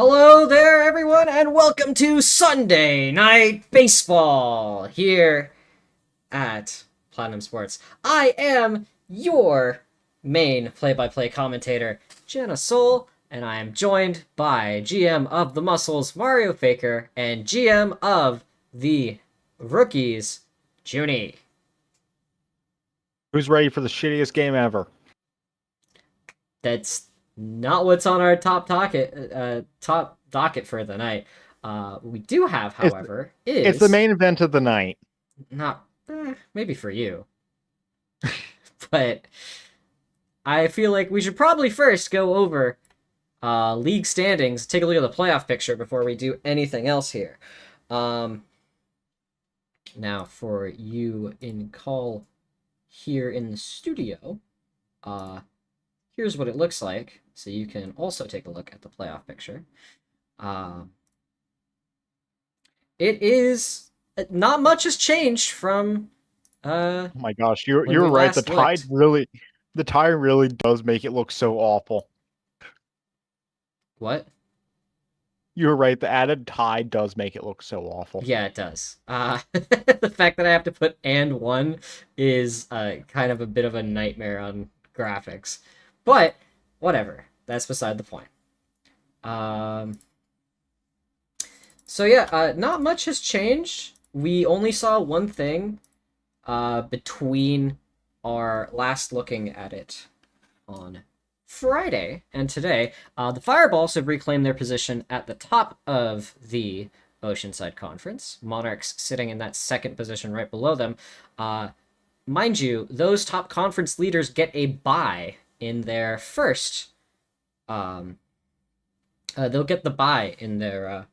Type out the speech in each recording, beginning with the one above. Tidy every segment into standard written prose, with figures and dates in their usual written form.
Hello there, everyone, and welcome to Sunday Night Baseball here at Platinum Sports. I am your main play-by-play commentator, Jenna Soul, and I am joined by GM of the Muscles, Mario Faker, and GM of the Rookies, Junie. Who's ready for the shittiest game ever? That's not what's on our top docket for the night. We do have, It's, however, it's the is main event of the night. not maybe for you, but I feel like we should probably first go over league standings, take a look at the playoff picture before we do anything else here. Now for you in call here in the studio, here's what it looks like, so you can also take a look at the playoff picture. It is not much has changed from Oh my gosh, you're when we right. The last looked. tie really does make it look so awful. What? You're right. The added tie does make it look so awful. Yeah, it does. The fact that I have to put and one is kind of a bit of a nightmare on graphics, but whatever. That's beside the point. So yeah, not much has changed. We only saw one thing between our last looking at it on Friday and today. The Fireballs have reclaimed their position at the top of the Oceanside Conference. Monarchs sitting in that second position right below them. Mind you, those top conference leaders get a bye in their first. They'll get the bye in their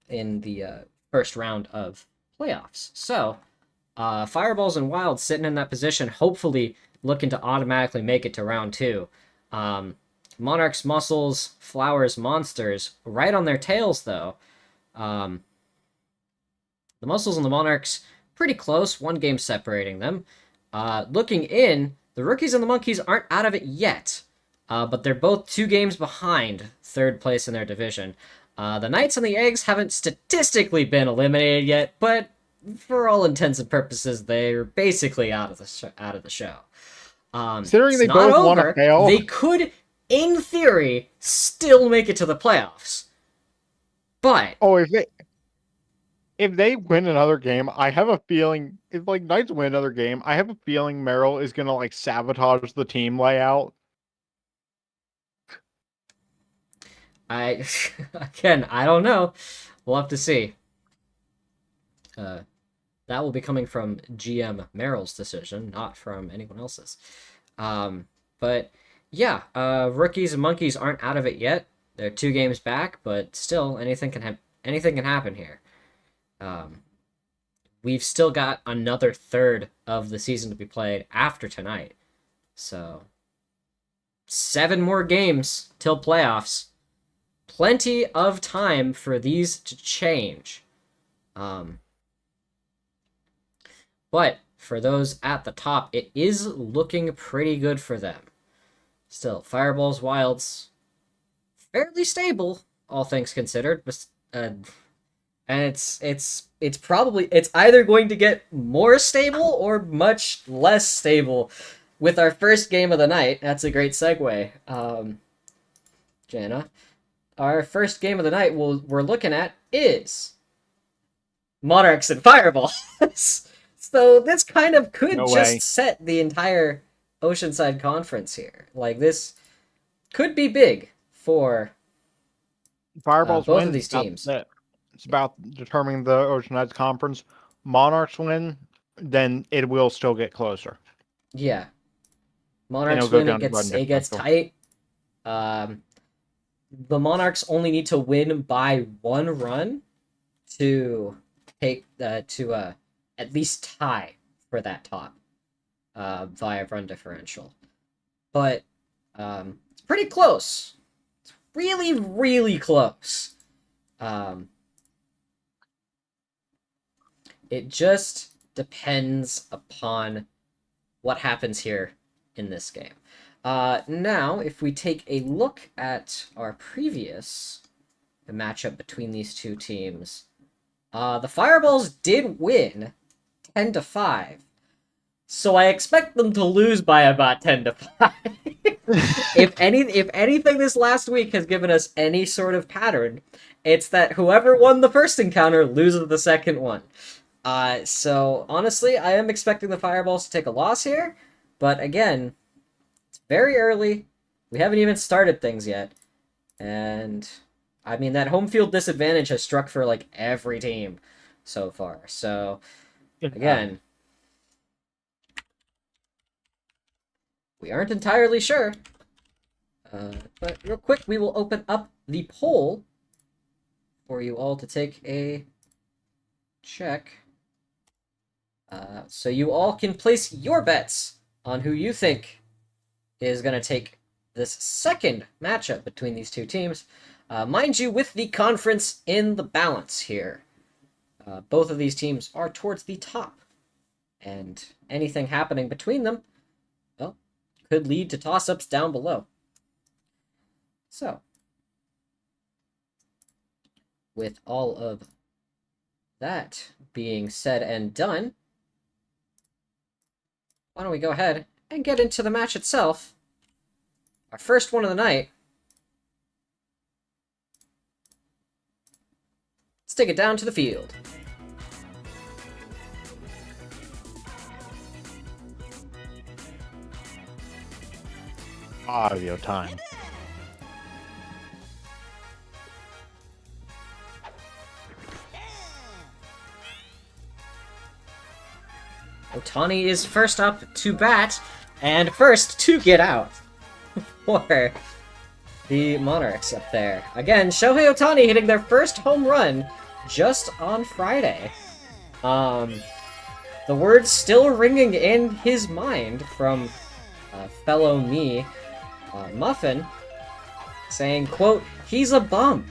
in the first round of playoffs. So, Fireballs and Wilds sitting in that position, hopefully looking to automatically make it to round two. Monarchs, Muscles, Flowers, Monsters, right on their tails, though. The Muscles and the Monarchs, pretty close, one game separating them. Looking in, the Rookies and the Monkeys aren't out of it yet, but they're both 2 games behind third place in their division. The Knights and the Eggs haven't statistically been eliminated yet, but for all intents and purposes, they're basically out of the show. Considering they not both want to over. fail, They could, in theory, still make it to the playoffs. But if they win another game, I have a feeling if Knights win another game, I have a feeling Merrill is gonna sabotage the team layout. Again, I don't know. We'll have to see. That will be coming from GM Merrill's decision, not from anyone else's. But yeah, Rookies and Monkeys aren't out of it yet. They're 2 games back, but still, anything can happen here. We've still got another third of the season to be played after tonight, so 7 more games till playoffs. Plenty of time for these to change. But for those at the top, it is looking pretty good for them. Still, Fireballs, Wilds, fairly stable, all things considered. And it's either going to get more stable or much less stable with our first game of the night. That's a great segue, Jana. Our first game of the night we're looking at is Monarchs and Fireballs. So this kind of could set the entire Oceanside Conference here. This could be big for Fireballs both win. of these teams. It's about determining the Oceanside Conference. Monarchs win, then it will still get closer. Yeah. Monarchs win, it gets tight. The Monarchs only need to win by 1 run to take to at least tie for that top via run differential. But it's pretty close. It's really, really close. It just depends upon what happens here in this game. Now, if we take a look at our previous matchup between these two teams, the Fireballs did win 10-5. So I expect them to lose by about 10-5. If anything this last week has given us any sort of pattern, it's that whoever won the first encounter loses the second one. So honestly, I am expecting the Fireballs to take a loss here, but again, it's very early. We haven't even started things yet. And I mean, that home field disadvantage has struck for like every team so far. So again, we aren't entirely sure. But real quick, we will open up the poll for you all to take a check. So you all can place your bets on who you think is going to take this second matchup between these two teams. Mind you, with the conference in the balance here. Both of these teams are towards the top. And anything happening between them, well, could lead to toss-ups down below. So, with all of that being said and done, why don't we go ahead and get into the match itself. Our first one of the night. Let's take it down to the field. Audio time. Otani is first up to bat, and first to get out for the Monarchs up there. Again, Shohei Otani hitting their first home run just on Friday. The words still ringing in his mind from fellow me, Muffin, saying, quote, "He's a bum."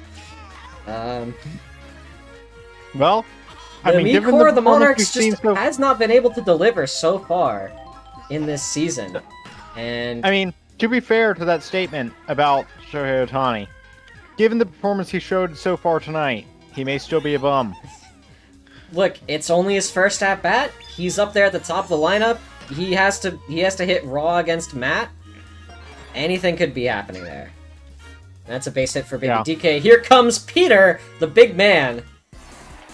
Well, The given core of the Monarchs we've just seen has not been able to deliver so far in this season. And I mean, to be fair to that statement about Shohei Ohtani, given the performance he showed so far tonight, he may still be a bum. look, it's only his first at bat. He's up there at the top of the lineup. He has to hit raw against Matt. Anything could be happening there. That's a base hit for Baby DK. Here comes Peter, the big man.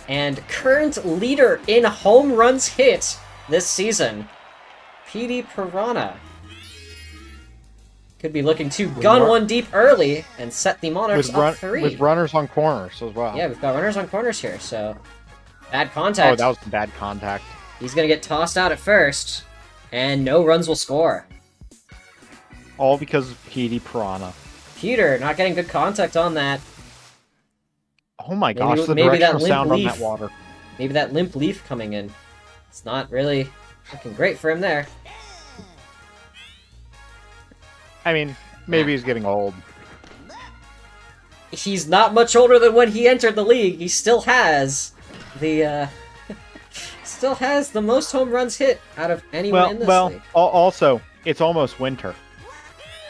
And current leader in home runs hit this season, Petey Piranha. Could be looking to gun one deep early and set the Monarchs up 3. With runners on corners as well. Yeah, we've got runners on corners here, so bad contact. Oh, that was bad contact. He's going to get tossed out at first, and no runs will score. All because of Petey Piranha. Peter not getting good contact on that. Oh my gosh, the directional sound on that water. Maybe that limp leaf coming in. It's not really looking great for him there. I mean, maybe he's getting old. He's not much older than when he entered the league. He still has the most home runs hit out of anyone in this league. Also, it's almost winter.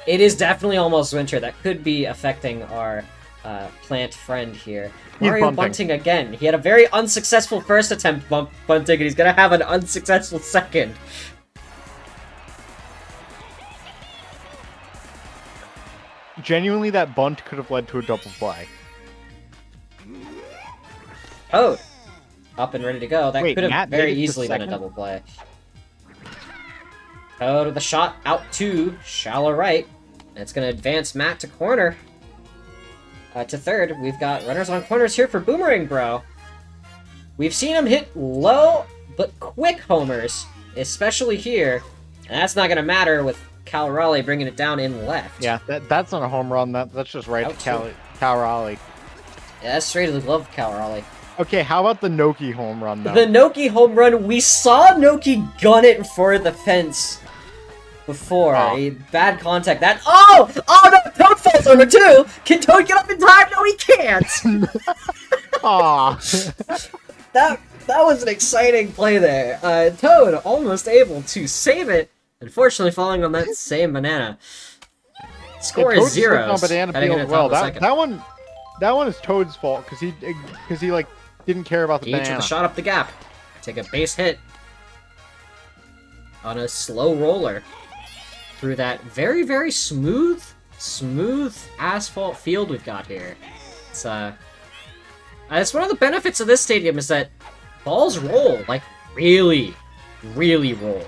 It is definitely almost winter. That could be affecting our plant friend here. He's Mario bunting again. He had a very unsuccessful first attempt bunting, and he's going to have an unsuccessful second. Genuinely, that bunt could have led to a double play. Oh, up and ready to go. That Wait, could have Matt very made it to easily been a second? double play. Oh, the shot out to shallow right. It's going to advance Matt to corner. To third, we've got runners on corners here for Boomerang Bro. We've seen him hit low but quick homers, especially here. And that's not going to matter with Cal Raleigh bringing it down in left. Yeah, that's not a home run. That's just right Out to Cal Raleigh. Yeah, that's straight to the glove of Cal Raleigh. Okay, how about the Noki home run, though? The Noki home run, we saw Noki gun it for the fence before. Oh. A bad contact. That oh no! Toad falls over too. Can Toad get up in time? No, he can't. Aw. That was an exciting play there. Toad almost able to save it Unfortunately, falling on that same banana. Score Yeah, is Toad slipped on zeros. banana Heading peel into as the well. top of the second. That one is Toad's fault because he like didn't care about the Each with banana. a shot up the gap. Take a base hit on a slow roller through that very, very smooth asphalt field we've got here. It's one of the benefits of this stadium is that balls roll, like really, really roll.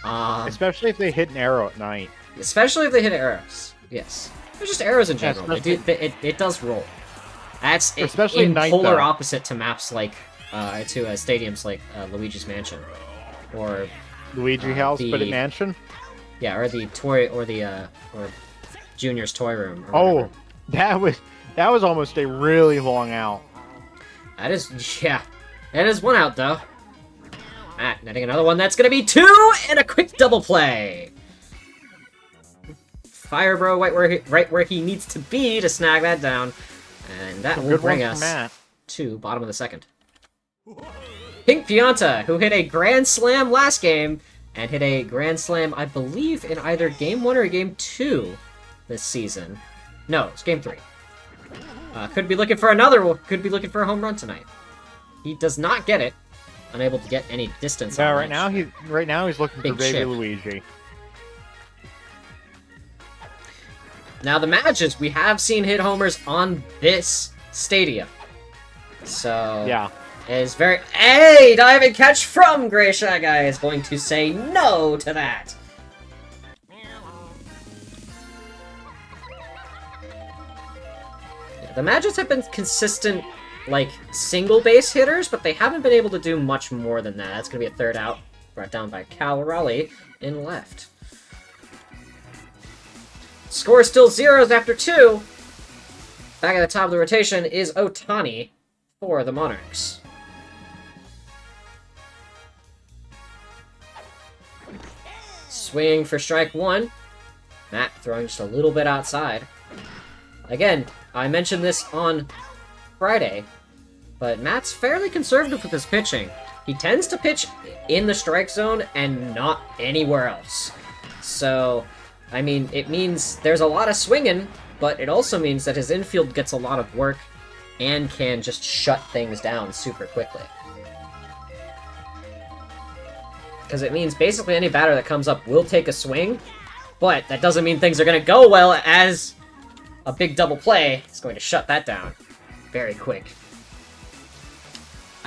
Especially if they hit an arrow at night. Especially if they hit arrows. Yes. Or just arrows in general. It does roll. That's Especially in at night, polar though. opposite to maps like to stadiums like Luigi's Mansion, or Luigi House, but at Mansion. yeah, or the toy or Junior's toy room. Or Oh, whatever. that was almost a really long out. That is, yeah, that is one out though. Matt netting another one. That's gonna be 2 and a quick double play. Fire Bro right where he needs to be to snag that down. And that will bring us to bottom of the second. Pink Pianta, who hit a Grand Slam last game, and hit a Grand Slam, I believe, in either Game 1 or Game 2 this season. No, it's Game 3. Could be looking for could be looking for a home run tonight. He does not get it. Unable to get any distance. Yeah, on right now he's looking for Big Baby chip. Luigi. Now, the matches, we have seen hit homers on this stadium. So, Yeah. it is very... Hey! Diving catch from Gray Shy Guy is going to say no to that. Yeah, the matches have been consistent, like, single base hitters, but they haven't been able to do much more than that. That's going to be a third out, brought down by Cal Raleigh in left. Score is still zeros after 2. Back at the top of the rotation is Otani for the Monarchs. Swinging for strike 1. Matt throwing just a little bit outside. Again, I mentioned this on Friday, but Matt's fairly conservative with his pitching. He tends to pitch in the strike zone and not anywhere else. So, I mean, it means there's a lot of swinging, but it also means that his infield gets a lot of work and can just shut things down super quickly. Because it means basically any batter that comes up will take a swing, but that doesn't mean things are going to go well, as a big double play is going to shut that down very quick.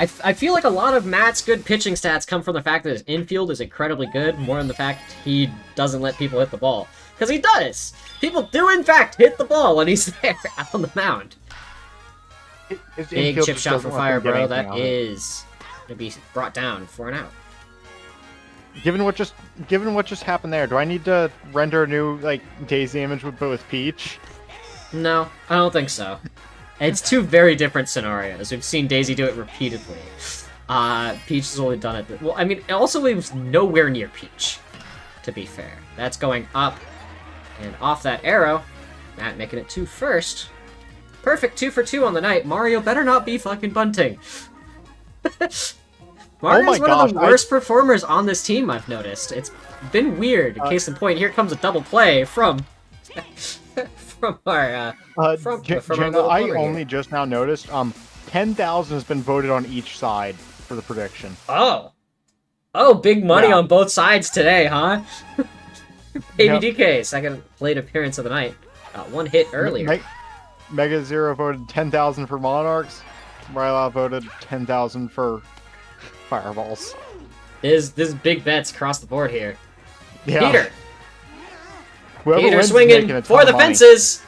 I feel like a lot of Matt's good pitching stats come from the fact that his infield is incredibly good, more than the fact he doesn't let people hit the ball. Because he does! People do, in fact, hit the ball when he's there out on the mound. Big chip shot from Fire Bro. That is going to be brought down for an out. Given what just happened there, do I need to render a new like Daisy image with Peach? No, I don't think so. It's two very different scenarios. We've seen Daisy do it repeatedly. Peach has only done it... Well, I mean, also it was nowhere near Peach, to be fair. That's going up and off that arrow. Matt making it 2 first. Perfect 2 for 2 on the night. Mario better not be fucking bunting. Mario's one of the worst performers on this team, I've noticed. It's been weird. Case in point, here comes a double play from... from our I only just now noticed 10,000 has been voted on each side for the prediction. Oh, big money on both sides today, huh? Baby DK, second plate appearance of the night. Got 1 hit earlier. Mega Zero voted 10,000 for Monarchs. Ryla voted 10,000 for Fireballs. There's big bets across the board here. Yeah. Peter. Peter swinging for the fences.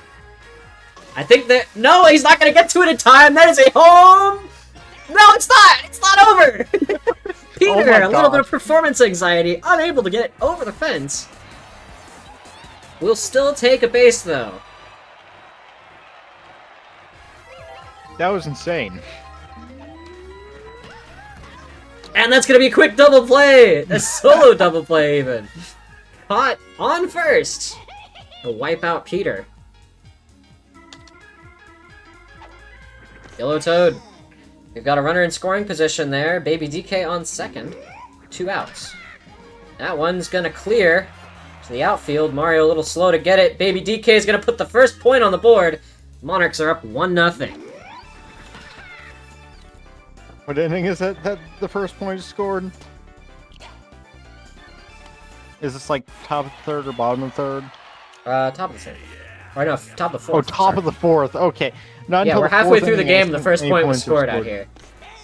I think that... No, he's not going to get to it in time. That is a home. No, it's not. It's not over. Peter, a little bit of performance anxiety, unable to get it over the fence. We'll still take a base, though. That was insane. And that's going to be a quick double play. A solo double play, even. Caught on first. To wipe out Peter. Yellow Toad. We've got a runner in scoring position there. Baby DK on second. 2 outs. That one's gonna clear to the outfield. Mario a little slow to get it. Baby DK is gonna put the first point on the board. Monarchs are up 1-0. What inning is that the first point is scored? Is this like top of the third or bottom of the third? Top of the third. Or no, top of the fourth. Oh, top of the fourth. Okay. Not yeah, until we're the halfway fourth through the inning game. The first point was scored scored out here.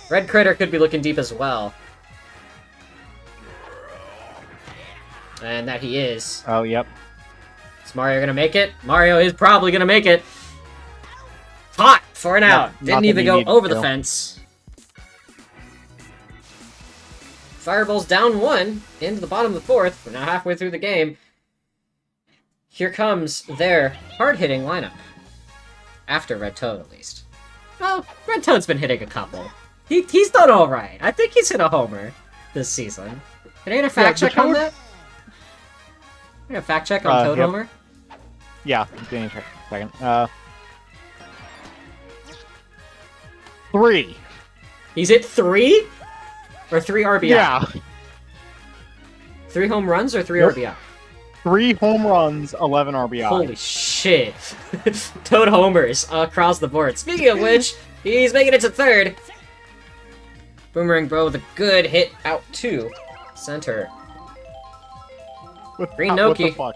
Red Critter could be looking deep as well. And that he is. Oh, yep. Is Mario gonna make it? Mario is probably gonna make it. Hot for an out. Didn't even go over the fence. Fireball's down 1 into the bottom of the fourth. We're now halfway through the game. Here comes their hard-hitting lineup. After Red Toad, at least. Well, Red Toad's been hitting a couple. He's done alright. I think he's hit a homer this season. Can I get a fact check on that? Can I get a fact check on Toad homer? Yeah, give me a second. 3. He's hit 3? Or 3 RBI? Yeah. 3 home runs or 3 Yep. RBI? 3 home runs, 11 RBI. Holy shit. Toad homers across the board. Speaking of which, he's making it to third. Boomerang Bro with a good hit out to center. Green What Noki. the fuck?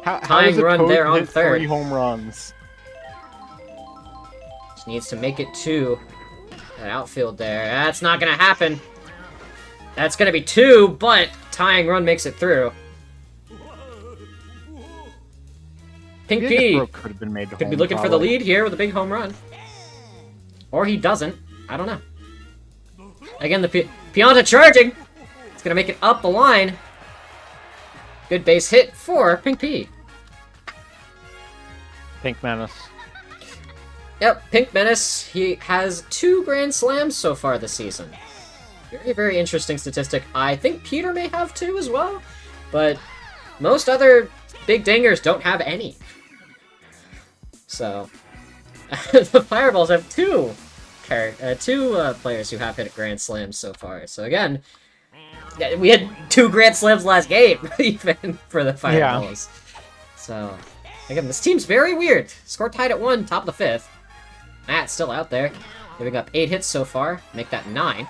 How Tying is a run Toad there on hit third. 3 home runs? Just needs to make it to that outfield there. That's not gonna happen. That's gonna be 2, but tying run makes it through. Pink P could have been made to could home, be looking for the probably. lead here with a big home run. Or he doesn't. I don't know. Again, the Pianta charging. It's gonna make it up the line. Good base hit for Pink P. Pink Menace. Yep, Pink Menace. He has 2 Grand Slams so far this season. Very, very interesting statistic. I think Peter may have 2 as well, but most other big dingers don't have any. So, the Fireballs have 2 players who have hit Grand Slams so far. So again, we had 2 Grand Slams last game, even for the Fireballs. Yeah. So, again, this team's very weird. Score tied at 1, top of the 5th. Matt's still out there, giving up 8 hits so far, make that 9.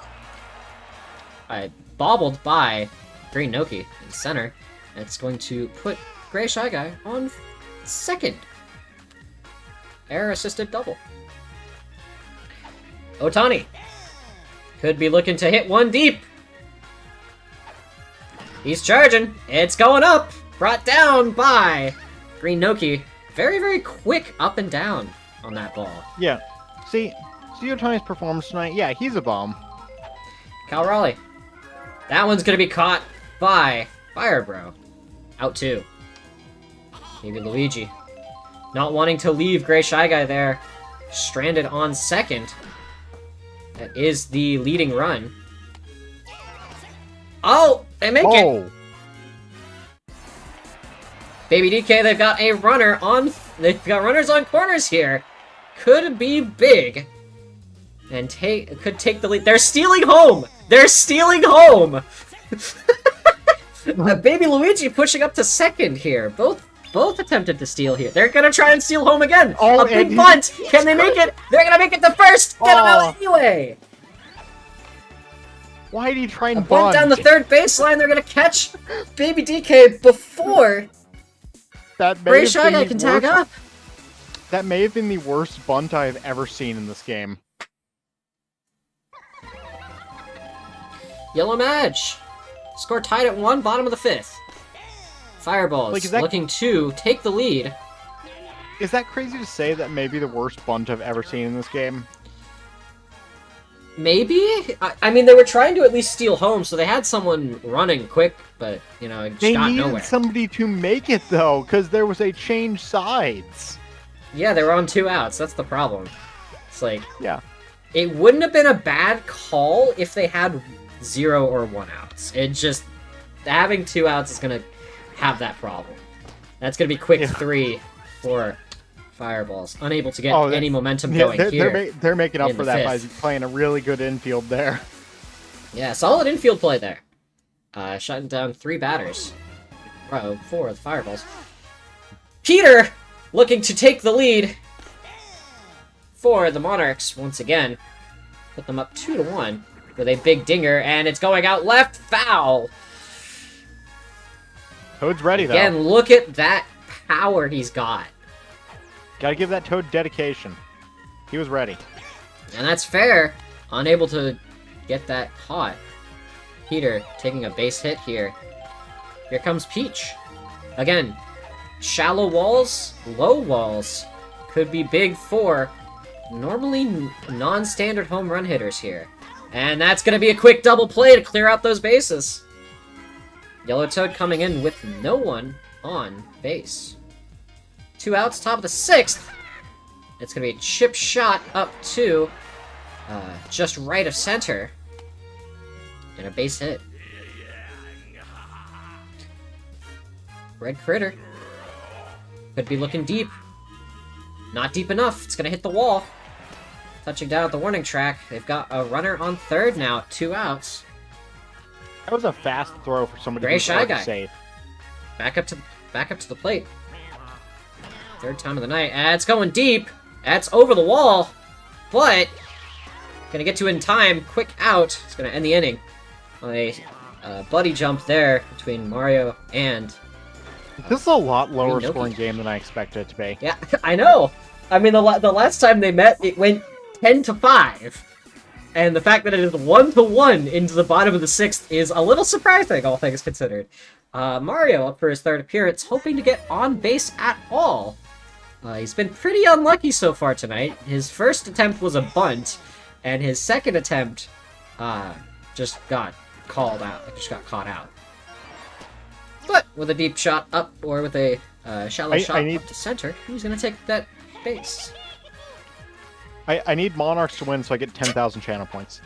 Bobbled by Green Noki in center. And it's going to put Gray Shy Guy on second. Error-assisted double. Otani could be looking to hit 1 deep. He's charging. It's going up. Brought down by Green Noki. Very, very quick up and down on that ball. Yeah. See Otani's performance tonight? Yeah, he's a bomb. Cal Raleigh. That one's going to be caught by Fire Bro. Out 2. Maybe Luigi. Not wanting to leave Gray Shy Guy there. Stranded on second. That is the leading run. Oh! They make it! Baby DK, they've got a runner on... They've got runners on corners here. Could be big. And could take the lead. They're stealing home! They're stealing home! Baby Luigi pushing up to second here. Both attempted to steal here. They're gonna try and steal home again. Oh, a big bunt. Can they make it? They're gonna make it to first. Get him out anyway. Why did he try and bunt down the third baseline? They're gonna catch Baby DK before Gray Shy Guy can tag up. That may have been the worst bunt I've ever seen in this game. Yellow Madge. Score tied at 1, bottom of the 5th. Fireballs looking to take the lead. Is that crazy to say that may be the worst bunt I've ever seen in this game? Maybe? I mean, they were trying to at least steal home, so they had someone running quick, but, you know, it just got nowhere. They needed somebody to make it, though, because there was a change sides. Yeah, they were on 2 outs. That's the problem. It's like... Yeah. It wouldn't have been a bad call if they had 0 or 1 outs. It just... Having 2 outs is going to have that problem. That's going to be quick 3 for Fireballs. Unable to get any momentum going here. They're making up for that by playing a really good infield there. Yeah, solid infield play there. shutting down 3 batters. 4 with fireballs. Peter looking to take the lead for the Monarchs once again. Put them up 2-1 with a big dinger, and it's going out left. Foul! Toad's ready, though. Again, look at that power he's got. Gotta give that Toad dedication. He was ready. And that's fair. Unable to get that caught. Peter taking a base hit here. Here comes Peach. Again, shallow walls, low walls. Could be big for normally non-standard home run hitters here. And that's going to be a quick double play to clear out those bases. Yellow Toad coming in with no one on base. 2 outs, top of the 6th. It's going to be a chip shot up to just right of center. And a base hit. Red Critter. Could be looking deep. Not deep enough. It's going to hit the wall. Touching down at the warning track. They've got a runner on third now. 2 outs. That was a fast throw for somebody Gray who's Shy hard to Guy. save. Back up to the plate. Third time of the night. It's going deep. That's over the wall. But gonna get to it in time. Quick out. It's gonna end the inning. A buddy jump there between Mario and... This is a lot lower Inoki. scoring game than I expected it to be. Yeah, I know. I mean, the last time they met, it went 10-5. And the fact that it is 1-1 into the bottom of the 6th is a little surprising, all things considered. Mario up for his 3rd appearance, hoping to get on base at all. He's been pretty unlucky so far tonight. His first attempt was a bunt, and his second attempt just got called out. It just got caught out. But with a deep shot up, or with a shallow shot up to center, he's going to take that base. I need Monarchs to win so I get 10,000 channel points.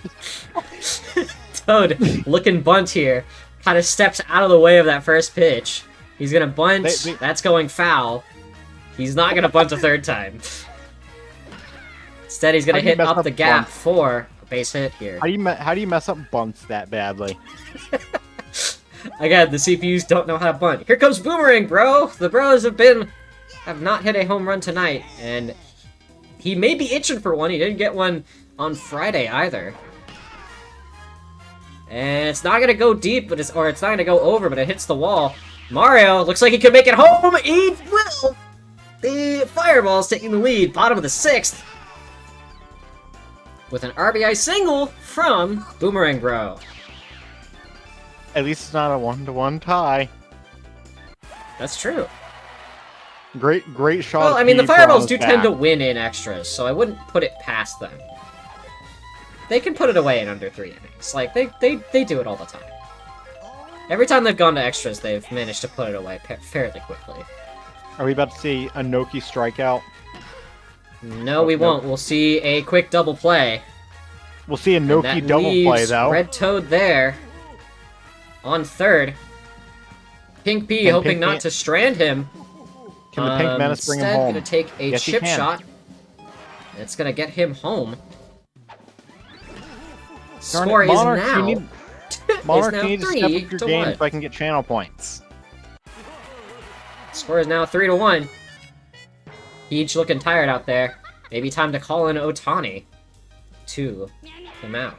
Toad, looking bunt here. Kind of steps out of the way of that first pitch. He's going to bunt. That's going foul. He's not going to bunt a 3rd time. Instead, he's going to hit up the gap for a base hit here. How do you mess up bunts that badly? Again, the CPUs don't know how to bunt. Here comes Boomerang, bro! The bros have not hit a home run tonight, and he may be itching for one. He didn't get one on Friday either. And it's not gonna go deep, but it's not gonna go over, but it hits the wall. Mario looks like he could make it home. He will. The Fireball's taking the lead, bottom of the 6th, with an RBI single from Boomerang Bro. At least it's not a 1-1 tie. That's true. Great shot. Well, I mean, the Fireballs do tend to win in extras, so I wouldn't put it past them. They can put it away in under 3 innings. Like, they do it all the time. Every time they've gone to extras, they've managed to put it away fairly quickly. Are we about to see a Noki strikeout? No, we won't. We'll see a quick double play. We'll see a Noki double play, though. Red Toad there. On 3rd. Pink P hoping not to strand him. Can the Pink Menace bring him home? Instead, gonna take a chip shot. It's gonna get him home. Score is now... Monarch, you need to step up your game 3-1. so I can get channel points. Score is now 3-1. Peach looking tired out there. Maybe time to call in Otani to the mound.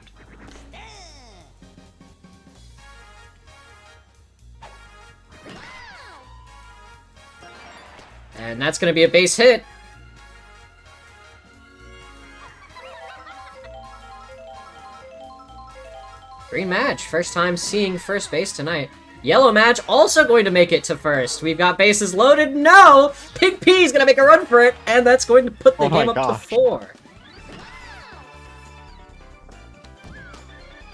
And that's going to be a base hit. Green Madge, first time seeing first base tonight. Yellow Madge also going to make it to first. We've got bases loaded. No! Pink P's going to make a run for it, and that's going to put the game up to 4.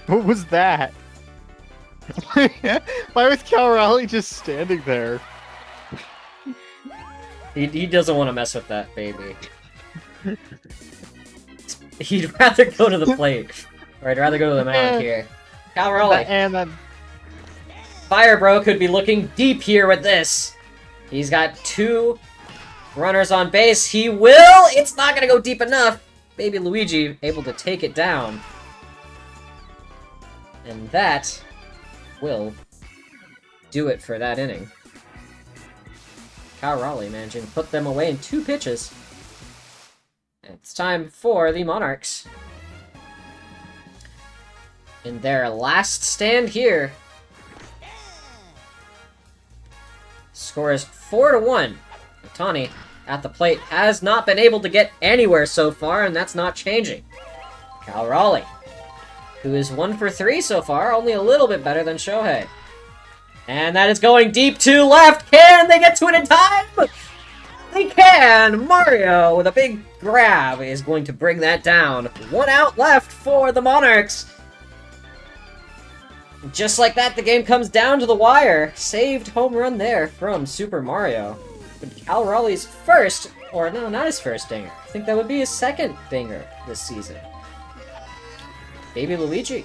What was that? Why was Cal Raleigh just standing there? He doesn't want to mess with that baby. He'd rather go to the plate. Or I'd rather go to the mound here. Cal Raleigh. And then... Fire Bro could be looking deep here with this. He's got 2 runners on base. He will! It's not going to go deep enough. Baby Luigi able to take it down. And that will do it for that inning. Cal Raleigh managing to put them away in 2 pitches. And it's time for the Monarchs. In their last stand here. Score is 4-1. Otani at the plate has not been able to get anywhere so far, and that's not changing. Cal Raleigh, who is 1 for 3 so far, only a little bit better than Shohei. And that is going deep to left. Can they get to it in time? They can! Mario, with a big grab, is going to bring that down. 1 out left for the Monarchs. Just like that, the game comes down to the wire. Saved home run there from Super Mario. But Cal Raleigh's first, or no, not his first dinger. I think that would be his second dinger this season. Baby Luigi.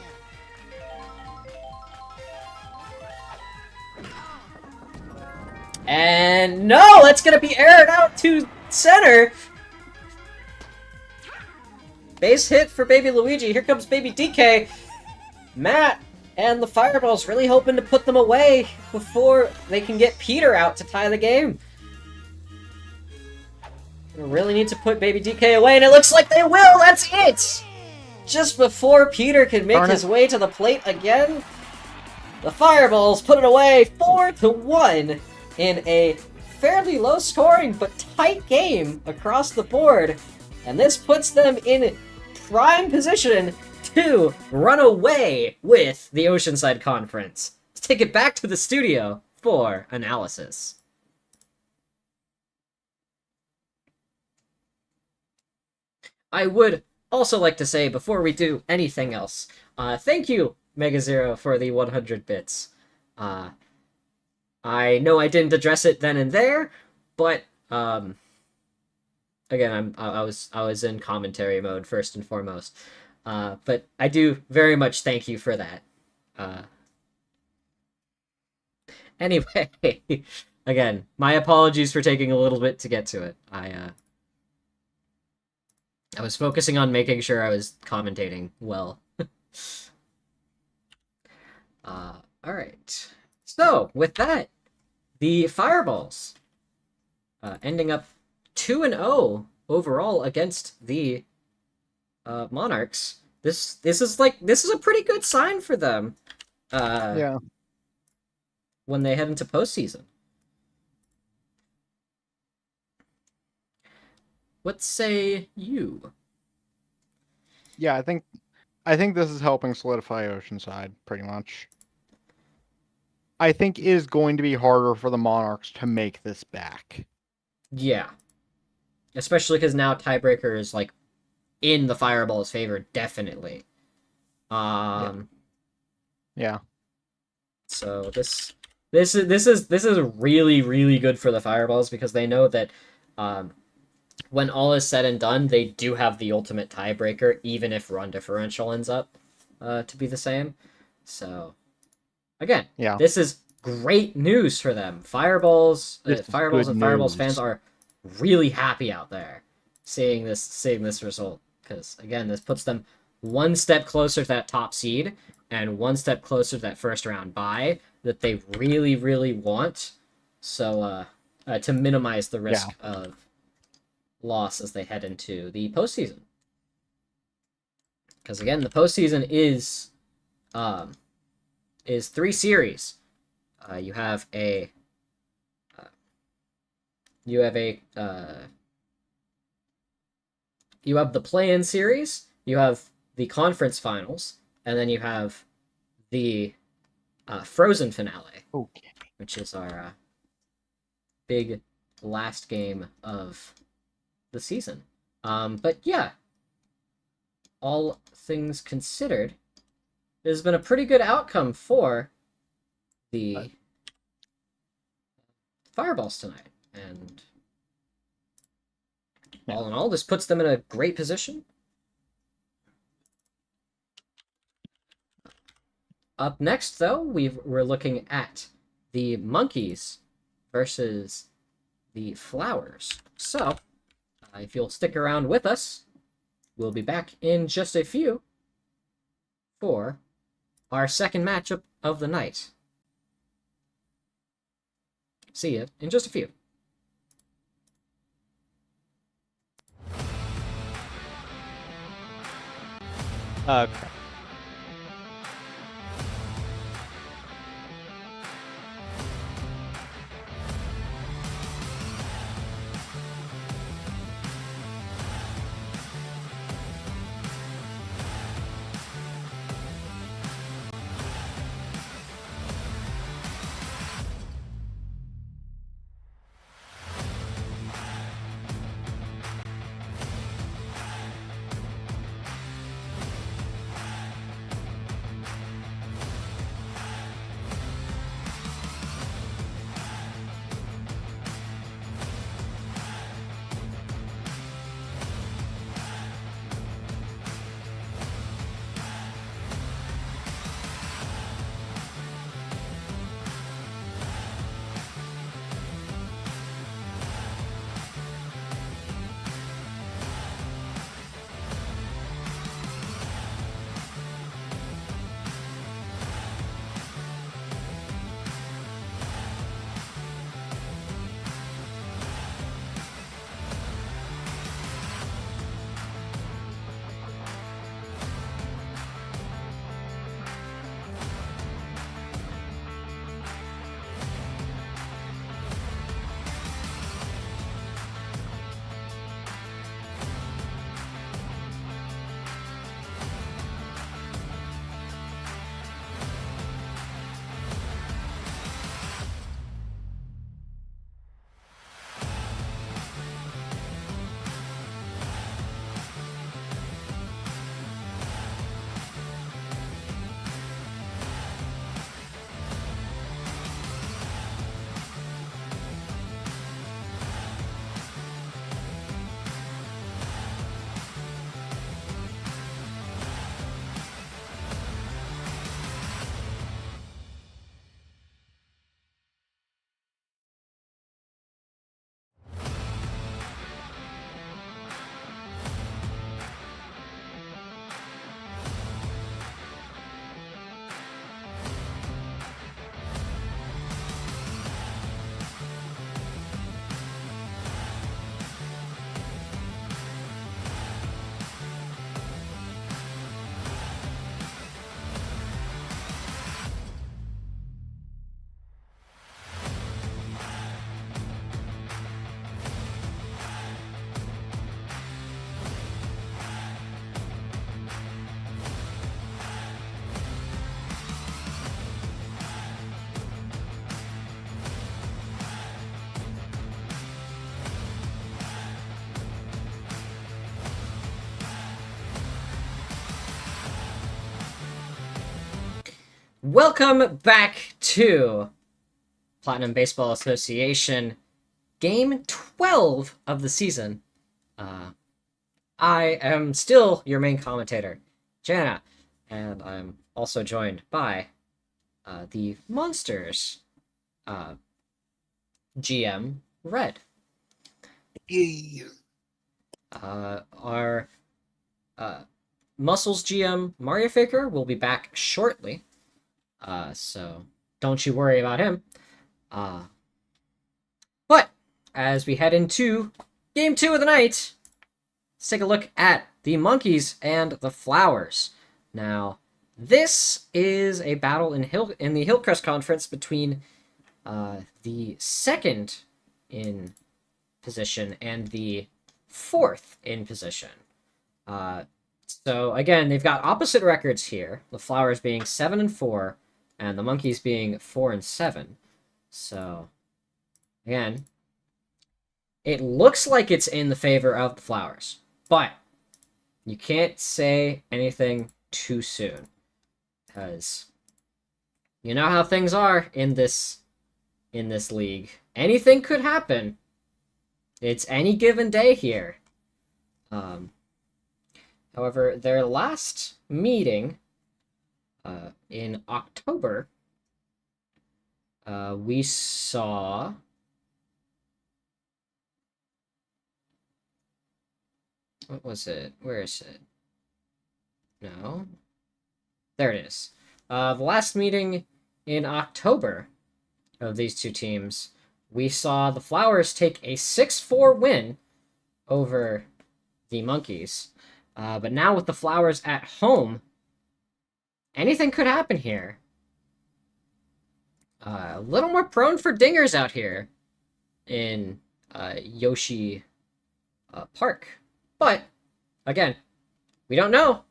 And no, that's gonna be aired out to center. Base hit for Baby Luigi. Here comes Baby DK. Matt and the Fireballs really hoping to put them away before they can get Peter out to tie the game. They really need to put Baby DK away, and it looks like they will! That's it! Just before Peter can make his way to the plate again, the Fireballs put it away 4-1 in a fairly low-scoring but tight game across the board. And this puts them in prime position to run away with the Oceanside Conference. Let's take it back to the studio for analysis. I would also like to say, before we do anything else, thank you, Mega Zero, for the 100 bits. I know I didn't address it then and there, but again, I was in commentary mode first and foremost. But I do very much thank you for that. Anyway, again, my apologies for taking a little bit to get to it. I was focusing on making sure I was commentating well. Alright. So, with that, the Fireballs ending up 2-0 overall against the Monarchs. This is a pretty good sign for them. Yeah. When they head into postseason. What say you? Yeah, I think this is helping solidify Oceanside pretty much. I think it is going to be harder for the Monarchs to make this back. Yeah. Especially because now tiebreaker is like in the Fireball's favor, definitely. Yeah. So this is really, really good for the Fireballs because they know that when all is said and done, they do have the ultimate tiebreaker, even if run differential ends up to be the same. So again, this is great news for them. Fireballs and Fireballs fans are really happy out there seeing this result. Because, again, this puts them one step closer to that top seed and one step closer to that first round bye that they really, really want. So, to minimize the risk of loss as they head into the postseason. Because, again, the postseason is 3 series. You have the play-in series, you have the conference finals, and then you have the Frozen finale, which is our big last game of the season. But yeah, all things considered, there's been a pretty good outcome for the Fireballs tonight, and all in all, this puts them in a great position. Up next, though, we're looking at the Monkeys versus the Flowers. So, if you'll stick around with us, we'll be back in just a few for our second matchup of the night. see you in just a few. Okay. Welcome back to Platinum Baseball Association, Game 12 of the season. I am still your main commentator, Jana, and I'm also joined by the Monsters GM, Red. Yeah. Our Muscles GM, Mario Faker, will be back shortly, so don't you worry about him. But as we head into Game 2 of the night, let's take a look at the Monkeys and the Flowers. Now, this is a battle in the Hillcrest Conference between the second in position and the fourth in position. So again, they've got opposite records here. The Flowers being 7-4, and the Monkeys being 4-7. So again, it looks like it's in the favor of the Flowers, but you can't say anything too soon, because you know how things are in this league. Anything could happen. It's any given day here. However, their last meeting in October, we saw what was it? Where is it? No. There it is. The last meeting in October of these two teams we saw the Flowers take a 6-4 win over the Monkeys. But now with the Flowers at home, anything could happen here. A little more prone for dingers out here in Yoshi Park. But, again, we don't know.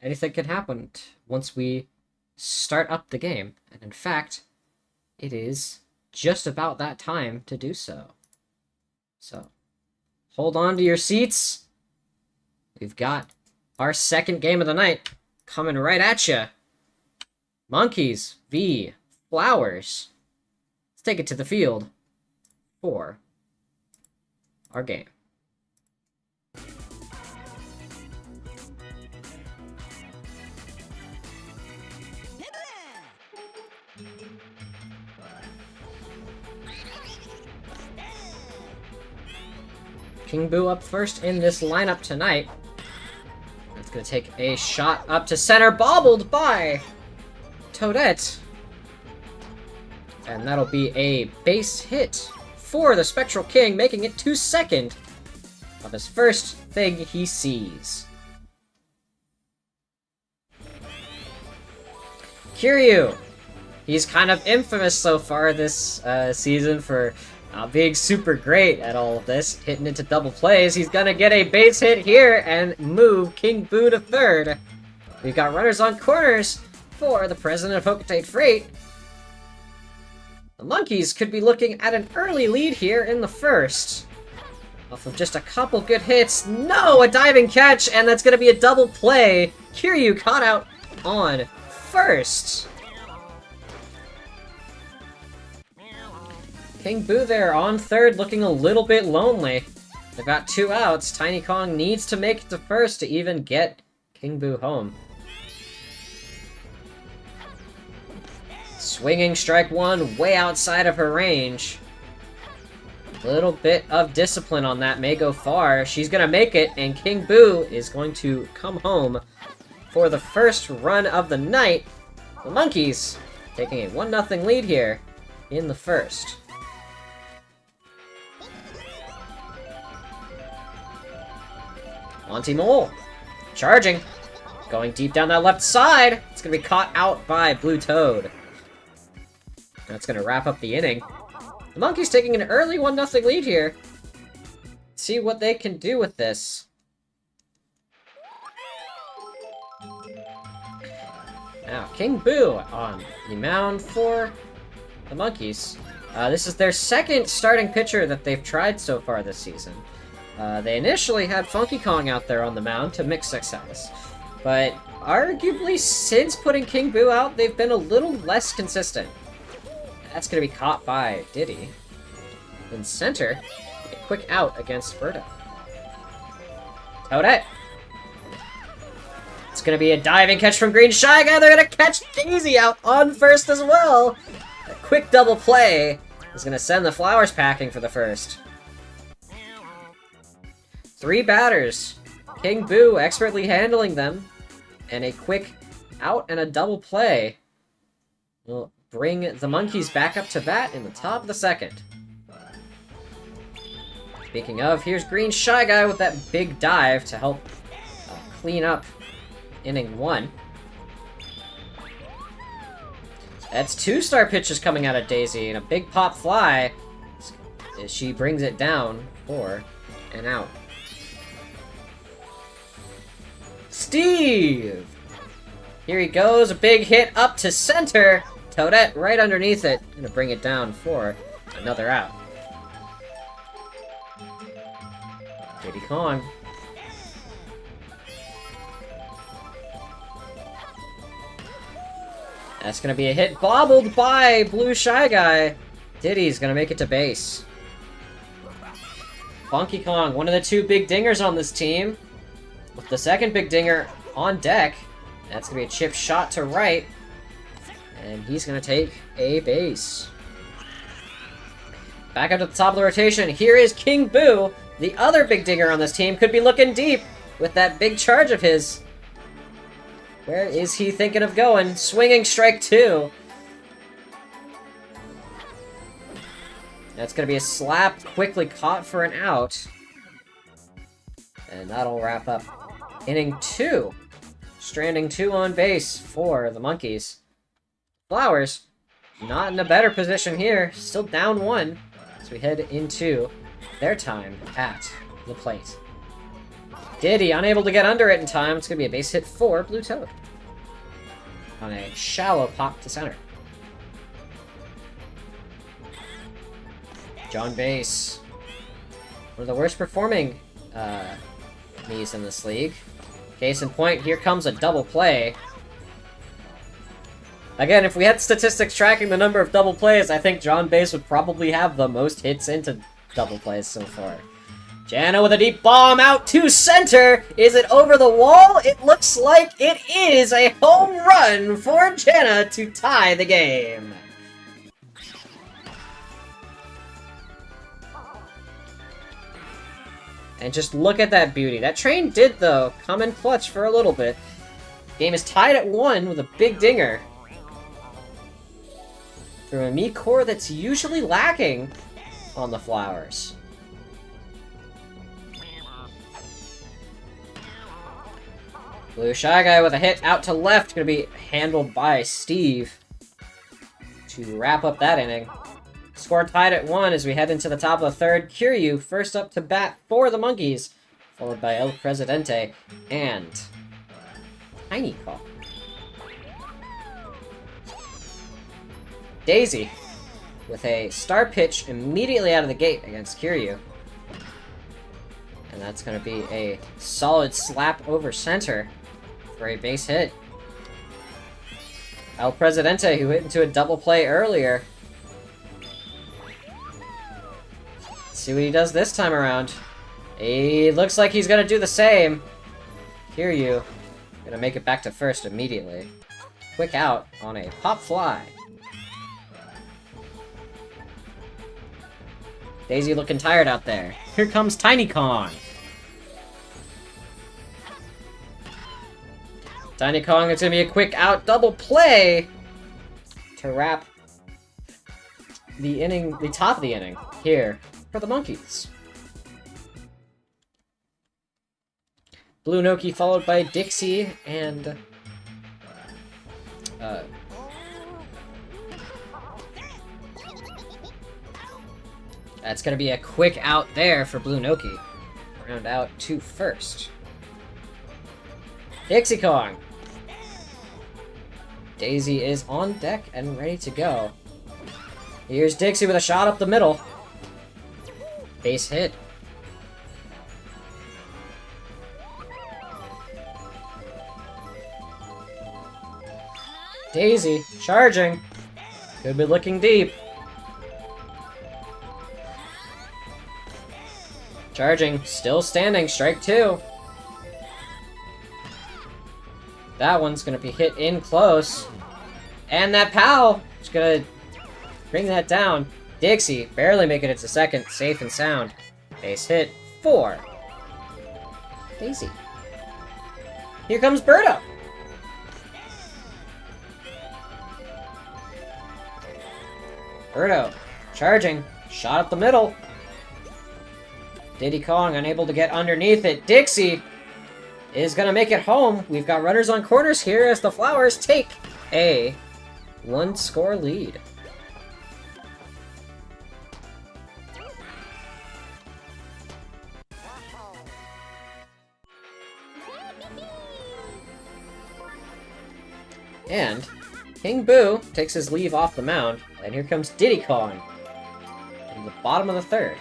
Anything can happen once we start up the game. And in fact, it is just about that time to do so. So, hold on to your seats. We've got our second game of the night coming right at you. Monkeys v. Flowers. Let's take it to the field for our game. King Boo up first in this lineup tonight. It's going to take a shot up to center, bobbled by Toadette. And that'll be a base hit for the Spectral King, making it to second of his first thing he sees. Kiryu. He's kind of infamous so far this season for being super great at all of this, hitting into double plays. He's gonna get a base hit here and move King Boo to third. We've got runners on corners for the president of Hokusai Freight. The Monkeys could be looking at an early lead here in the first. Off of just a couple good hits. No, a diving catch, and that's gonna be a double play. Kiryu caught out on first. King Boo there on third, looking a little bit lonely. They've got 2 outs. Tiny Kong needs to make it to first to even get King Boo home. Swinging strike one, way outside of her range. Little bit of discipline on that may go far. She's gonna make it, and King Boo is going to come home for the first run of the night. The Monkeys taking a 1-0 lead here in the first. Monty Mole, charging, going deep down that left side. It's going to be caught out by Blue Toad. That's going to wrap up the inning. The Monkeys taking an early 1-0 lead here. Let's see what they can do with this. Now, King Boo on the mound for the Monkeys. This is their second starting pitcher that they've tried so far this season. They initially had Funky Kong out there on the mound to mixed success, but arguably since putting King Boo out, they've been a little less consistent. That's going to be caught by Diddy. In center, a quick out against Birdo. Toadette. It's going to be a diving catch from Green Shy Guy. They're going to catch Daisy out on first as well. A quick double play is going to send the Flowers packing for the first. 3 batters. King Boo expertly handling them. And a quick out and a double play will bring the Monkeys back up to bat in the top of the second. Speaking of, here's Green Shy Guy with that big dive to help clean up inning 1. That's 2-star pitches coming out of Daisy, and a big pop fly as she brings it down for an out. Steve! Here he goes, a big hit up to center. Toadette right underneath it. Gonna bring it down for another out. Diddy Kong. That's gonna be a hit bobbled by Blue Shy Guy. Diddy's gonna make it to base. Funky Kong, one of the 2 big dingers on this team. With the second big dinger on deck. That's gonna be a chip shot to right. And he's gonna take a base. Back up to the top of the rotation. Here is King Boo. The other big dinger on this team could be looking deep with that big charge of his. Where is he thinking of going? Swinging strike 2. That's going to be a slap, quickly caught for an out. And that'll wrap up inning 2. Stranding 2 on base for the Monkeys. Flowers, not in a better position here. Still down 1 as we head into their time at the plate. Diddy, unable to get under it in time. It's going to be a base hit for Blue Toad. On a shallow pop to center. John Base. One of the worst performing knees in this league. Case in point, here comes a double play. Again, if we had statistics tracking the number of double plays, I think John Base would probably have the most hits into double plays so far. Jana with a deep bomb out to center. Is it over the wall? It looks like it is a home run for Jana to tie the game. And just look at that beauty. That train did, though, come in clutch for a little bit. Game is tied at 1 with a big dinger. From a Mii core that's usually lacking on the Flowers. Blue Shy Guy with a hit out to left. Going to be handled by Steve to wrap up that inning. Score tied at 1 as we head into the top of the 3rd. Kiryu first up to bat for the Monkeys, followed by El Presidente and Tiny Call. Daisy with a star pitch immediately out of the gate against Kiryu. And that's going to be a solid slap over center for a base hit. El Presidente, who hit into a double play earlier. Let's see what he does this time around. He looks like he's going to do the same. Kiryu going to make it back to first immediately. Quick out on a pop fly. Daisy looking tired out there. Here comes Tiny Kong. Tiny Kong, it's going to be a quick out double play to wrap the inning, the top of the inning here for the Monkeys. Blue Noki followed by Dixie and that's going to be a quick out there for Blue Noki. Round out to first. Dixie Kong. Daisy is on deck and ready to go. Here's Dixie with a shot up the middle. Base hit. Daisy charging. Could be looking deep. Charging, still standing, strike 2. That one's gonna be hit in close. And that POW is gonna bring that down. Dixie barely making it to second, safe and sound. Base hit 4. Daisy. Here comes Birdo. Birdo charging, shot up the middle. Diddy Kong unable to get underneath it. Dixie is going to make it home. We've got runners on corners here as the Flowers take a 1-score lead. And King Boo takes his leave off the mound, and here comes Diddy Kong in the bottom of the 3rd.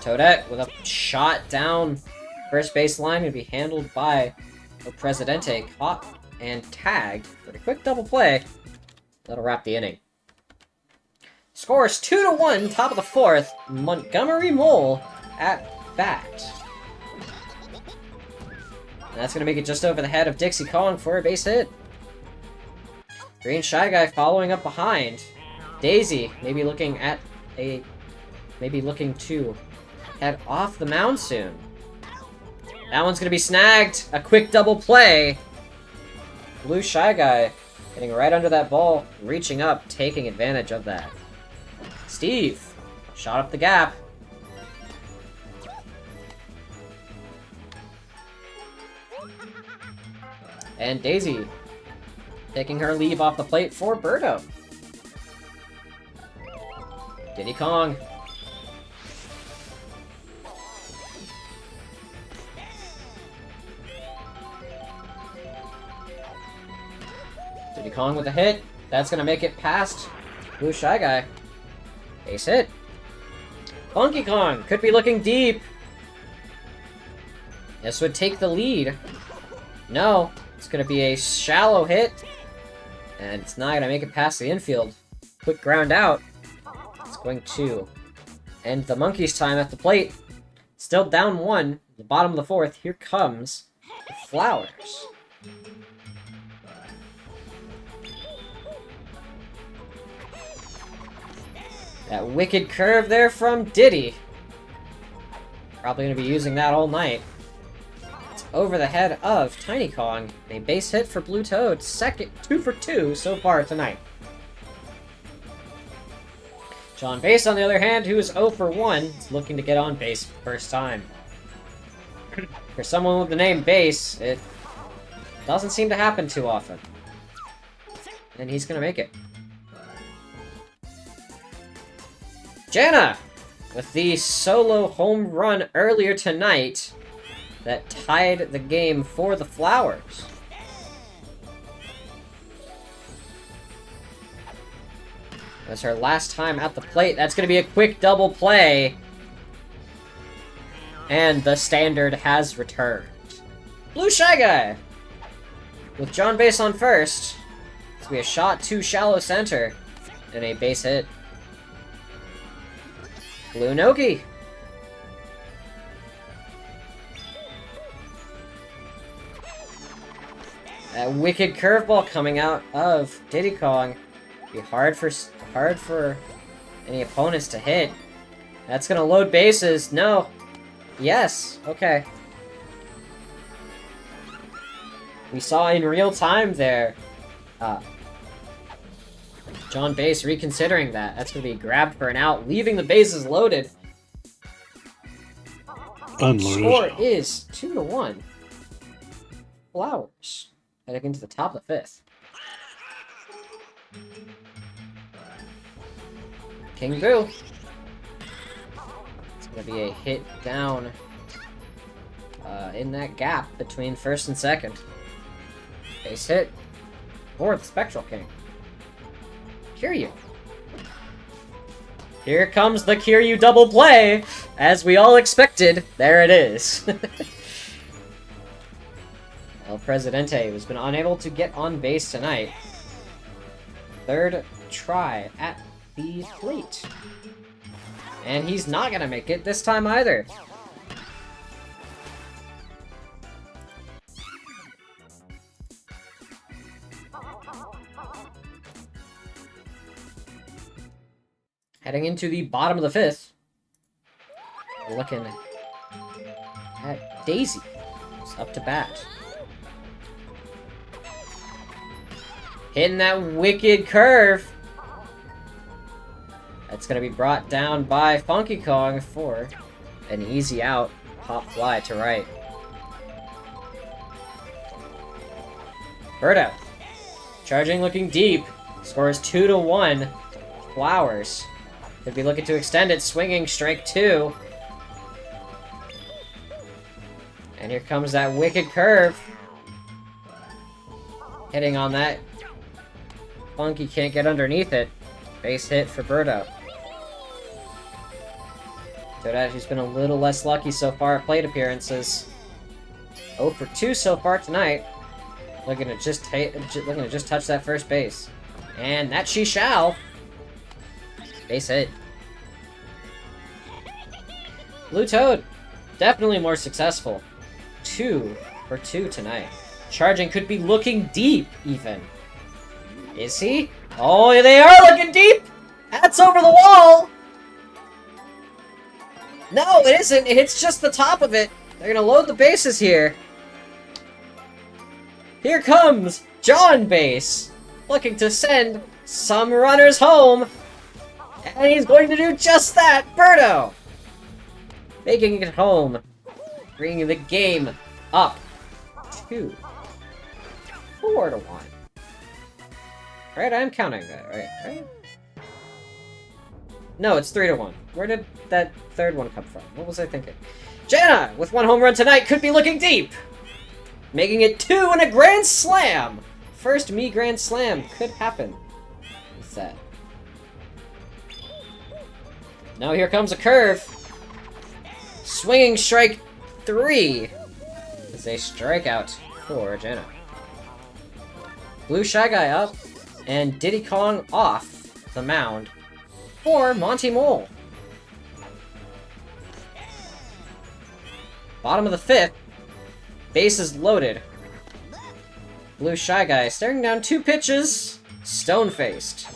Toadette with a shot down first base line to be handled by El Presidente, caught and tagged for a quick double play. That'll wrap the inning. Scores 2-1, top of the 4th. Montgomery Mole at bat. And that's going to make it just over the head of Dixie Kong for a base hit. Green Shy Guy following up behind. Daisy maybe looking to head off the mound soon. That one's going to be snagged. A quick double play. Blue Shy Guy Getting right under that ball, reaching up, taking advantage of that. Steve, shot up the gap. And Daisy, taking her leave off the plate for Birdo. Diddy Kong. Diddy Kong with a hit. That's gonna make it past Blue Shy Guy. Ace hit. Funky Kong could be looking deep. This would take the lead. No, it's gonna be a shallow hit. And it's not gonna make it past the infield. Quick ground out. It's going to end the Monkey's time at the plate. Still down 1, the bottom of the 4th. Here comes the Flowers. That wicked curve there from Diddy. Probably going to be using that all night. It's over the head of Tiny Kong. A base hit for Blue Toad. Second, 2 for 2 so far tonight. John Base, on the other hand, who is 0 for 1, is looking to get on base first time. For someone with the name Base, it doesn't seem to happen too often. And he's going to make it. Jana, with the solo home run earlier tonight that tied the game for the Flowers. That's her last time at the plate. That's going to be a quick double play. And the standard has returned. Blue Shy Guy, with John Base on first. It's going to be a shot to shallow center and a base hit. Blue Noki. That wicked curveball coming out of Diddy Kong. Be hard for any opponents to hit. That's gonna load bases. No. Yes. Okay. We saw in real time there. John Base reconsidering that. That's going to be grabbed for an out, leaving the bases loaded. Unloaded. Score is 2-1. Flowers heading into the top of the 5th. King Boo. It's going to be a hit down in that gap between first and second. Base hit for the Spectral King. Kiryu. Here comes the Kiryu double play, as we all expected. There it is. El Presidente has been unable to get on base tonight. Third try at the plate. And he's not gonna make it this time either. Heading into the bottom of the 5th, we're looking at Daisy, who's up to bat. Hitting that wicked curve. That's going to be brought down by Funky Kong for an easy out, pop fly to right. Birdo, charging, looking deep, scores 2-1. Flowers. Could be looking to extend it, swinging, strike 2. And here comes that wicked curve. Hitting on that. Funky can't get underneath it. Base hit for Birdo. Toadashi's been a little less lucky so far at plate appearances. 0 for 2 so far tonight. Looking to just touch that first base. And that she shall. Base hit. Blue Toad, definitely more successful. 2 for 2 tonight. Charging could be looking deep, even. Is he? Oh, they are looking deep! That's over the wall! No, it isn't. It hits just the top of it. They're gonna load the bases here. Here comes John Base. looking to send some runners home. And he's going to do just that, Birdo! Making it home. Bringing the game up to 4-1. Right, I'm counting that, right? No, it's 3-1. Where did that third one come from? What was I thinking? Jenna, with 1 home run tonight, could be looking deep! Making it 2 and a grand slam! First me grand slam could happen with that. Now here comes a curve. Swinging strike 3 is a strikeout for Jenna. Blue Shy Guy up, and Diddy Kong off the mound for Monty Mole. Bottom of the 5th, bases loaded. Blue Shy Guy staring down 2 pitches, stone-faced.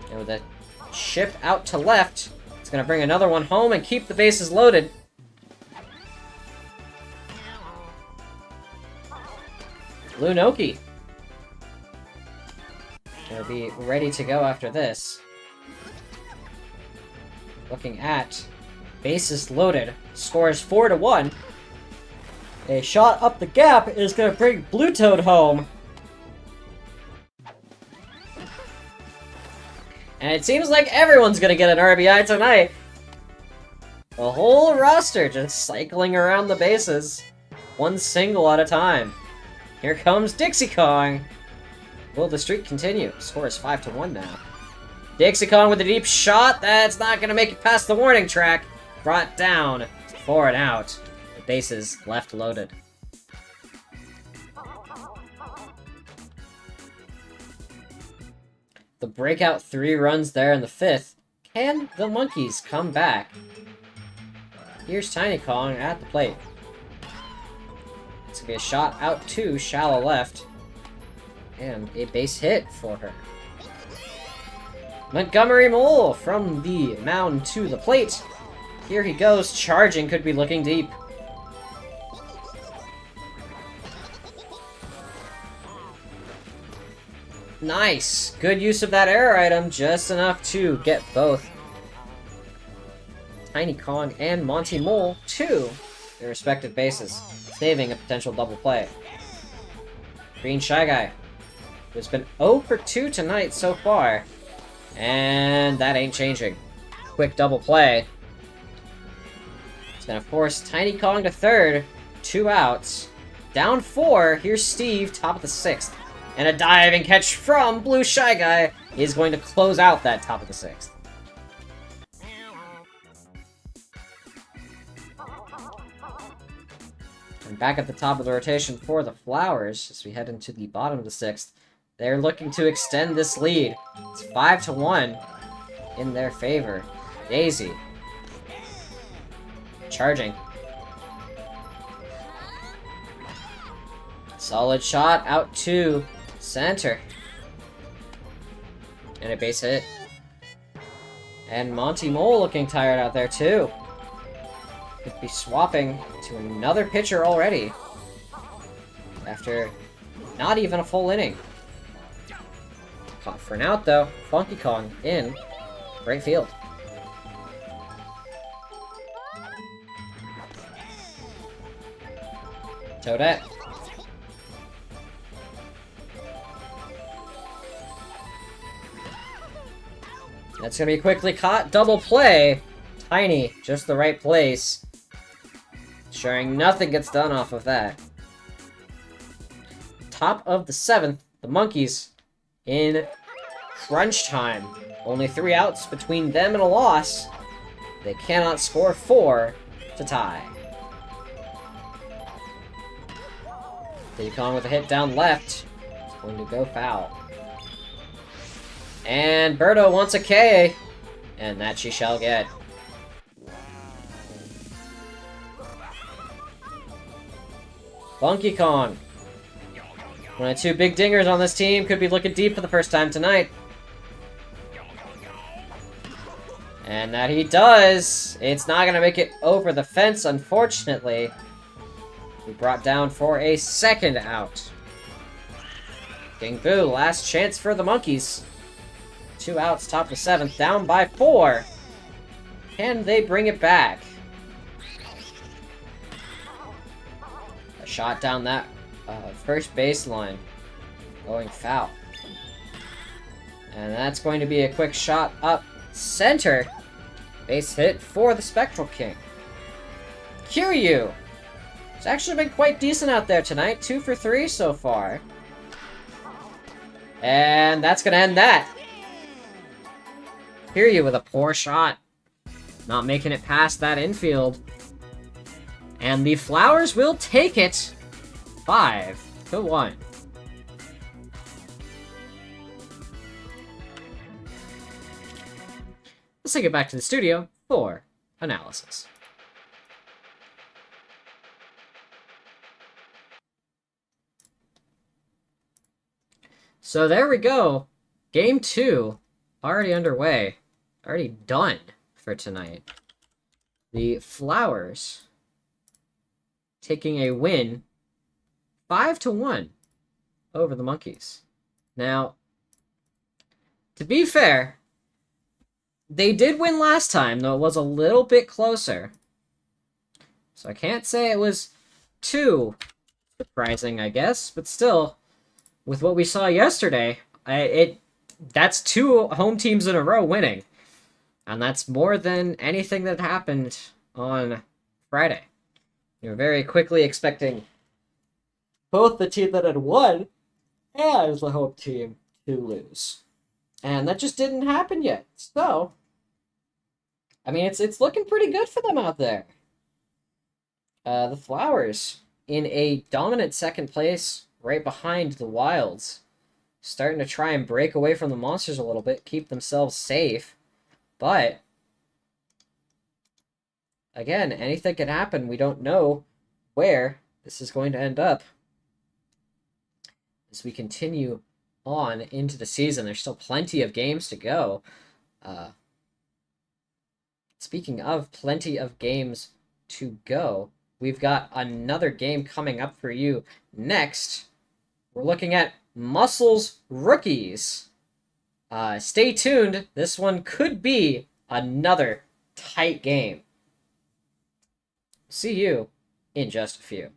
And with a chip out to left, it's gonna bring another one home and keep the bases loaded. Blue Noki gonna be ready to go after this. Looking at bases loaded, scores 4-1. A shot up the gap is gonna bring Blue Toad home. And it seems like everyone's gonna get an RBI tonight. The whole roster just cycling around the bases. One single at a time. Here comes Dixie Kong. Will the streak continue? Score is 5-1 now. Dixie Kong with a deep shot. That's not gonna make it past the warning track. Brought down. 4 and out. The bases left loaded. The breakout 3 runs there in the 5th. Can the Monkeys come back? Here's Tiny Kong at the plate. It's gonna be a shot out to shallow left. And a base hit for her. Montgomery Mole from the mound to the plate. Here he goes, charging, could be looking deep. Nice! Good use of that error item, just enough to get both Tiny Kong and Monty Mole to their respective bases, saving a potential double play. Green Shy Guy, who's been 0 for 2 tonight so far, and that ain't changing. Quick double play. It's gonna force Tiny Kong to third, 2 outs. Down 4, here's Steve, top of the 6th. And a diving catch from Blue Shy Guy is going to close out that top of the 6th. And back at the top of the rotation for the Flowers, as we head into the bottom of the 6th, they're looking to extend this lead. It's 5-1 in their favor. Daisy. Charging. Solid shot out to center. And a base hit. And Monty Mole looking tired out there too. Could be swapping to another pitcher already. After not even a full inning. Caught for an out though. Funky Kong in right field. Toadette. That's gonna be quickly caught. Double play. Tiny, just the right place. Ensuring nothing gets done off of that. Top of the 7th, the Monkeys in crunch time. Only 3 outs between them and a loss. They cannot score 4 to tie. Diddy Kong with a hit down left. It's going to go foul. And Birdo wants a K, and that she shall get. Funky Kong. One of 2 big dingers on this team, could be looking deep for the first time tonight. And that he does. It's not going to make it over the fence, unfortunately. He brought down for a second out. King Boo, last chance for the monkeys. 2 outs, top of the 7th, down by 4. Can they bring it back? A shot down that first baseline. Going foul. And that's going to be a quick shot up center. Base hit for the Spectral King. Kiryu! It's actually been quite decent out there tonight. 2 for 3 so far. And that's going to end that. Kiryu with a poor shot. Not making it past that infield. And the Flowers will take it 5-1. Let's take it back to the studio for analysis. So there we go. Game 2 already underway. Already done for tonight. The Flowers taking a win 5-1 over the Monkeys. Now, to be fair, they did win last time, though it was a little bit closer. So I can't say it was too surprising, I guess, but still, with what we saw yesterday, that's 2 home teams in a row winning. And that's more than anything that happened on Friday. You're very quickly expecting both the team that had won and the home team to lose. And that just didn't happen yet. So, I mean, it's looking pretty good for them out there. The Flowers in a dominant second place right behind the Wilds. Starting to try and break away from the Monsters a little bit, keep themselves safe. But, again, anything can happen. We don't know where this is going to end up. As we continue on into the season, there's still plenty of games to go. Speaking of plenty of games to go, we've got another game coming up for you next. We're looking at Muscles Rookies. Stay tuned. This one could be another tight game. See you in just a few.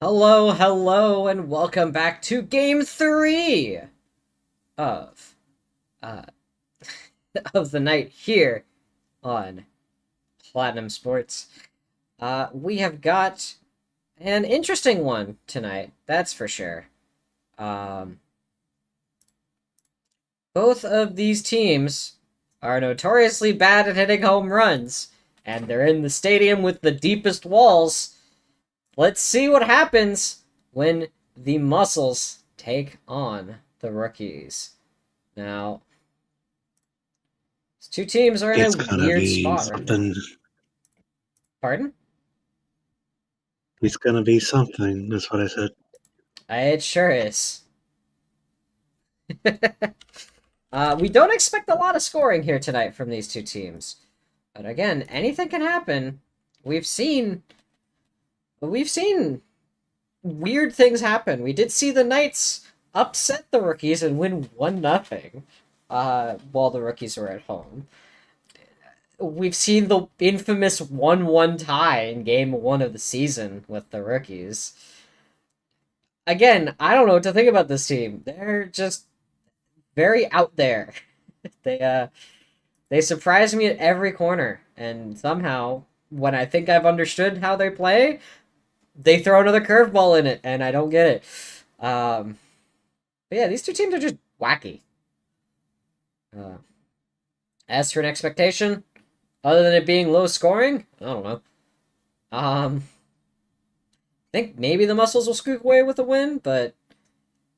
Hello, hello, and welcome back to Game 3 of, uh, of the night here on Platinum Sports. We have got an interesting one tonight, that's for sure. Both of these teams are notoriously bad at hitting home runs, and they're in the stadium with the deepest walls. Let's see what happens when the Muscles take on the Rookies. Now, these two teams are in It's a gonna weird be spot right now. something. Pardon? It's gonna be something. That's what I said. It sure is. We don't expect a lot of scoring here tonight from these two teams. But again, anything can happen. We've seen weird things happen. We did see the Knights upset the Rookies and win 1-0 while the Rookies were at home. We've seen the infamous 1-1 tie in Game 1 of the season with the Rookies. Again, I don't know what to think about this team. They're just very out there. They surprise me at every corner, and somehow, when I think I've understood how they play, they throw another curveball in it, and I don't get it. But yeah, these two teams are just wacky. As for an expectation, other than it being low scoring, I don't know. I think maybe the Muscles will squeak away with a win, but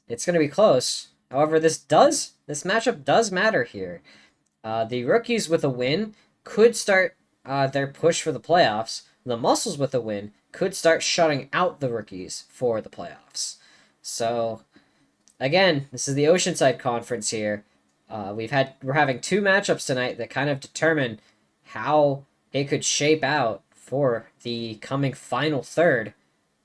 it's going to be close. However, this matchup does matter here. The Rookies with a win could start their push for the playoffs. The Muscles with a win could start shutting out the Rookies for the playoffs. So, again, this is the Oceanside Conference here. We're having two matchups tonight that kind of determine how it could shape out for the coming final third.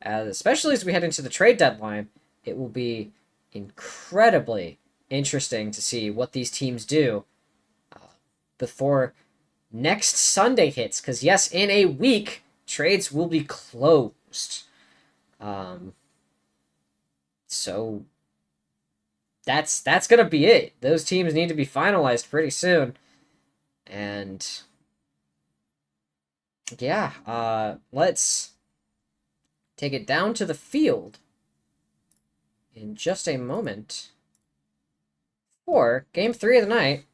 Especially as we head into the trade deadline, it will be incredibly interesting to see what these teams do before next Sunday hits. Because yes, in a week, trades will be closed. So that's gonna be it. Those teams need to be finalized pretty soon. And yeah, let's take it down to the field in just a moment for Game 3 of the night.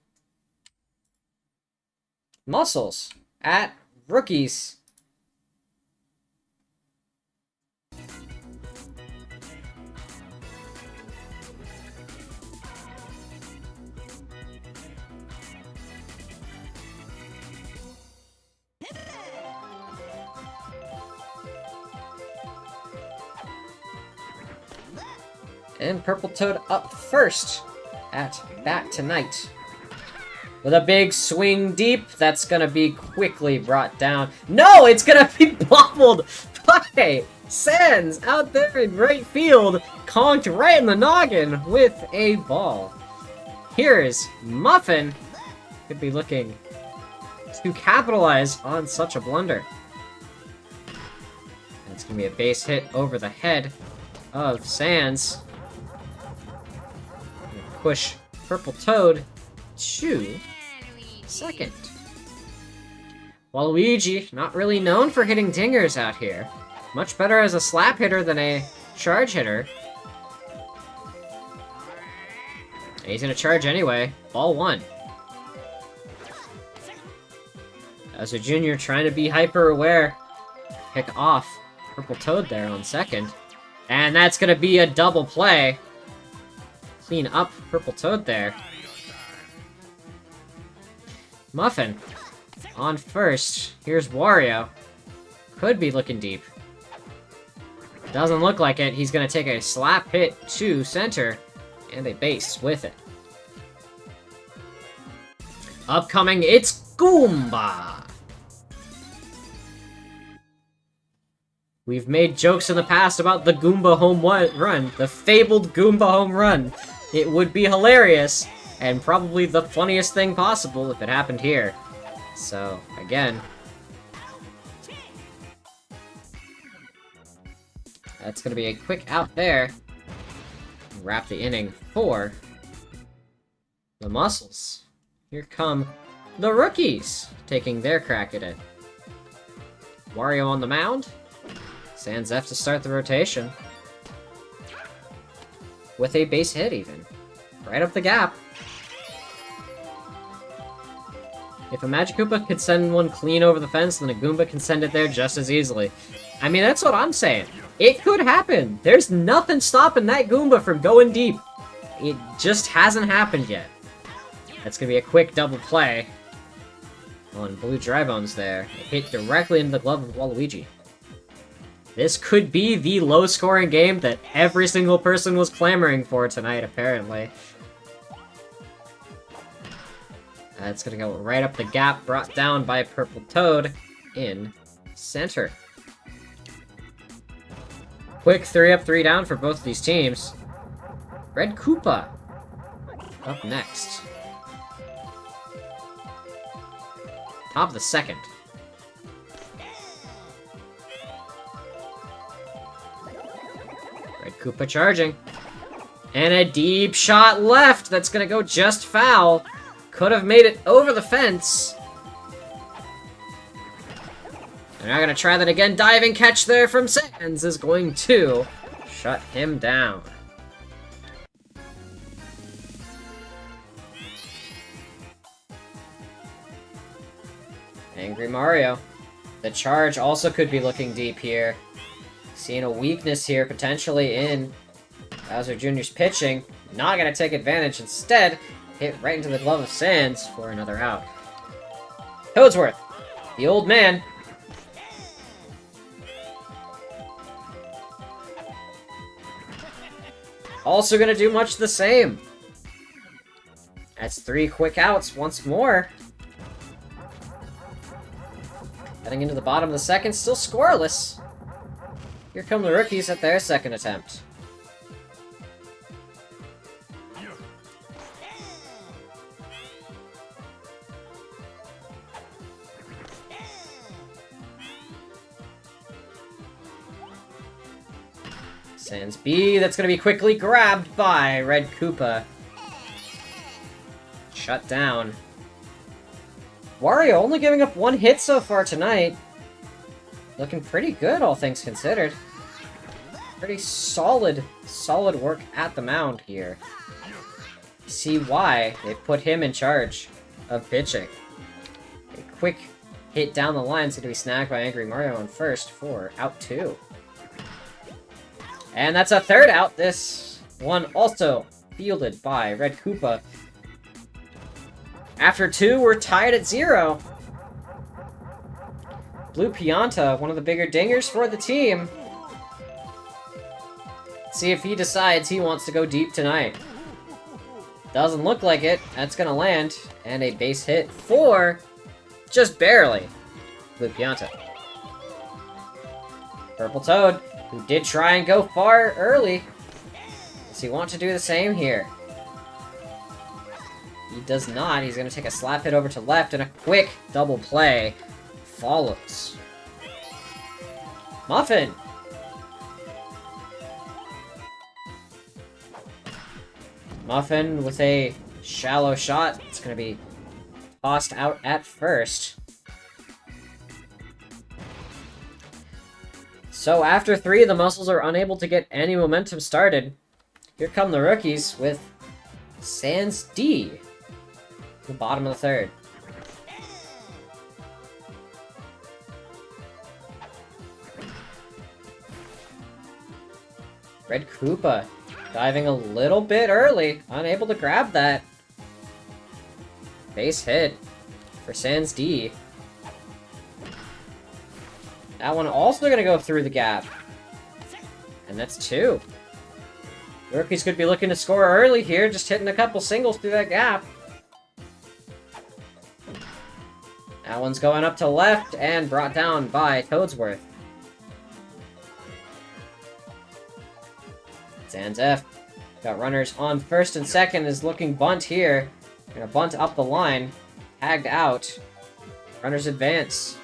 Muscles at Rookies. And Purple Toad up first at bat tonight. With a big swing deep, that's gonna be quickly brought down. No, it's gonna be bobbled by Sans out there in right field, conked right in the noggin with a ball. Here's Muffin. Could be looking to capitalize on such a blunder. That's gonna be a base hit over the head of Sans. Push Purple Toad to second. Waluigi, not really known for hitting dingers out here. Much better as a slap hitter than a charge hitter. He's gonna charge anyway. Ball one. As a junior trying to be hyper aware. Pick off Purple Toad there on second. And that's gonna be a double play. Clean up Purple Toad there. Muffin on first. Here's Wario. Could be looking deep. Doesn't look like it. He's going to take a slap hit to center and a base with it. Upcoming, it's Goomba. We've made jokes in the past about the Goomba home run, the fabled Goomba home run. It would be hilarious, and probably the funniest thing possible if it happened here. So, again. That's gonna be a quick out there. Wrap the inning for the Muscles. Here come the Rookies, taking their crack at it. Wario on the mound. Sans F to start the rotation. With a base hit, even. Right up the gap. If a Magikoopa could send one clean over the fence, then a Goomba can send it there just as easily. I mean, that's what I'm saying. It could happen. There's nothing stopping that Goomba from going deep. It just hasn't happened yet. That's gonna be a quick double play on Blue Drybones there. It hit directly into the glove of Waluigi. This could be the low-scoring game that every single person was clamoring for tonight, apparently. That's gonna go right up the gap, brought down by Purple Toad in center. Quick 3-up, 3-down for both of these teams. Red Koopa up next. Top of the second. Red Koopa charging. And a deep shot left. That's gonna go just foul. Could have made it over the fence. They're not gonna try that again. Diving catch there from Sans is going to shut him down. Angry Mario. The charge also could be looking deep here. Seeing a weakness here, potentially, in Bowser Jr.'s pitching. Not gonna take advantage. Instead, hit right into the glove of Sans for another out. Toadsworth, the old man. Also gonna do much the same. That's 3 quick outs once more. Heading into the bottom of the second, still scoreless. Here come the Rookies at their second attempt. Sans B, that's gonna be quickly grabbed by Red Koopa. Shut down. Wario only giving up 1 hit so far tonight. Looking pretty good, all things considered. Pretty solid work at the mound here. See why they've put him in charge of pitching. A quick hit down the line is going to be snagged by Angry Mario on first for out 2. And that's a third out. This one also fielded by Red Koopa. After 2, we're tied at 0. Blue Pianta, one of the bigger dingers for the team. Let's see if he decides he wants to go deep tonight. Doesn't look like it. That's gonna land. And a base hit for just barely Blue Pianta. Purple Toad, who did try and go far early. Does he want to do the same here? He does not. He's going to take a slap hit over to left, and a quick double play follows. Muffin! Muffin with a shallow shot. It's going to be tossed out at first. So after 3, the Muscles are unable to get any momentum started. Here come the Rookies with Sans D. The bottom of the third. Red Koopa diving a little bit early, unable to grab that. Base hit for Sans D. That one also gonna go through the gap. And that's 2. The Rookies could be looking to score early here, just hitting a couple singles through that gap. That one's going up to left and brought down by Toadsworth. Sans F. Got runners on first and second, is looking bunt here. Gonna bunt up the line. Tagged out. Runners advance.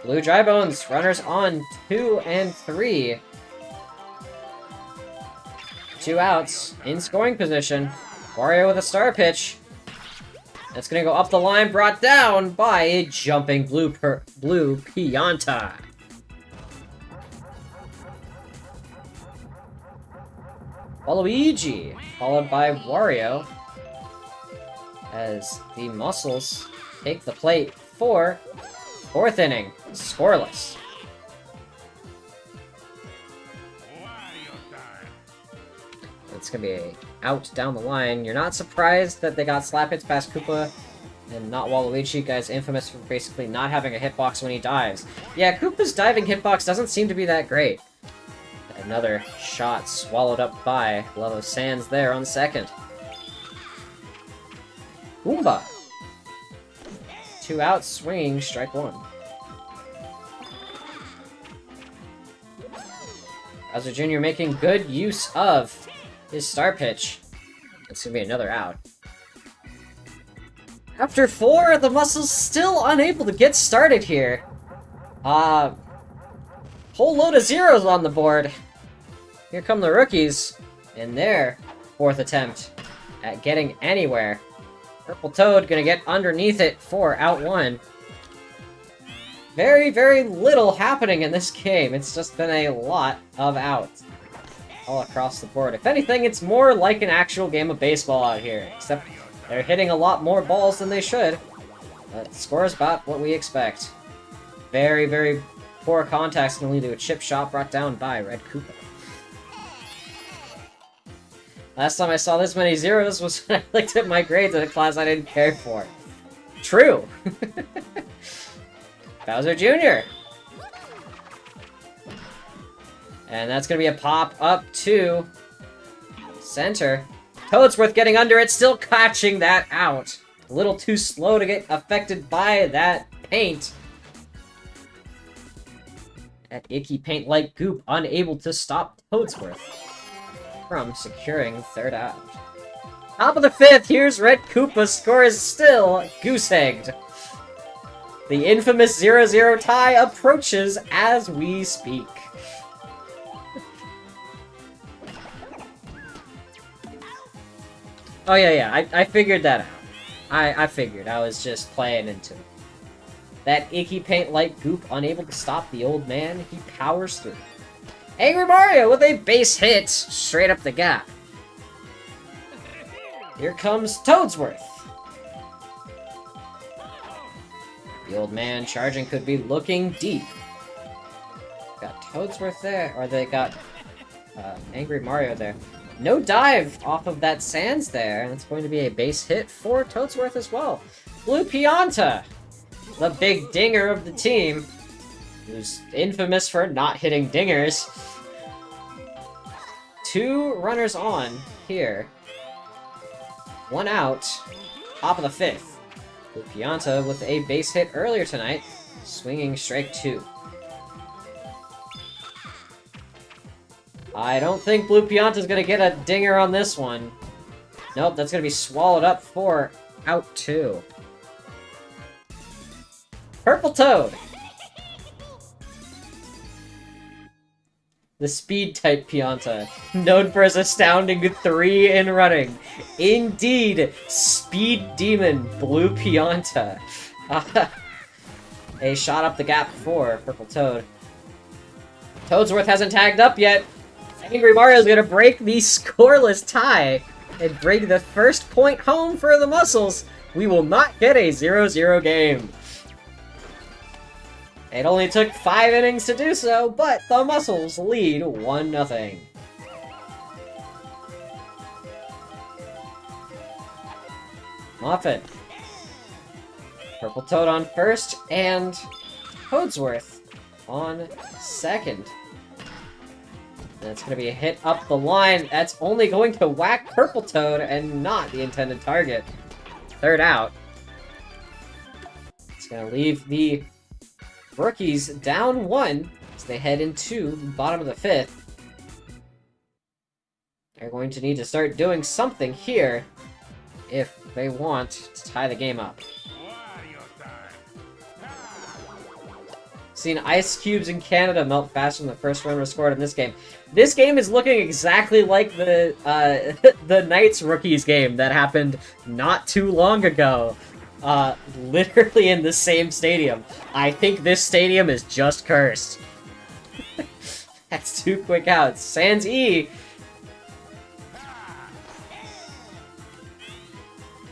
Blue Dry Bones, runners on 2 and 3. 2 outs, in scoring position. Wario with a star pitch. That's gonna go up the line, brought down by a jumping blue Pianta. Waluigi, followed by Wario, as the Muscles take the plate for 4th inning, scoreless. It's gonna be a out down the line. You're not surprised that they got slap hits past Koopa and not Waluigi. Guy's infamous for basically not having a hitbox when he dives. Yeah, Koopa's diving hitbox doesn't seem to be that great. Another shot swallowed up by Love of Sands there on the second. Goomba. 2 outs, swinging, strike 1. Bowser Jr. making good use of his star pitch. It's gonna be another out. After 4, the Muscles still unable to get started here. Whole load of zeros on the board. Here come the rookies in their 4th attempt at getting anywhere. Purple Toad gonna get underneath it for out 1. Very, very little happening in this game. It's just been a lot of outs all across the board. If anything, it's more like an actual game of baseball out here, except they're hitting a lot more balls than they should. But the score is about what we expect. Very, very poor contact's gonna lead to a chip shot brought down by Red Koopa. Last time I saw this many zeros was when I looked at my grades in a class I didn't care for. True! Bowser Jr. And that's going to be a pop up to center. Toadsworth getting under it, still catching that out. A little too slow to get affected by that paint. That icky paint-like goop unable to stop Toadsworth from securing 3rd out. Top of the 5th, here's Red Koopa's score is still goose-egged. The infamous 0-0 tie approaches as we speak. Oh yeah, I figured that out. I figured. I was just playing into it. That icky paint-like goop unable to stop the old man, he powers through. Angry Mario with a base hit straight up the gap. Here comes Toadsworth. The old man charging could be looking deep. Got Toadsworth there, or they got Angry Mario there. No dive off of that Sands there, and it's going to be a base hit for Toadsworth as well. Blue Pianta, the big dinger of the team, who's infamous for not hitting dingers. 2 runners on here. 1 out, top of the 5th. Blue Pianta with a base hit earlier tonight, swinging strike 2. I don't think Blue Pianta's gonna get a dinger on this one. Nope, that's gonna be swallowed up for out 2. Purple Toad. The speed-type Pianta, known for his astounding 3 in running. Indeed, Speed Demon Blue Pianta. A shot up the gap for Purple Toad. Toadsworth hasn't tagged up yet. Angry Mario's gonna break the scoreless tie and bring the first point home for the Muscles. We will not get a 0-0 game. It only took 5 innings to do so, but the Muscles lead 1-0. Moffat. Purple Toad on first, and Toadsworth on second. That's going to be a hit up the line. That's only going to whack Purple Toad and not the intended target. 3rd out. It's going to leave the rookies down 1 as they head into the bottom of the 5th. They're going to need to start doing something here if they want to tie the game up. Seen ice cubes in Canada melt faster than the first run was scored in this game. This game is looking exactly like the the Knights rookies game that happened not too long ago. Literally in the same stadium. I think this stadium is just cursed. That's 2 quick outs. Sans E.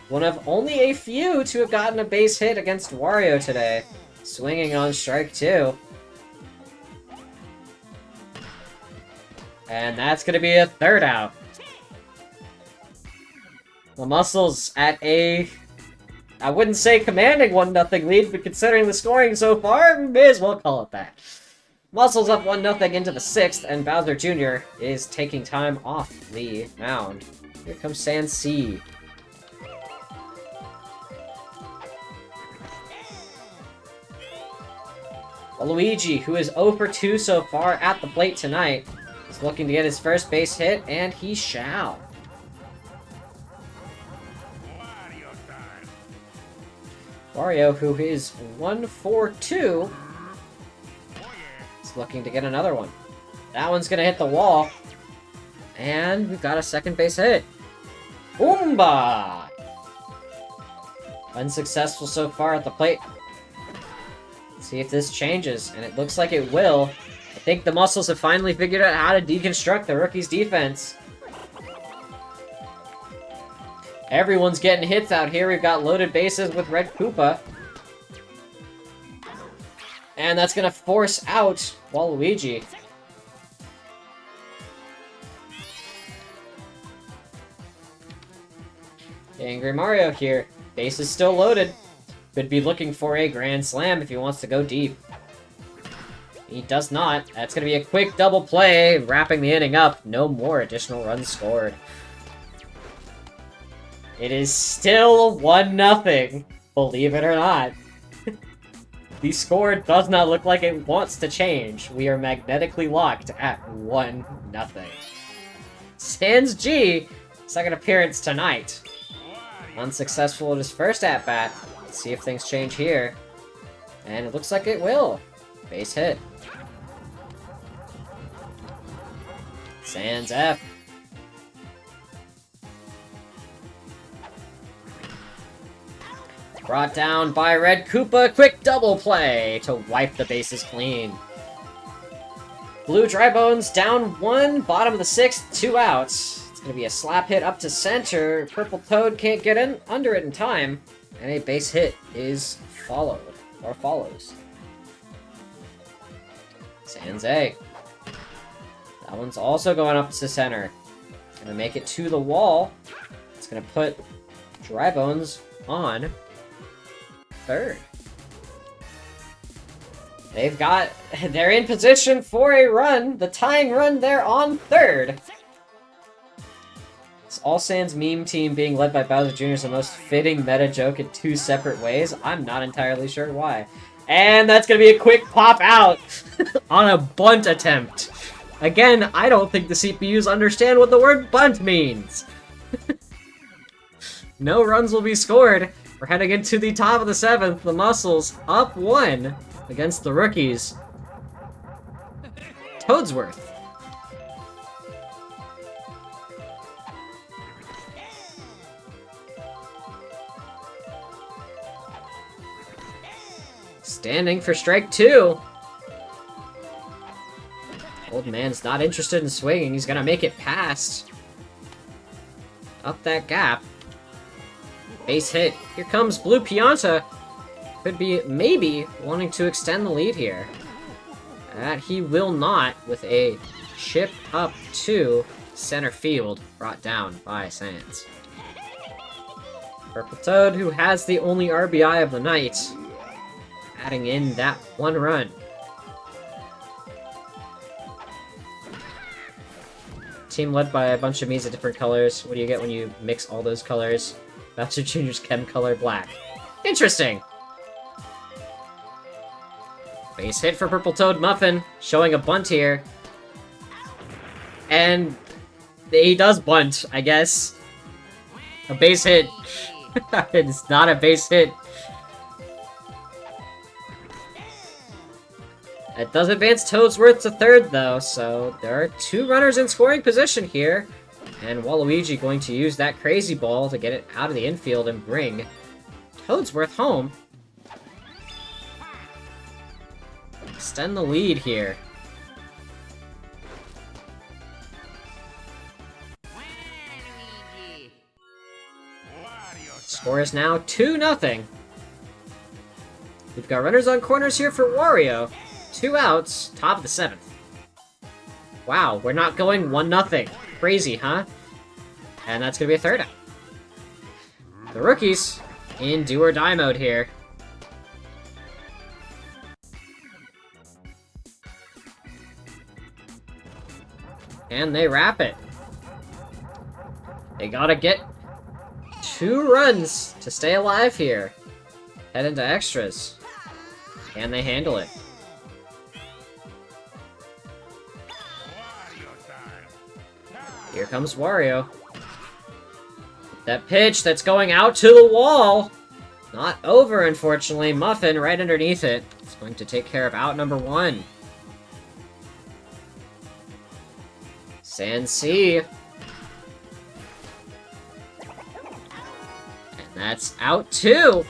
One of only a few to have gotten a base hit against Wario today. Swinging on strike 2. And that's going to be a 3rd out. The Muscles at a, I wouldn't say commanding 1-0 lead, but considering the scoring so far, we may as well call it that. Muscles up 1-0 into the 6th, and Bowser Jr. is taking time off the mound. Here comes Sans C. Luigi, who is 0 for 2 so far at the plate tonight, is looking to get his first base hit, and he shall. Wario, who is 1 for 2, is looking to get another one. That one's gonna hit the wall, and we've got a second base hit. Boomba! Unsuccessful so far at the plate. See if this changes, and it looks like it will. I think the Muscles have finally figured out how to deconstruct the rookie's defense. Everyone's getting hits out here. We've got loaded bases with Red Koopa. And that's going to force out Waluigi. Angry Mario here. Base is still loaded. Could be looking for a grand slam if he wants to go deep. He does not. That's going to be a quick double play, wrapping the inning up. No more additional runs scored. It is still 1-0, believe it or not. The score does not look like it wants to change. We are magnetically locked at 1-0. Sans G, second appearance tonight. Unsuccessful at his first at-bat. Let's see if things change here. And it looks like it will. Base hit. Sans F. Brought down by Red Koopa. Quick double play to wipe the bases clean. Blue Dry Bones down 1, bottom of the 6th, 2 outs. It's going to be a slap hit up to center. Purple Toad can't get in under it in time. And a base hit is followed, or follows. Sans A. That one's also going up to center. It's going to make it to the wall. It's going to put Dry Bones on third. They're in position for a run. The tying run there on third. This All Sans meme team being led by Bowser Jr. is the most fitting meta joke in 2 separate ways. I'm not entirely sure why. And that's going to be a quick pop out on a bunt attempt. Again, I don't think the CPUs understand what the word bunt means. No runs will be scored. We're heading into the top of the 7th. The Muscles up 1 against the rookies. Toadsworth. Standing for strike 2. Old man's not interested in swinging. He's gonna make it past. Up that gap. Base hit. Here comes Blue Pianta. Could be, maybe, wanting to extend the lead here. That he will not, with a chip up to center field, brought down by Sans. Purple Toad, who has the only RBI of the night, adding in that 1 run. Team led by a bunch of Mii's of different colors. What do you get when you mix all those colors? Bowser Jr.'s chem color black. Interesting! Base hit for Purple Toad Muffin, showing a bunt here. And he does bunt, I guess. A base hit. It's not a base hit. It does advance Toadsworth to third, though, so there are 2 runners in scoring position here. And Waluigi going to use that Crazy Ball to get it out of the infield and bring Toadsworth home. Extend the lead here. Score is now 2-0. We've got runners on corners here for Wario. 2 outs, top of the 7th. Wow, we're not going 1-0. Crazy, huh? And that's gonna be a 3rd out. The rookies in do or die mode here. And they wrap it. They gotta get 2 runs to stay alive here. Head into extras. Can they handle it? Here comes Wario. That pitch that's going out to the wall. Not over, unfortunately. Muffin right underneath it. It's going to take care of out number 1. San C. And that's out 2.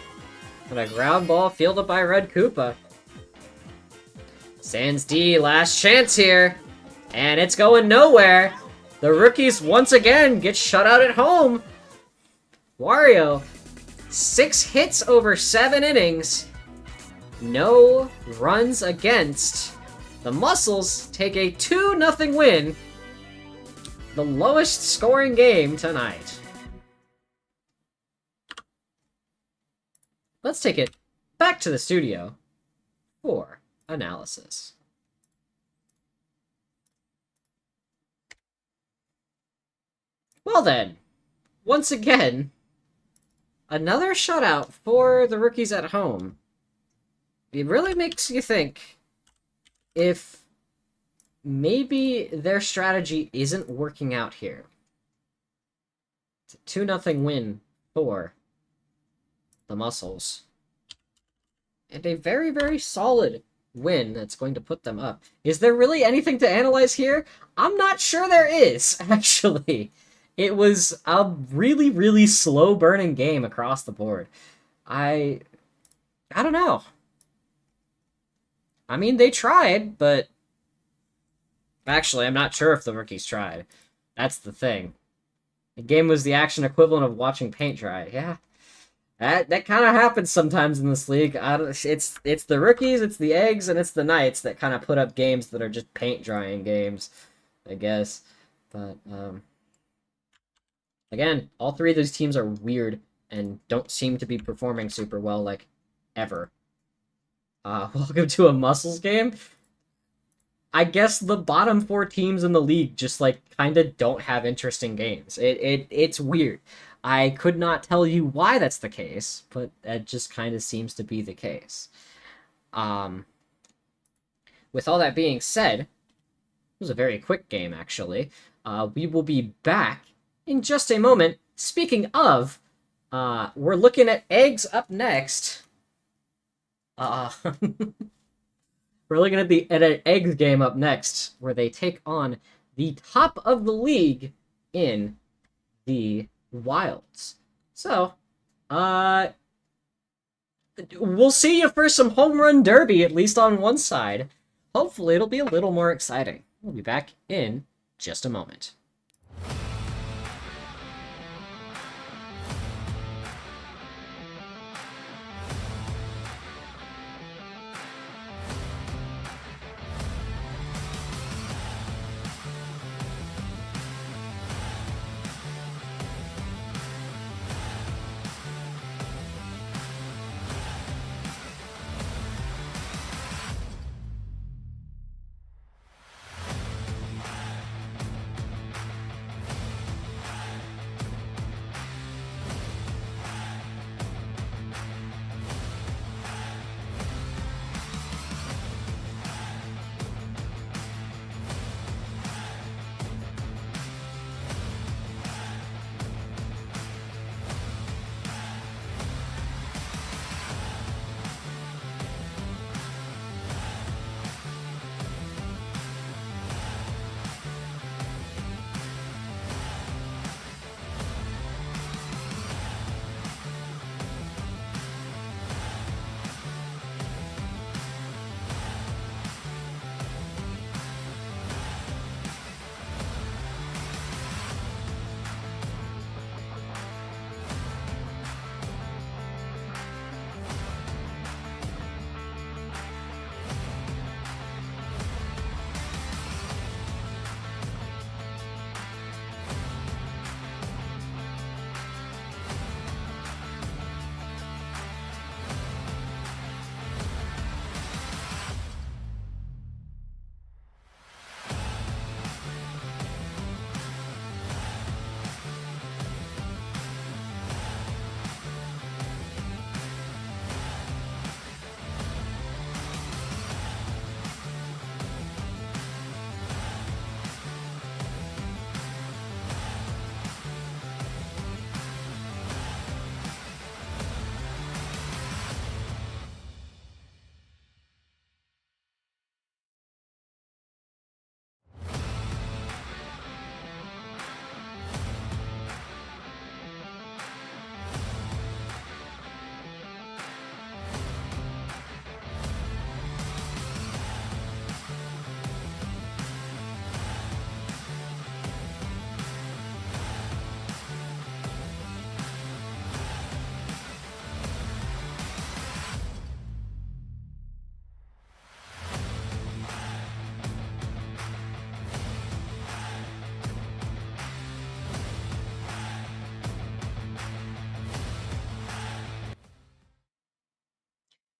And a ground ball fielded by Red Koopa. Sans D, last chance here. And it's going nowhere. The rookies once again get shut out at home. Wario, 6 hits over 7 innings. No runs against. The Muscles take a 2-0 win. The lowest scoring game tonight. Let's take it back to the studio for analysis. Well then, once again, another shutout for the rookies at home. It really makes you think if maybe their strategy isn't working out here. It's a 2-0 win for the Muscles. And a very, very solid win that's going to put them up. Is there really anything to analyze here? I'm not sure there is, actually. It was a really, really slow-burning game across the board. I don't know. I mean, they tried, but... Actually, I'm not sure if the rookies tried. That's the thing. The game was the action equivalent of watching paint dry. Yeah. That kind of happens sometimes in this league. It's the rookies, it's the eggs, and it's the knights that kind of put up games that are just paint drying games, I guess. But, again, all 3 of those teams are weird and don't seem to be performing super well, like, ever. Welcome to a Muscles game. I guess the bottom 4 teams in the league just, like, kind of don't have interesting games. It's weird. I could not tell you why that's the case, but that just kind of seems to be the case. With all that being said, it was a very quick game, actually. We will be back in just a moment. Speaking of, we're looking at eggs up next. We're looking at an eggs game up next, where they take on the top of the league in the Wilds. So, we'll see you for some home run derby, at least on one side. Hopefully it'll be a little more exciting. We'll be back in just a moment.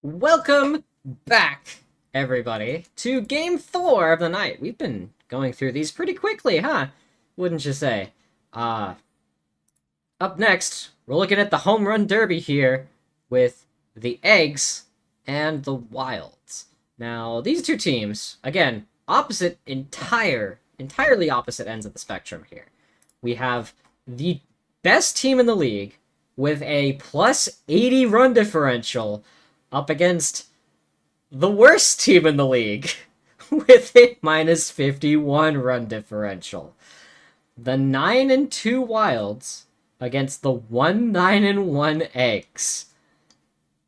Welcome back, everybody, to Game 4 of the night. We've been going through these pretty quickly, huh? Wouldn't you say? Up next, we're looking at the Home Run Derby here with the Eggs and the Wilds. Now, these two teams, again, entirely opposite ends of the spectrum here. We have the best team in the league with a plus 80 run differential up against the worst team in the league with a minus 51 run differential. The 9-2 Wilds against the 9-1 Eggs.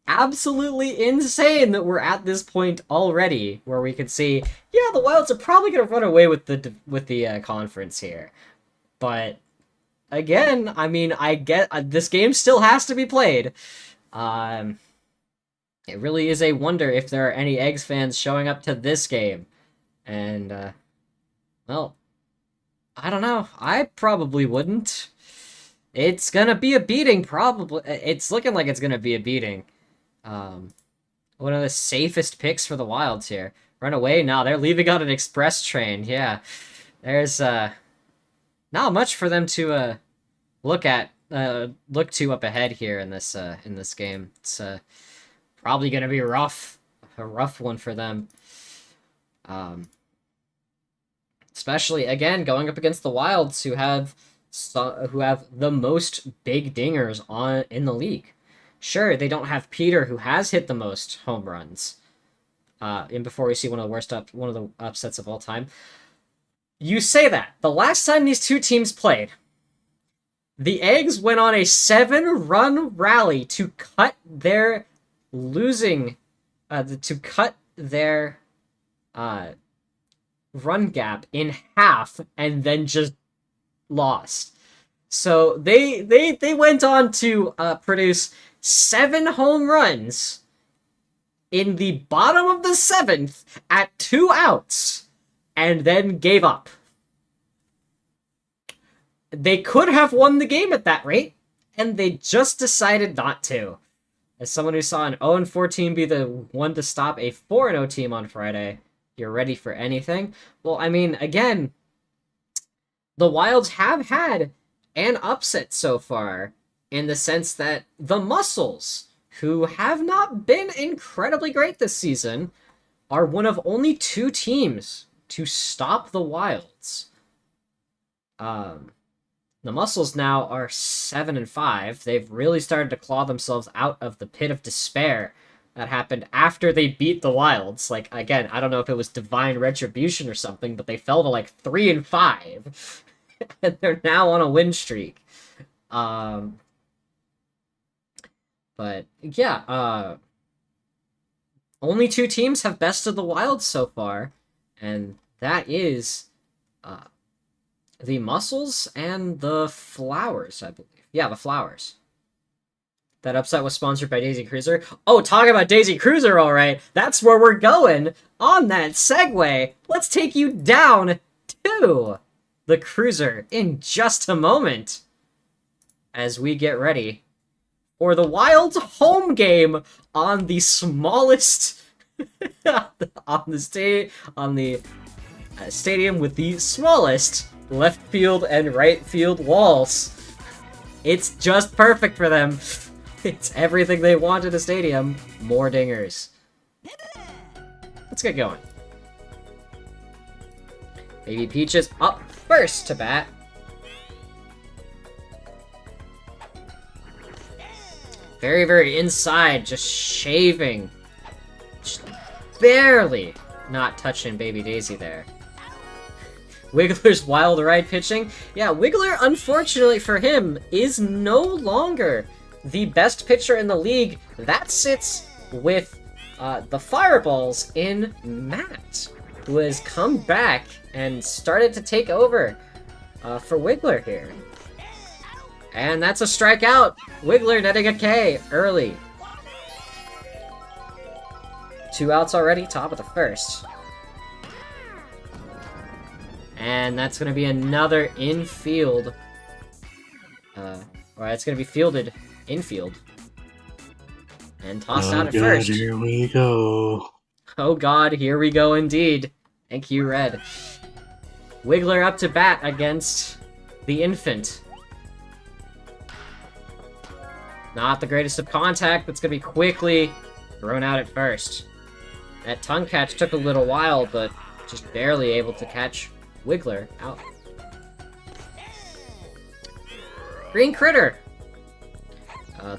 Absolutely insane that we're at this point already where we can see, yeah, the Wilds are probably going to run away with the conference here. But again, I mean, I get this game still has to be played. It really is a wonder if there are any Eggs fans showing up to this game. And, well, I don't know. I probably wouldn't. It's gonna be a beating, probably. It's looking like it's gonna be a beating. One of the safest picks for the Wilds here. Run away? No, they're leaving on an express train. Yeah. There's, not much for them to, look to up ahead here in this game. It's, probably gonna be a rough one for them. Especially again going up against the Wilds, who have the most big dingers in the league. Sure, they don't have Peter, who has hit the most home runs. And before we see one of the upsets of all time. You say that the last time these two teams played, the Eggs went on a 7-run rally to cut their run gap in half and then just lost. So they went on to produce 7 home runs in the bottom of the 7th at 2 outs and then gave up. They could have won the game at that rate, and they just decided not to. As someone who saw an 0-4 team be the one to stop a 4-0 team on Friday, you're ready for anything? Well, I mean, again, the Wilds have had an upset so far, in the sense that the Muscles, who have not been incredibly great this season, are one of only 2 teams to stop the Wilds. The Muscles now are 7-5. They've really started to claw themselves out of the pit of despair that happened after they beat the Wilds. Like, again, I don't know if it was divine retribution or something, but they fell to like 3-5. And they're now on a win streak. But yeah, only 2 teams have bested the Wilds so far, and that is the Muscles and the Flowers, I believe. Yeah, the Flowers. That upset was sponsored by Daisy Cruiser. Oh, talk about Daisy Cruiser, all right. That's where we're going. On that segue, let's take you down to the Cruiser in just a moment as we get ready for the Wilds home game on the smallest on the stadium with the smallest left field and right field walls. It's just perfect for them. It's everything they want in a stadium. More dingers. Let's get going. Baby Peach is up first to bat. Very, very inside, just shaving. Just barely not touching Baby Daisy there. Wiggler's wild ride pitching. Yeah, Wiggler, unfortunately for him, is no longer the best pitcher in the league. That sits with the Fireballs in Matt, who has come back and started to take over for Wiggler here. And that's a strikeout. Wiggler netting a K early. 2 outs already, top of the first. And that's going to be another infield. Or it's going to be fielded infield. And tossed Oh out at god, first. here we go. Oh god, here we go indeed. Thank you, Red. Wiggler up to bat against the infant. Not the greatest of contact, that's gonna be quickly thrown out at first. That tongue catch took a little while, but just barely able to catch Wiggler out. Green Critter!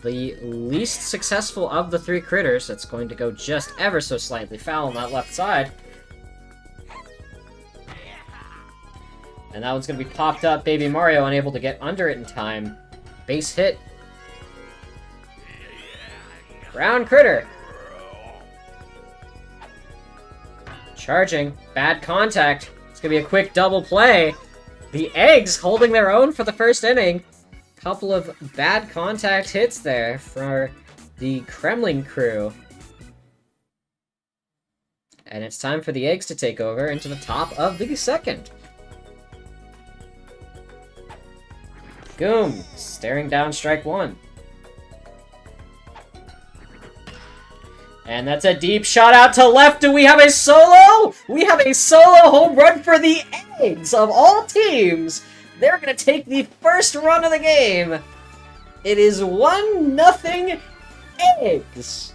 The least successful of the three critters. That's going to go just ever so slightly foul on that left side. And that one's going to be popped up. Baby Mario unable to get under it in time. Base hit. Brown Critter. Charging. Bad contact. It's going to be a quick double play. The Eggs holding their own for the first inning. Couple of bad contact hits there for the Kremling crew. And it's time for the Eggs to take over into the top of the second. Goom, staring down strike one. And that's a deep shot out to left. Do we have a solo? We have a solo home run for the Eggs of all teams. They're going to take the first run of the game. It is 1-0 Eggs.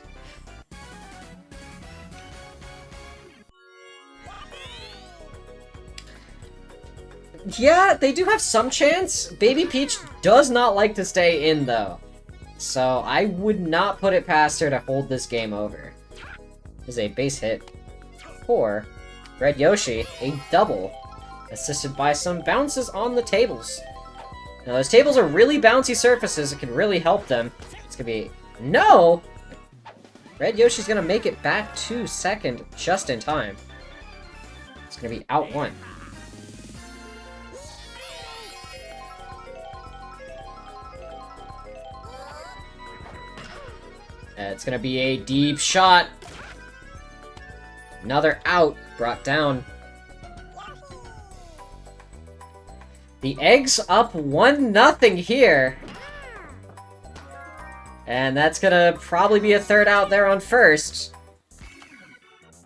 Yeah, they do have some chance. Baby Peach does not like to stay in, though. So I would not put it past her to hold this game over. This is a base hit for Red Yoshi, a double. Assisted by some bounces on the tables. Now, those tables are really bouncy surfaces. It can really help them. It's gonna be... No! Red Yoshi's gonna make it back to second just in time. It's gonna be out one. It's gonna be a deep shot. Another out brought down. The Eggs up 1-0 here. And that's gonna probably be a third out there on first.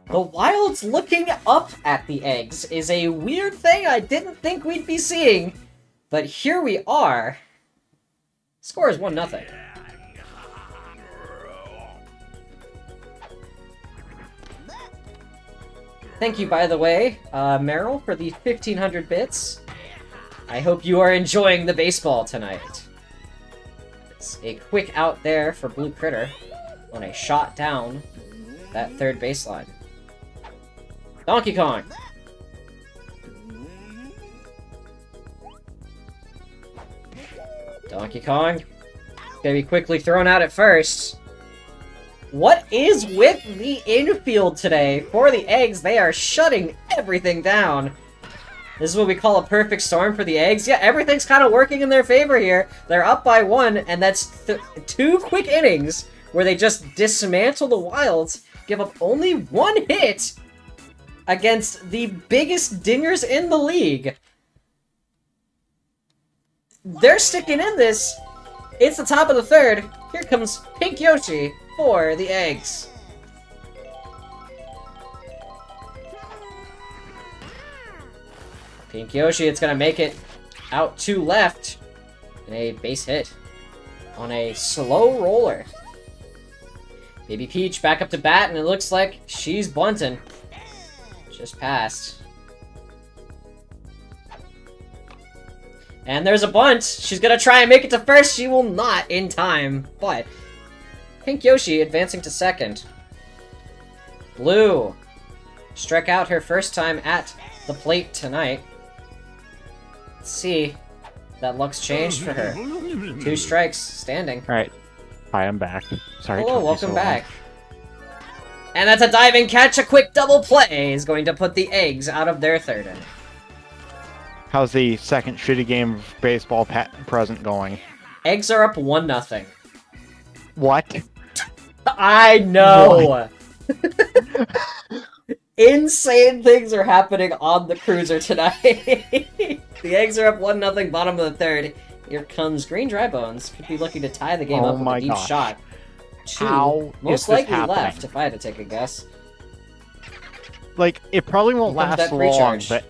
The Wild's looking up at the Eggs is a weird thing I didn't think we'd be seeing. But here we are. Score is 1-0. Thank you, by the way, Meryl, for the 1,500 bits. I hope you are enjoying the baseball tonight. It's a quick out there for Blue Critter when I shot down that third baseline. Donkey Kong! Donkey Kong. Gonna be quickly thrown out at first. What is with the infield today? For the Eggs, they are shutting everything down. This is what we call a perfect storm for the Eggs. Yeah, everything's kind of working in their favor here. They're up by one, and that's two quick innings where they just dismantle the Wilds, give up only one hit against the biggest dingers in the league. They're sticking in this. It's the top of the third. Here comes Pink Yoshi for the Eggs. Pink Yoshi, it's gonna make it out to left in a base hit on a slow roller. Baby Peach back up to bat, and it looks like she's bunting. Just passed. And there's a bunt. She's gonna try and make it to first. She will not in time, but Pink Yoshi advancing to second. Blue struck out her first time at the plate tonight. Let's see if that luck's changed for her. 2 strikes standing. Alright. Hi, I'm back. Sorry. Hello, welcome back. And that's a diving catch. A quick double play is going to put the Eggs out of their third inning. How's the second shitty game of baseball present going? Eggs are up 1-0. What? I know! Insane things are happening on the cruiser tonight. The Eggs are up 1-0, bottom of the third. Here comes Green Dry Bones. Could be looking to tie the game up with a deep shot. 2. How is Most this likely happening? left, if I had to take a guess. Like, it probably won't Here comes last that long, recharge. but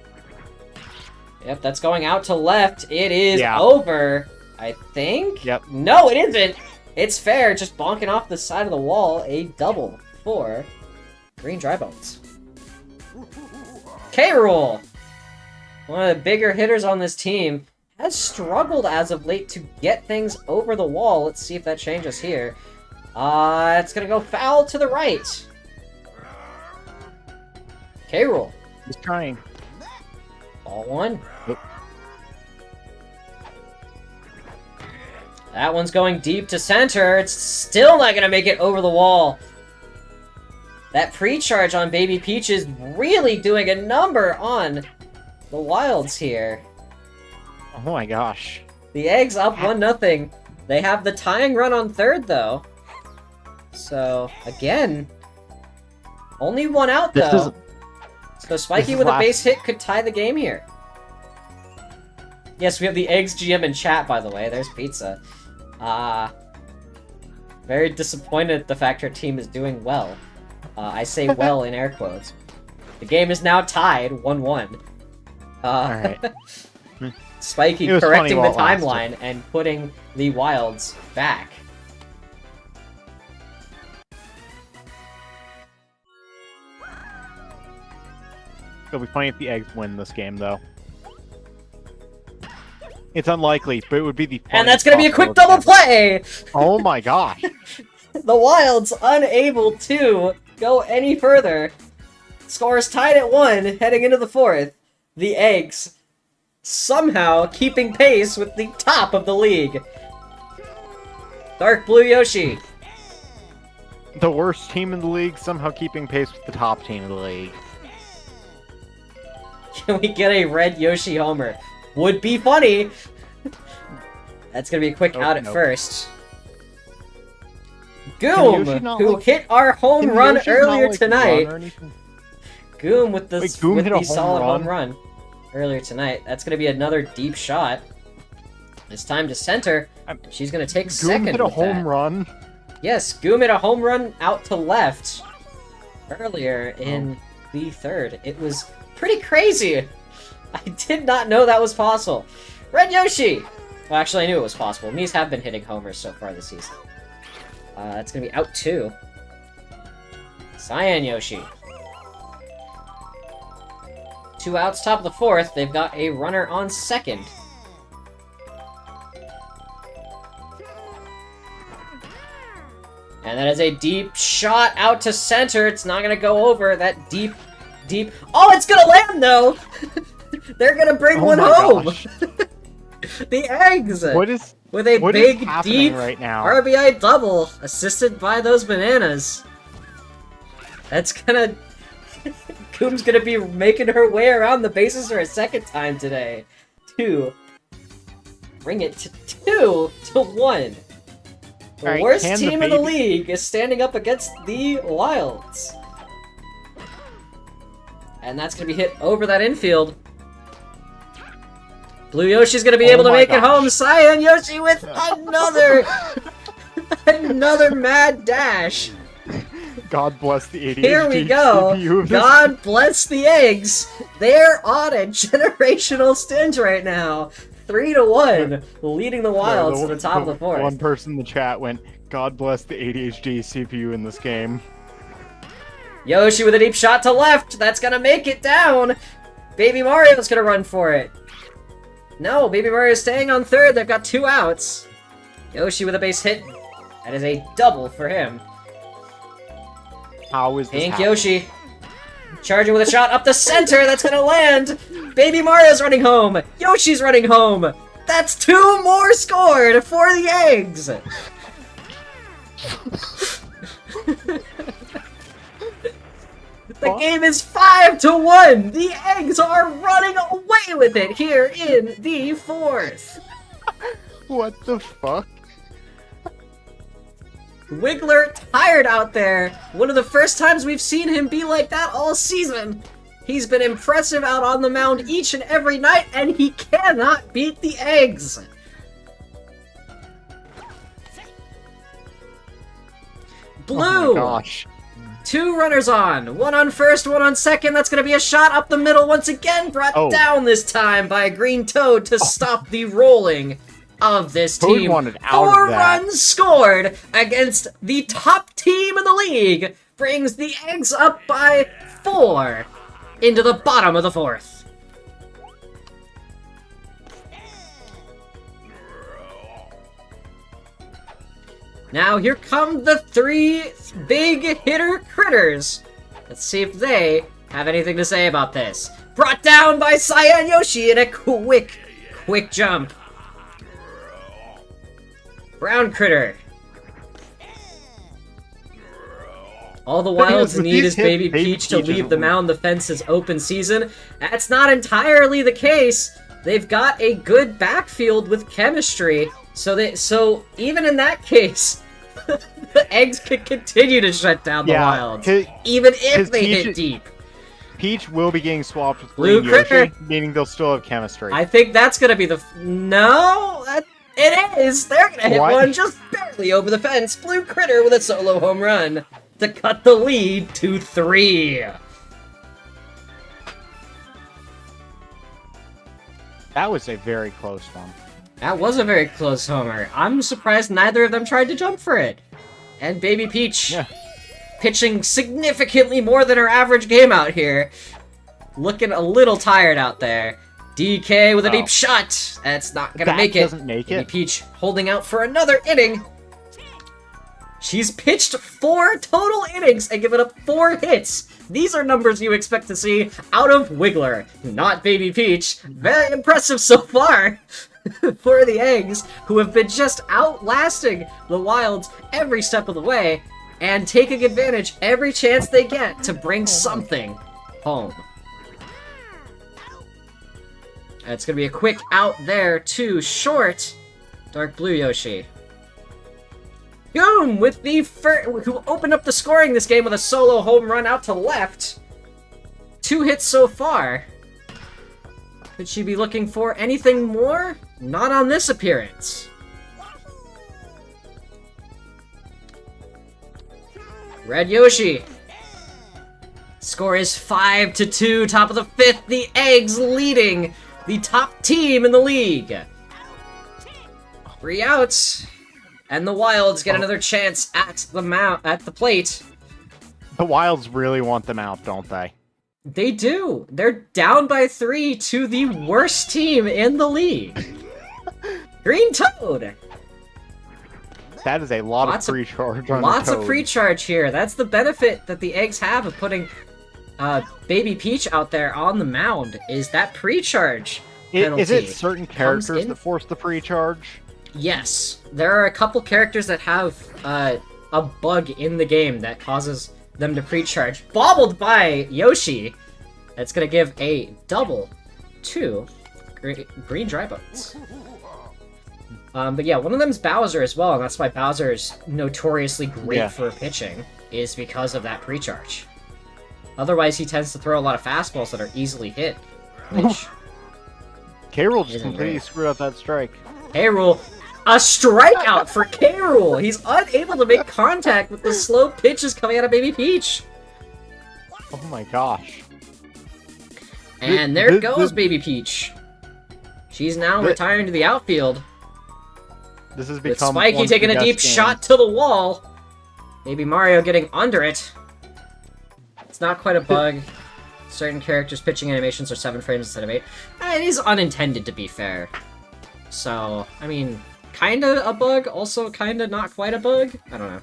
Yep, that's going out to left. It is Yeah. over, I think? Yep. No, it isn't! It's fair, just bonking off the side of the wall. A double for Green Dry Bones. K-Rool! One of the bigger hitters on this team has struggled as of late to get things over the wall. Let's see if that changes here. It's gonna go foul to the right. K-Rool. he's trying. Ball 1. Oop. That one's going deep to center. It's still not gonna make it over the wall. That pre-charge on Baby Peach is really doing a number on the Wilds here. Oh my gosh. The Eggs up 1-0. They have the tying run on third, though. So, again, only one out, This though. So Spiky is with a last- base hit could tie the game here. Yes, we have the Eggs GM in chat, by the way. There's Pizza. Very disappointed at the fact her team is doing well. I say well in air quotes. The game is now tied 1-1. Alright. Spiky It was correcting the funny while it timeline and putting the Wilds back. It'll be funny if the Eggs win this game, though. It's unlikely, but it would be the And that's funniest gonna be a quick possible double play! Oh my gosh. The Wilds unable to go any further. Score is tied at 1, heading into the 4th. The Eggs somehow keeping pace with the top of the league. Dark Blue Yoshi. The worst team in the league somehow keeping pace with the top team in the league. Can we get a red Yoshi homer? Would be funny. That's gonna be a quick Oh, out at no. first. Yoshi Goom, not, who like- hit our home Can run Yoshi not, earlier like, tonight. run or anything? Goom with the, Wait, Goom with hit a the home solid run? home run earlier tonight. That's going to be another deep shot. It's time to center. She's going to take Goom second hit a with home that. run. Yes, Goom hit a home run out to left earlier in the 3rd. It was pretty crazy. I did not know that was possible. Red Yoshi! Well, actually, I knew it was possible. Mies have been hitting homers so far this season. It's going to be out 2. Cyan Yoshi. 2 outs, top of the 4th. They've got a runner on second. And that is a deep shot out to center. It's not going to go over. That deep... Oh, it's going to land, though! They're going to bring one my home! gosh. The Eggs! What is With a what is big, happening deep right now? RBI double, assisted by those bananas. That's gonna... Goom's gonna be making her way around the bases for a second time today. 2. Bring it to 2-1. The Alright, worst can the team in the baby- league is standing up against the Wilds. And that's gonna be hit over that infield. Blue Yoshi's gonna be able to my make it gosh. home. Cyan Yoshi with another... another mad dash. God bless the ADHD Here we go. CPU of this- God bless the Eggs. They're on a generational stint right now. 3-1, leading the Wilds to the top of the 4th. One person in the chat went, God bless the ADHD CPU in this game. Yoshi with a deep shot to left. That's gonna make it down. Baby Mario's gonna run for it. No, Baby Mario's staying on 3rd. They've got 2 outs. Yoshi with a base hit. That is a double for him. How is this Pink happening? Yoshi. Charging with a shot up the center. That's gonna land. Baby Mario's running home. Yoshi's running home. That's 2 more scored for the Eggs. The game is 5-1. The Eggs are running away with it here in the 4th. What the fuck? Wiggler tired out there. One of the first times we've seen him be like that all season. He's been impressive out on the mound each and every night, and he cannot beat the Eggs. Blue! Oh my gosh. 2 runners on first, one on second. That's going to be a shot up the middle once again, brought down this time by a green Toad to stop the rolling of this Toad team. wanted out 4 of that. runs scored against the top team in the league, brings the Eggs up by 4 into the bottom of the 4th. Now here come the 3 big hitter critters. Let's see if they have anything to say about this. Brought down by Cyan Yoshi in a quick jump. Brown critter. All the Wilds With need these is Baby Baby Peach to Peach leave isn't the mound. The fence is open season. That's not entirely the case. They've got a good backfield with chemistry. So even in that case, the Eggs could continue to shut down the Wilds, even if they hit deep. Peach will be getting swapped with Blue Green Yoshi, critter. meaning they'll still have chemistry. I think that's gonna be the it is. They're gonna hit one just barely over the fence. Blue critter with a solo home run to cut the lead to 3. That was a very close one. That was a very close homer. I'm surprised neither of them tried to jump for it. And Baby Peach, pitching significantly more than her average game out here. Looking a little tired out there. DK with a deep shot. That's not gonna make it. Doesn't make Baby it. Peach holding out for another inning. She's pitched 4 total innings and given up 4 hits. These are numbers you expect to see out of Wiggler, not Baby Peach. Very impressive so far for the Eggs, who have been just outlasting the Wilds every step of the way and taking advantage every chance they get to bring something home. It's going to be a quick out there to short. Dark Blue Yoshi. Goom with the who opened up the scoring this game with a solo home run out to left. 2 hits so far. Could she be looking for anything more? Not on this appearance. Red Yoshi. Score is 5-2, top of the 5th. The Eggs leading the top team in the league. 3 outs. And the Wilds get another chance at the plate. The Wilds really want them out, don't they? They do. They're down by 3 to the worst team in the league. Green Toad. That is a lot of pre-charge on Lots the of Toad. pre-charge here. That's the benefit that the Eggs have of putting Baby Peach out there on the mound, is that pre-charge penalty. Is it certain characters in. that force the pre-charge? Yes. There are a couple characters that have a bug in the game that causes them to pre-charge. Bobbled by Yoshi. That's going to give a double to Green Dry Bones. But yeah, one of them's Bowser as well, and that's why Bowser's notoriously great for pitching, is because of that pre-charge. Otherwise, he tends to throw a lot of fastballs that are easily hit, which... K-Rool just completely screwed up that strike. K-Rool, a strikeout for K-Rool! He's unable to make contact with the slow pitches coming out of Baby Peach. Oh my gosh. And there goes Baby Peach. She's now retiring to the outfield. This has With become Spiky taking a deep shot to the wall. Maybe Mario getting under it. It's not quite a bug. Certain characters' pitching animations are 7 frames instead of 8. It is unintended, to be fair. So, I mean, kinda a bug, also kinda not quite a bug? I don't know.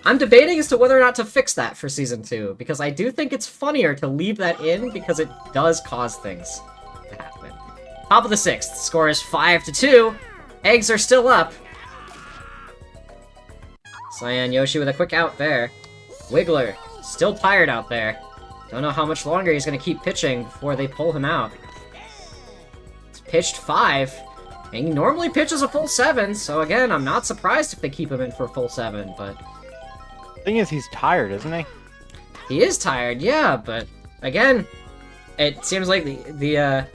I'm debating as to whether or not to fix that for Season 2, because I do think it's funnier to leave that in, because it does cause things to happen. Top of the 6th, score is 5-2. Eggs are still up. Cyan Yoshi with a quick out there. Wiggler, still tired out there. Don't know how much longer he's going to keep pitching before they pull him out. It's pitched 5, and he normally pitches a full 7, so again, I'm not surprised if they keep him in for a full 7, but... The thing is, he's tired, isn't he? He is tired, yeah, but again, it seems like the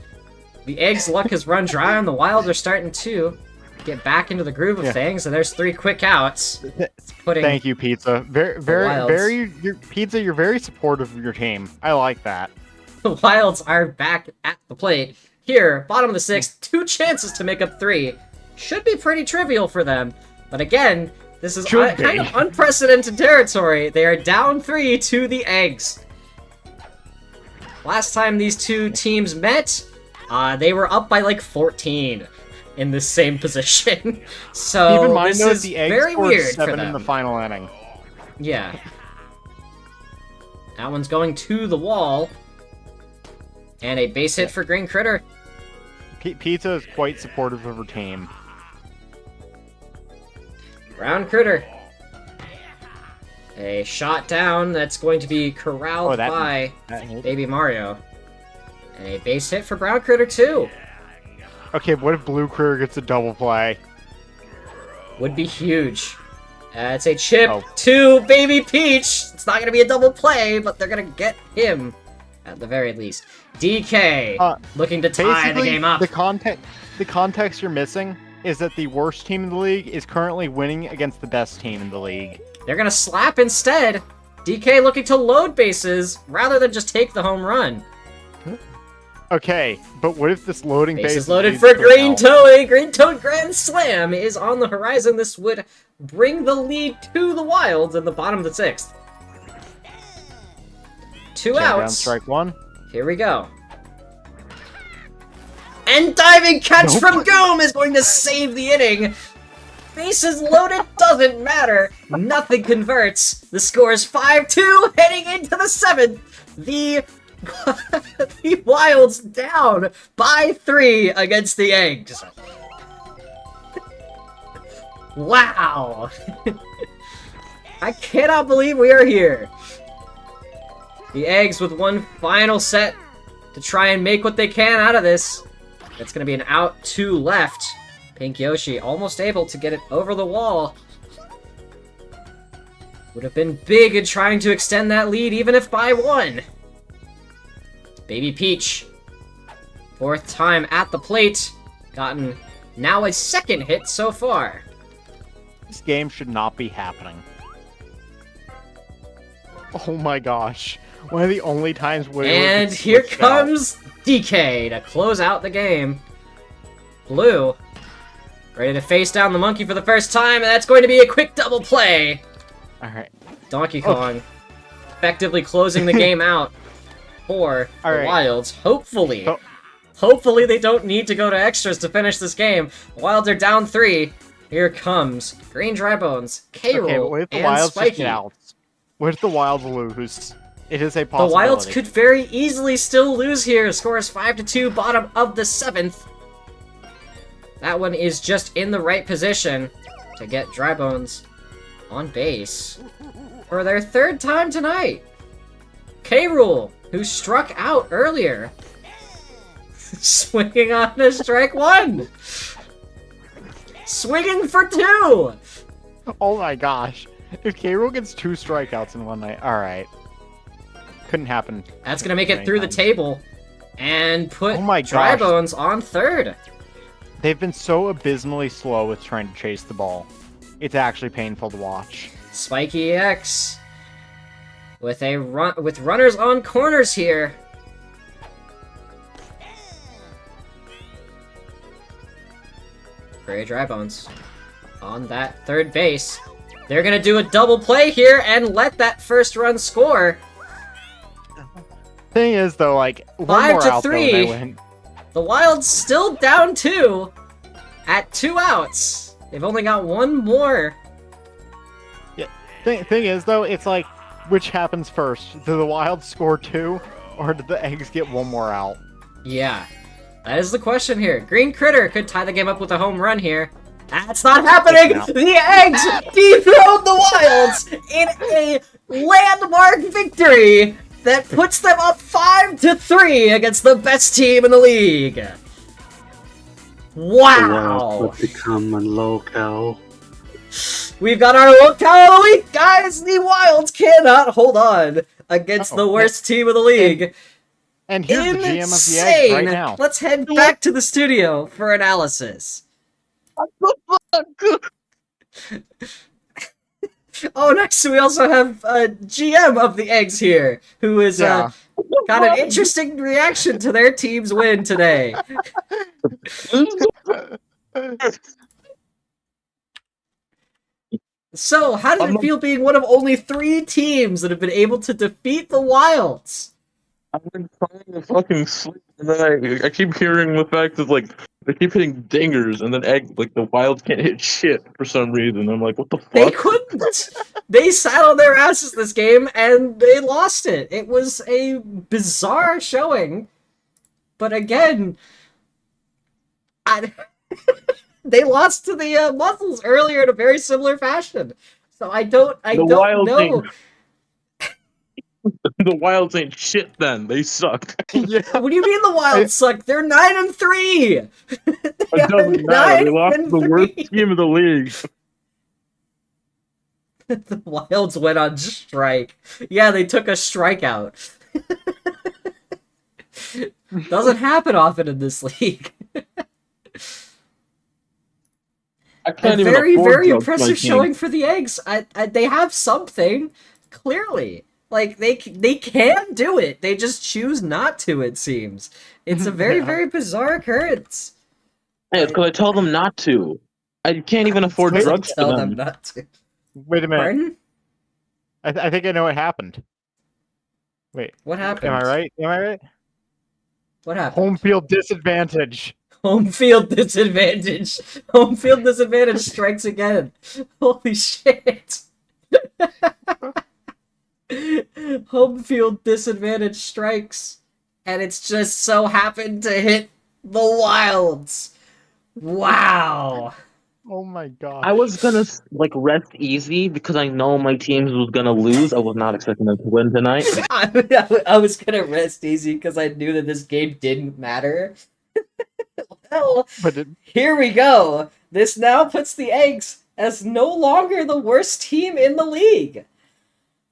Eggs' luck has run dry, and the Wilds are starting to get back into the groove of Yeah. things, and there's 3 quick outs. It's putting Thank you, Pizza. Very, Wilds. Pizza. You're very supportive of your team. I like that. the Wilds are back at the plate. Here, bottom of the 6th, 2 chances to make up 3. Should be pretty trivial for them. But again, this is Should kind be. of unprecedented territory. They are down 3 to the Eggs. Last time these two teams met, they were up by like 14 in this same position. So Keep in mind, this though, is the Eggs very scored weird for 7 them. in the final inning. Yeah. That one's going to the wall. And a base hit for Green Critter. Pizza is quite supportive of her team. Brown Critter. A shot down that's going to be corralled by that hit. Baby Mario. And a base hit for Brown Critter too. Okay, what if Blue Critter gets a double play? Would be huge. It's a chip Oh. to Baby Peach. It's not going to be a double play, but they're going to get him at the very least. DK looking to tie the Basically, game up. the context you're missing is that the worst team in the league is currently winning against the best team in the league. They're going to slap instead. DK looking to load bases rather than just take the home run. Okay, but what if this loading base Bases loaded leads for to a Green out? Toad. Green Toad Grand Slam is on the horizon. This would bring the lead to the Wilds in the bottom of the 6th. 2 Stand down, outs. strike 1. Here we go. And diving catch Nope. from Goom is going to save the inning. Bases loaded, doesn't matter. Nothing converts. The score is 5-2 heading into the 7th. The the Wilds down by 3 against the Eggs. Wow. I cannot believe we are here. The Eggs with one final set to try and make what they can out of this. It's going to be an out 2 left. Pink Yoshi almost able to get it over the wall. Would have been big in trying to extend that lead, even if by 1. Baby Peach, 4th time at the plate. Gotten now a 2nd hit so far. This game should not be happening. Oh my gosh. One of the only times where And here comes DK to close out the game. Blue, ready to face down the monkey for the first time, and that's going to be a quick double play. Alright. Donkey Kong effectively closing the game out for the Alright. Wilds. Hopefully. So- Hopefully they don't need to go to extras to finish this game. Wilds are down 3. Here comes Green Dry Bones, K-Rool, Okay, but what if the and Wilds just Spiky. get out? What if the Wilds lose? It is a The possibility. Wilds could very easily still lose here. Score is 5-2, bottom of the 7th. That one is just in the right position to get Dry Bones on base for their 3rd time tonight. K-Rool, who struck out earlier, swinging on a strike 1. Swinging for 2. Oh my gosh. If K-Rool gets 2 strikeouts in one night, alright. Couldn't happen. That's going to make it through the table and put Oh my Dry gosh. Bones on 3rd. They've been so abysmally slow with trying to chase the ball. It's actually painful to watch. Spiky X with a with runners on corners here. Very Dry Bones on that 3rd base. They're gonna do a double play here and let that first run score. Thing is, though, like, one 5 more to out, though, 3. and they win. The Wilds still down 2 at 2 outs. They've only got 1 more. Thing is, though, it's like, which happens first? Do the Wilds score 2, or do the Eggs get 1 more out? Yeah, that is the question here. Green Critter could tie the game up with a home run here. That's not happening! No. The Eggs dethroned the Wilds in a landmark victory that puts them up 5-3 against the best team in the league. The Wilds Wow! would become a locale. We've got our locale of the week, guys! The Wilds cannot hold on against the Uh-oh. worst team of the league. And here's the GM of the Eggs Insane! right now. Let's head back to the studio for analysis. Oh, next we also have GM of the Eggs here, who is Yeah. got an interesting reaction to their team's win today. So, how did it feel being one of only 3 teams that have been able to defeat the Wilds? I've been trying to fucking sleep, and then I keep hearing the fact that like they keep hitting dingers, and then the Wilds can't hit shit for some reason. I'm like, what the fuck? They couldn't. They sat on their asses this game and they lost it. It was a bizarre showing, but again, they lost to the Muscles earlier in a very similar fashion. So I don't know. The Wilds ain't shit. Then they suck. Yeah. What do you mean the Wilds suck? They're 9-3. It doesn't matter. They lost to the worst team in the league. The Wilds went on strike. Yeah, they took a strikeout. Doesn't happen often in this league. I can't A even very, afford very drugs for my impressive team. showing for the Eggs. They have something, clearly. Like, they can do it. They just choose not to, it seems. It's a very, very bizarre occurrence. Hey, it's because I tell them not to. I can't even afford drugs for Tell them. them not to. Wait a minute. Pardon? I think I know what happened. Wait. What happened? Am I right? Am I right? What happened? Home field disadvantage. Home field disadvantage. Home field disadvantage strikes again. Holy shit. Home field disadvantage strikes. And it's just so happened to hit the Wilds. Wow. Oh my god. I was gonna rest easy because I know my team was gonna lose. I was not expecting them to win tonight. I was gonna rest easy because I knew that this game didn't matter. Well, But here we go. This now puts the Eggs as no longer the worst team in the league.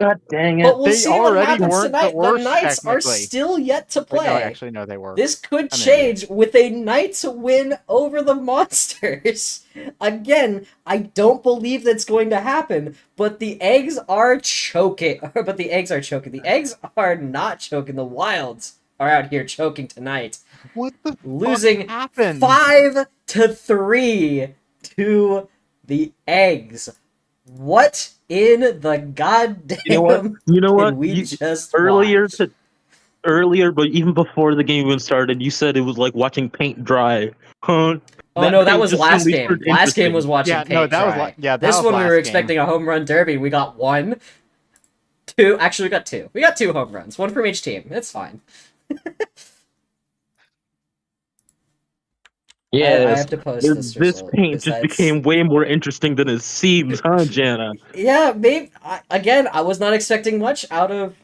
God dang it! But we'll They see what already happens weren't the tonight. The worst, Knights are technically. still yet to wait, play. no, actually, no, they were. This could I'm an change with a Knights win over the Monsters. Again, I don't believe that's going to happen, but the Eggs are choking. But the Eggs are choking. The Eggs are not choking. The Wilds are out here choking tonight. What the Losing fuck happened? 5-3 to the Eggs. What in the goddamn You know what? did we You- just earlier, watch? but even before the game even started, you said it was like watching paint dry. Huh? Oh no, that paint was just last really game. looked Last game interesting. was watching Yeah, paint no, that was dry. yeah. That This was one we last were game. expecting a home run derby. We got 1, 2. Actually, we got 2. We got 2 home runs. 1 from each team. It's fine. I Yes. have to post this This result. paint just besides- became way more interesting than it seems, huh, Jana? Yeah, maybe. Again, I was not expecting much out of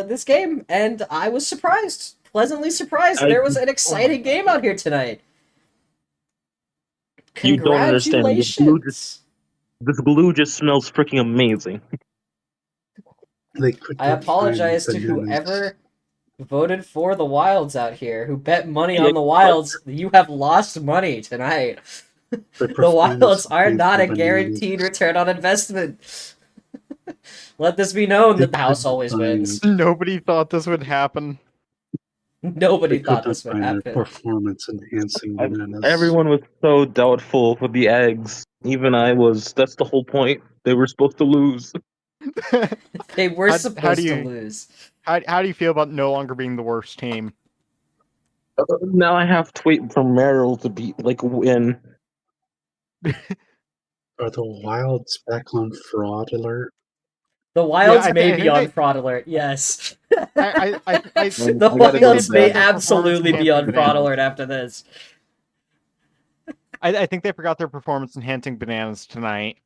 this game, and I was surprised. Pleasantly surprised. There was an exciting game out here tonight. You don't understand. Congratulations. This glue just smells freaking amazing. They could I not apologize find to bananas. whoever voted for the Wilds out here, who bet money on the Wilds. You have lost money tonight. They The prefer Wilds are painful not a bananas. guaranteed return on investment. Let this be known that the house always wins. Nobody thought this would happen. Nobody They could thought not this would find their happen. performance enhancing bananas. Everyone was so doubtful with the eggs. Even I was. That's the whole point. They were supposed to lose. They were How supposed do to you- lose. How do you feel about no longer being the worst team? Now I have to wait for Merrill to win. Are the Wilds back on fraud alert? The Wilds I may think be on they- fraud alert, yes. I The We gotta go Wilds to may bed. absolutely be on Bananas. fraud alert after this. I think they forgot their performance enhancing bananas tonight.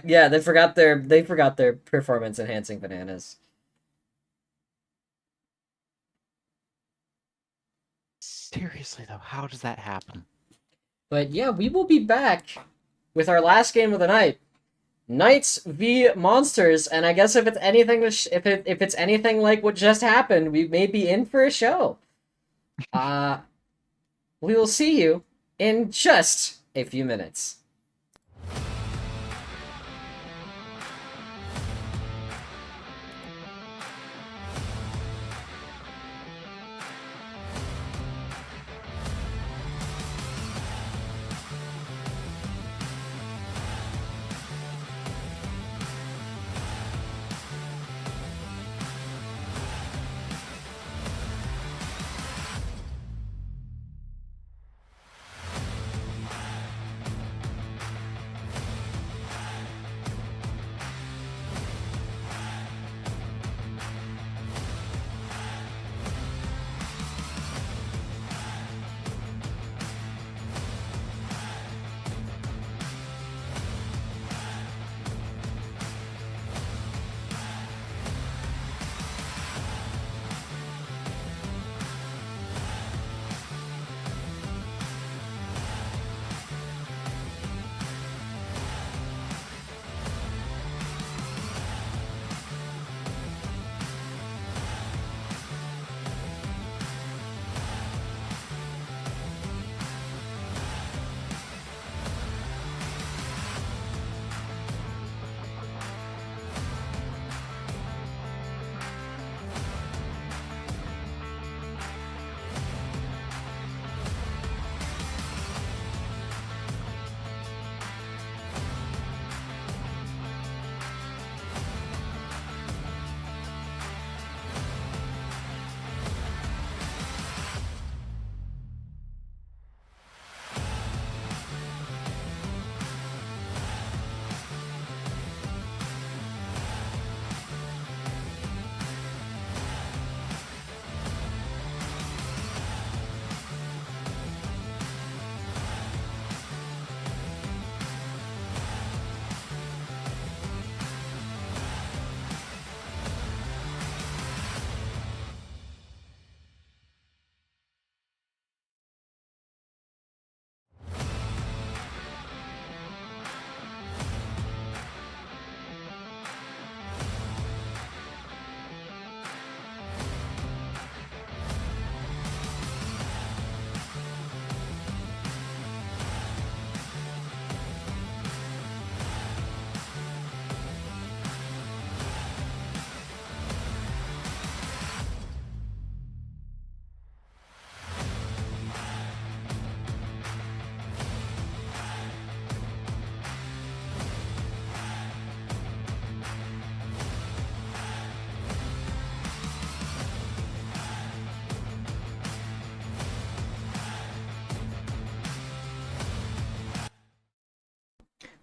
Yeah, they forgot their performance enhancing bananas. Seriously though, how does that happen? But yeah, we will be back with our last game of the night. Knights v Monsters, and I guess if it's anything if it's anything like what just happened, we may be in for a show. We will see you in just a few minutes.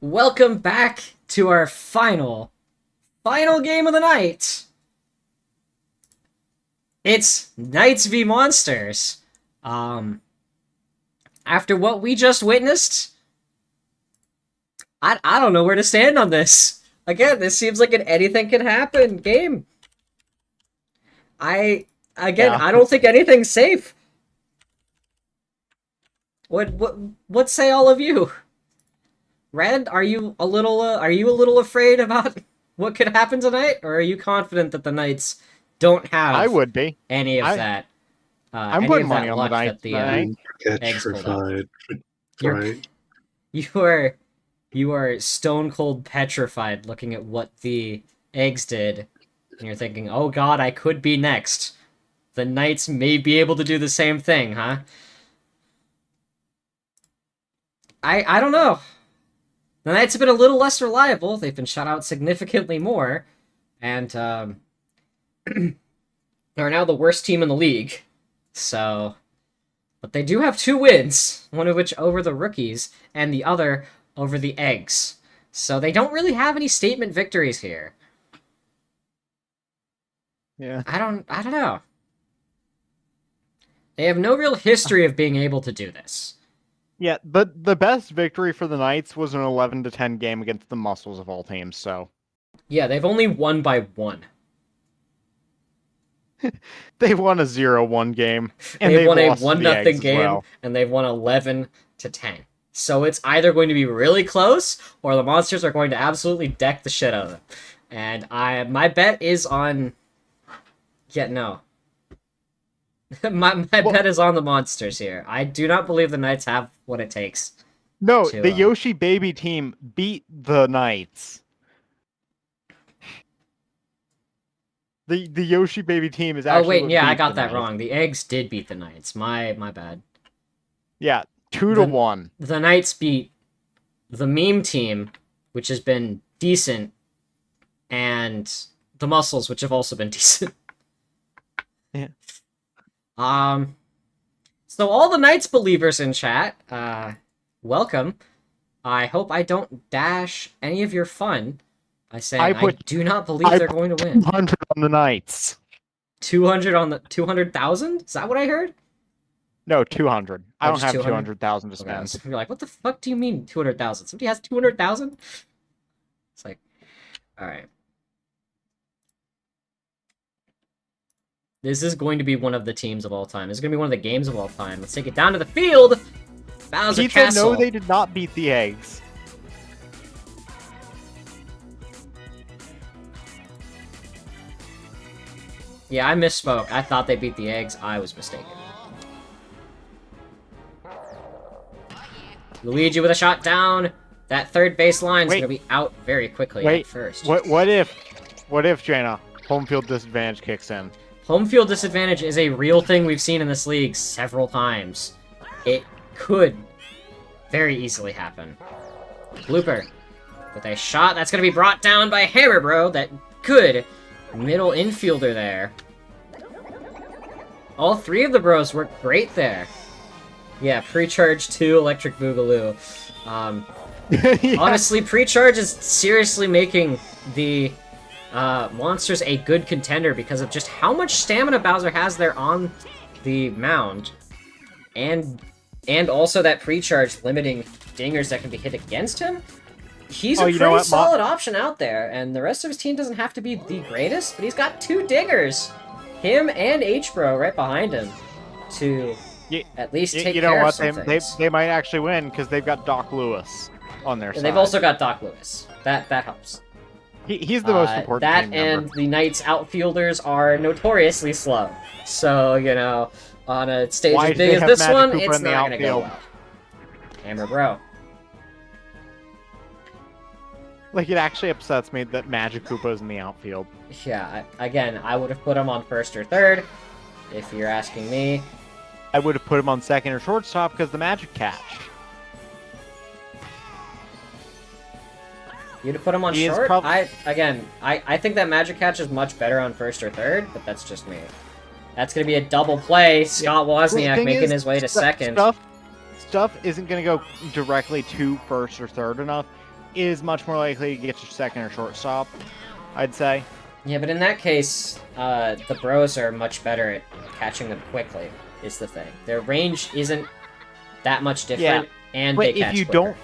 Welcome back to our final game of the night. It's Knights v Monsters. After what we just witnessed, I don't know where to stand on this. Again, this seems like an anything can happen game. I don't think anything's safe. What say all of you? Red, are you a little afraid about what could happen tonight, or are you confident that the Knights don't have I would be. any of that? I'm any putting of that money on the luck Knights that tonight. eggs pulled up. Petrified. You're- You are stone cold petrified looking at what the eggs did, and you're thinking, "Oh God, I could be next. The Knights may be able to do the same thing, huh?" I don't know. The Knights have been a little less reliable. They've been shut out significantly more, and are now the worst team in the league. So, but they do have 2 wins, one of which over the rookies, and the other over the eggs. So they don't really have any statement victories here. Yeah. I don't know. They have no real history of being able to do this. Yeah, but the best victory for the Knights was an 11-10 game against the Muscles of all teams, so Yeah, they've only won by 1. they won a 0-1 game. And They've won a lost to 1-0 the Eggs as game, well. and they've won 11-10. So it's either going to be really close, or the Monsters are going to absolutely deck the shit out of them. And my bet is on... Yeah, no. my bet is on the Monsters here. I do not believe the Knights have what it takes. No, to, the Yoshi baby team beat the Knights. The Yoshi baby team is Oh actually. wait, what yeah, I beat got the that Knights. wrong. The eggs did beat the Knights. My bad. Yeah, 2-1. The Knights beat the meme team, which has been decent, and the Muscles, which have also been decent. Yeah. So all the Knights believers in chat, welcome. I hope I don't dash any of your fun by saying I do not believe they're going to win. 200 on the Knights. 200 on the 200,000? Is that what I heard? No, 200. I Oh, don't just have 200? 200,000 to Okay, spend. you're like, what the fuck do you mean 200,000? Somebody has 200,000? It's like, all right. This is going to be one of the teams of all time. This is going to be one of the games of all time. Let's take it down to the field. Bowser Pizza, Castle. no, they did not beat the eggs. Yeah, I misspoke. I thought they beat the eggs. I was mistaken. Luigi with a shot down. That third base line is going to be out very quickly at first. What if, Jaina, home field disadvantage kicks in? Home field disadvantage is a real thing we've seen in this league several times. It could very easily happen. Blooper with a shot that's going to be brought down by Hammer Bro. That good middle infielder there. All three of the bros worked great there. Yeah, Pre-Charge 2, Electric Boogaloo. Yeah. Honestly, Pre-Charge is seriously making the monsters a good contender because of just how much stamina Bowser has there on the mound. And also that Pre-Charge limiting dingers that can be hit against him. He's a pretty solid option out there, and the rest of his team doesn't have to be the greatest, but he's got two dingers. Him and H-Bro right behind him to at least take care of some things. They might actually win because they've got Doc Lewis on their side. They've also got Doc Lewis. That helps. He's the most important that team and member. the Knights outfielders are notoriously slow. So, you know, on a stage as big as this one, it's not going to go well. Hammer Bro. Like, it actually upsets me that Magic Koopa's in the outfield. Yeah, again, I would have put him on first or third, if you're asking me. I would have put him on second or shortstop because the Magic catch. You'd have put him on short? I think that Magic Catch is much better on first or third, but that's just me. That's going to be a double play. Scott Wozniak making his way to second. Stuff isn't going to go directly to first or third enough. It is much more likely to get your second or shortstop, I'd say. Yeah, but in that case, the bros are much better at catching them quickly, is the thing. Their range isn't that much different, and they catch quicker.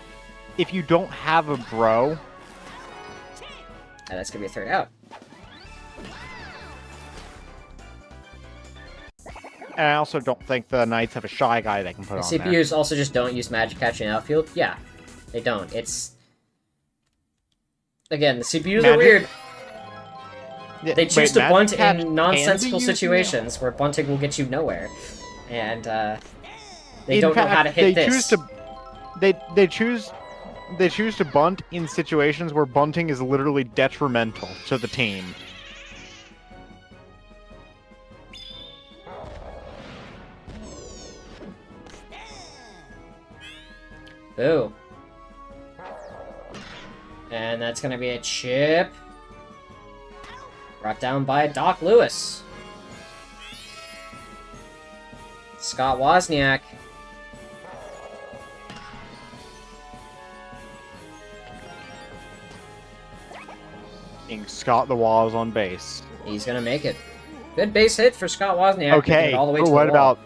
If you don't have a bro... that's going to be a third out. And I also don't think the Knights have a shy guy they can put on there. CPUs also just don't use Magic Catch in outfield? Yeah, they don't. It's... Again, the CPUs are weird. They choose to bunt in nonsensical situations where bunting will get you nowhere. And, they don't know how to hit this. They choose to bunt in situations where bunting is literally detrimental to the team. Boo. And that's going to be a chip. Brought down by Doc Lewis. Scott Wozniak. Scott the Woz on base. He's going to make it. Good base hit for Scott Wozniak. Okay, all the way to what the wall.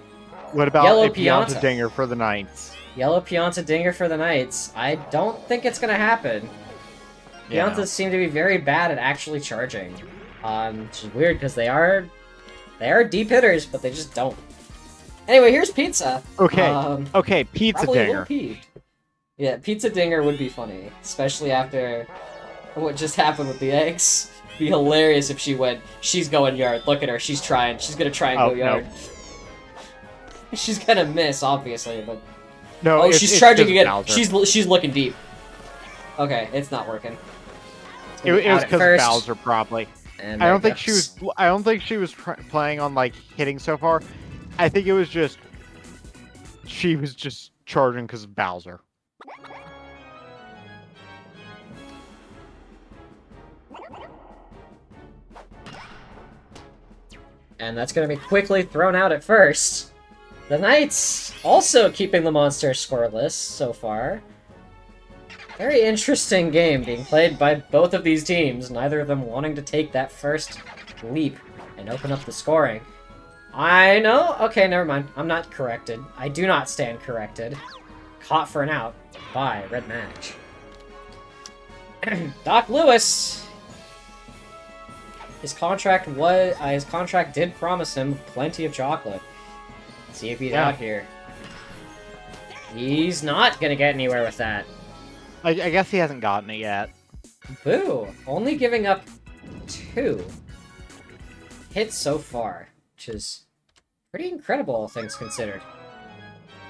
about Yellow a Pianta dinger for the Knights? Yellow Pianta dinger for the Knights. I don't think it's going to happen. Piantas seem to be very bad at actually charging. Which is weird because they are deep hitters, but they just don't. Anyway, here's Pizza. Okay, Pizza dinger. Yeah, Pizza dinger would be funny, especially after what just happened with the eggs. It'd be hilarious if she went, she's going yard. Look at her, she's trying. She's gonna try and go yard. No. She's gonna miss, obviously, but No, Oh, it's she's charging just again. Bowser. She's looking deep. Okay, it's not working. It's It gonna be was out at because of first, Bowser, probably. and I there don't it think she goes. was. I don't think she was planning on like hitting so far. I think it was just she was just charging because of Bowser. And that's going to be quickly thrown out at first. The Knights also keeping the monsters scoreless so far. Very interesting game being played by both of these teams, neither of them wanting to take that first leap and open up the scoring. I know. Okay, never mind. I'm not corrected. I do not stand corrected. Caught for an out by Red Mage. Doc Lewis. His contract did promise him plenty of chocolate. Let's see if he's out here. He's not gonna get anywhere with that. I guess he hasn't gotten it yet. Boo! Only giving up 2 hits so far, which is pretty incredible, all things considered.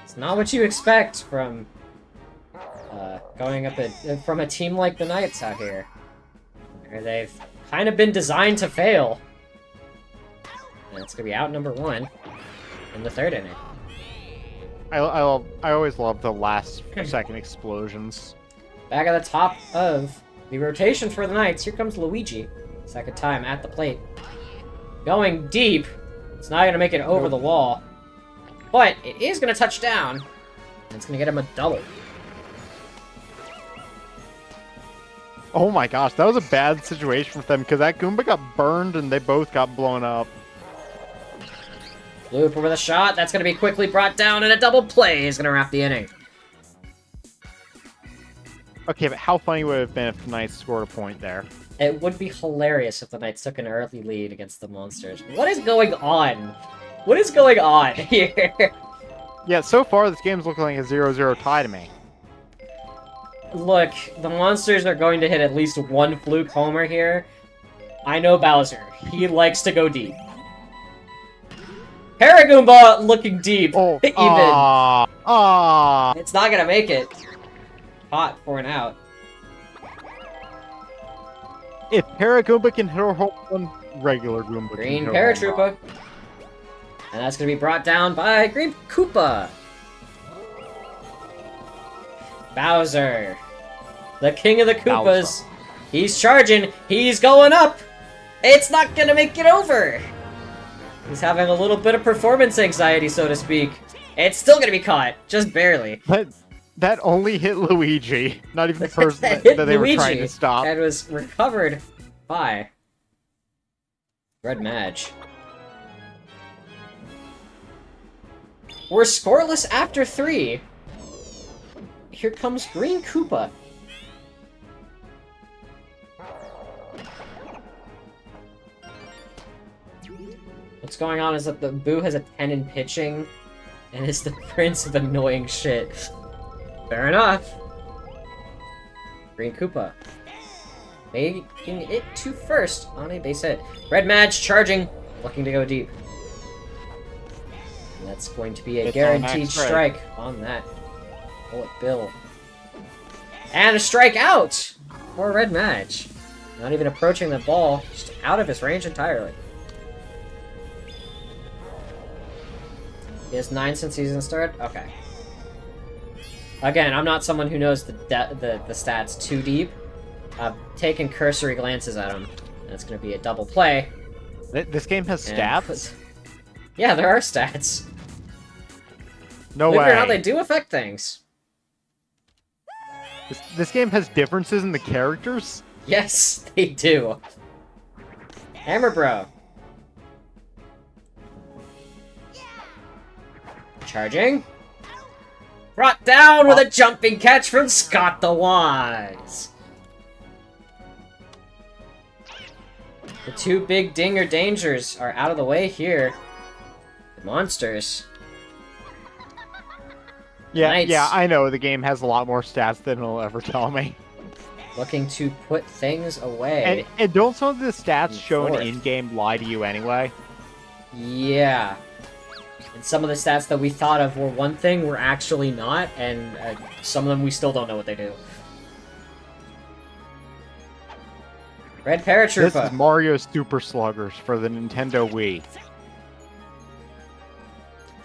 It's not what you expect from going up from a team like the Knights out here, where they've kind of been designed to fail. And it's gonna be out number 1 in the 3rd inning. I always love the last second explosions. Back at the top of the rotation for the Knights, here comes Luigi. Second time at the plate. Going deep. It's not going to make it over the wall. But it is going to touch down. And it's going to get him a double. Oh my gosh, that was a bad situation for them because that Goomba got burned and they both got blown up. Looper with a shot. That's going to be quickly brought down, and a double play is going to wrap the inning. Okay, but how funny would it have been if the Knights scored a point there? It would be hilarious if the Knights took an early lead against the Monsters. What is going on? What is going on here? Yeah, so far this game's looking like a 0-0 tie to me. Look, the Monsters are going to hit at least one fluke homer here. I know Bowser. He likes to go deep. Paragoomba looking deep. Oh, even. It's not gonna make it. Hot for an out. If Paragoomba can hit a home run, regular Goomba Green can hit a home run. Paratroopa. And that's gonna be brought down by Green Koopa. Bowser. The king of the Koopas. Bowser. He's charging. He's going up. It's not gonna make it over. He's having a little bit of performance anxiety, so to speak. It's still gonna be caught. Just barely. That only hit Luigi, not even the person that they were trying to stop. And was recovered by Red Mage. We're scoreless after 3. Here comes Green Koopa. What's going on is that the Boo has a 10 in pitching and is the prince of annoying shit. Fair enough. Green Koopa. Making it to first on a base hit. Red Mage charging, looking to go deep. And that's going to be a guaranteed strike on that bullet bill. And a strikeout for Red Mage. Not even approaching the ball, just out of his range entirely. He has 9 since season start? Okay. Again, I'm not someone who knows the stats too deep. I've taken cursory glances at them. That's going to be a double play. This game has stats? Yeah, there are stats. No Believe way. it or not, they do affect things. This game has differences in the characters? Yes, they do. Hammer Bro. Charging. Brought down with a jumping catch from Scott the Wise. The 2 big dinger dangers are out of the way here. The Monsters. Yeah, Knights. yeah, I know the game has a lot more stats than it'll ever tell me. Looking to put things away. And don't some of the stats In shown fourth. in-game lie to you anyway? Yeah. And some of the stats that we thought of were one thing were actually not, and some of them we still don't know what they do. Red This is Paratroopa. Mario Super Sluggers for the Nintendo Wii.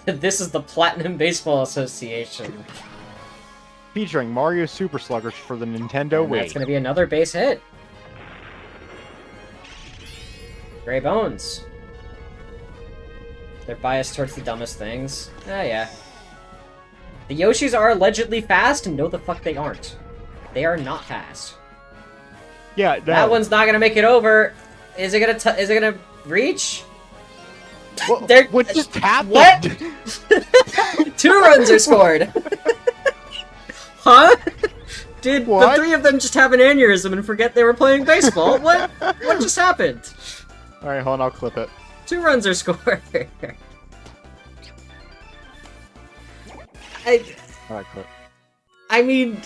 This is the Platinum Baseball Association. Featuring Mario Super Sluggers for the Nintendo And Wii. that's going to be another base hit. Gray Bones. They're biased towards the dumbest things. Ah, yeah. The Yoshis are allegedly fast, and no the fuck they aren't. They are not fast. Yeah, no. That one's not gonna make it over. Is it gonna reach? What, They're- what just happened? What? 2 runs are scored. Huh? Did What? the 3 of them just have an aneurysm and forget they were playing baseball? What just happened? Alright, hold on, I'll clip it. 2 runs are scored. Alright, clip. I mean,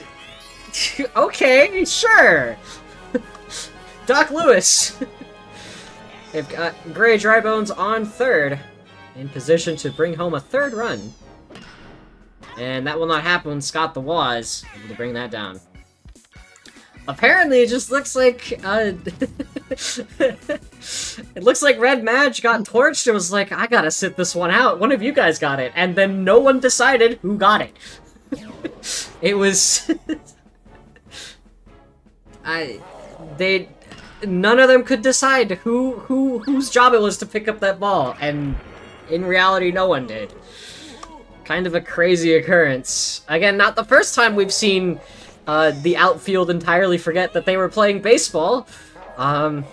okay, sure. Doc Lewis. They've got Gray Drybones on third, in position to bring home a 3rd run. And that will not happen when Scott the Waz able to bring that down. Apparently, it just looks like, it looks like Red Madge got torched and was like, I gotta sit this one out. One of you guys got it. And then no one decided who got it. It was... None of them could decide whose job it was to pick up that ball, and in reality, no one did. Kind of a crazy occurrence. Again, not the first time we've seen the outfield entirely forget that they were playing baseball. A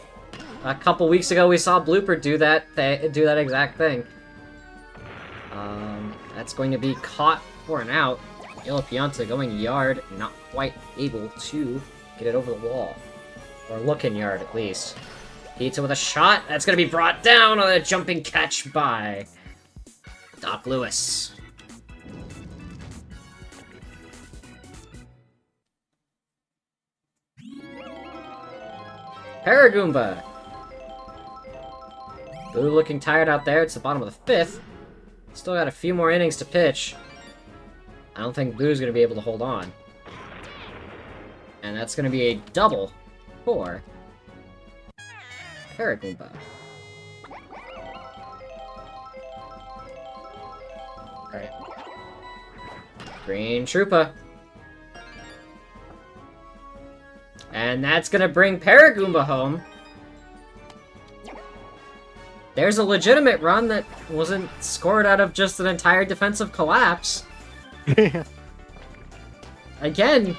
couple weeks ago, we saw Blooper do that exact thing. That's going to be caught for an out. Yellow Pianta going yard, not quite able to get it over the wall. Or looking yard, at least. Pizza with a shot. That's going to be brought down on a jumping catch by Doc Lewis. Paragoomba. Boo looking tired out there. It's the bottom of the 5th. Still got a few more innings to pitch. I don't think Boo's going to be able to hold on. And that's going to be a double for Paragoomba. Alright. Green Troopa. And that's gonna bring Paragoomba home. There's a legitimate run that wasn't scored out of just an entire defensive collapse. Again,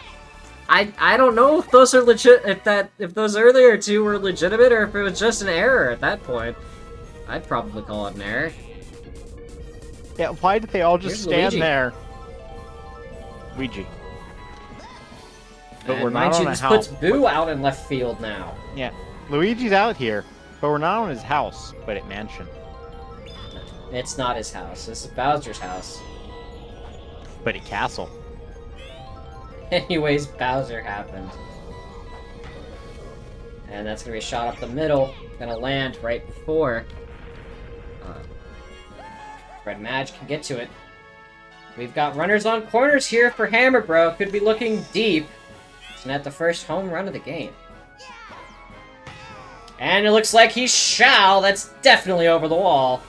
I don't know if those are legit, if those earlier 2 were legitimate or if it was just an error at that point. I'd probably call it an error. Yeah, why did they all just Here's stand Luigi. there? Luigi. But And we're mind not you, on a this house. puts Boo out in left field now. Yeah, Luigi's out here, but we're not on his house, but at mansion. It's not his house. This is Bowser's house. But at castle. Anyways, Bowser happened. And that's gonna be a shot up the middle. Gonna land right before Red Madge can get to it. We've got runners on corners here for Hammer Bro. Could be looking deep. It's not the first home run of the game. And it looks like he shall. That's definitely over the wall.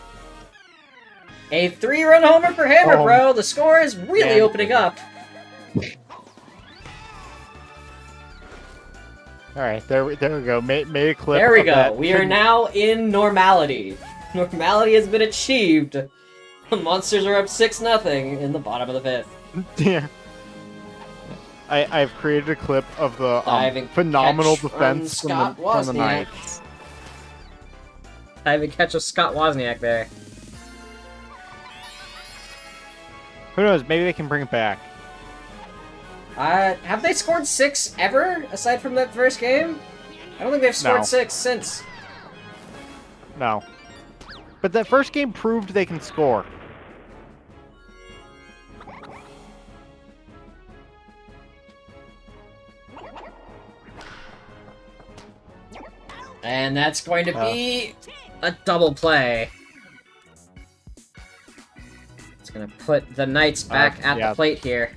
A 3-run homer for Hammer Oh. Bro. The score is really Man. opening up. Alright, there we go. Made a clip. There we of go. that. We are now in normality. Normality has been achieved. The Monsters are up 6-0 in the bottom of the 5th. Yeah. I've created a clip of the Diving phenomenal catch from defense Scott from the Wozniak. Knights. I even catch a Scott Wozniak there. Who knows? Maybe they can bring it back. Have they scored 6 ever, aside from that first game? I don't think they've scored No. 6 since. No. But that first game proved they can score. And that's going to be a double play. Just gonna put the Knights back at yeah. the plate here.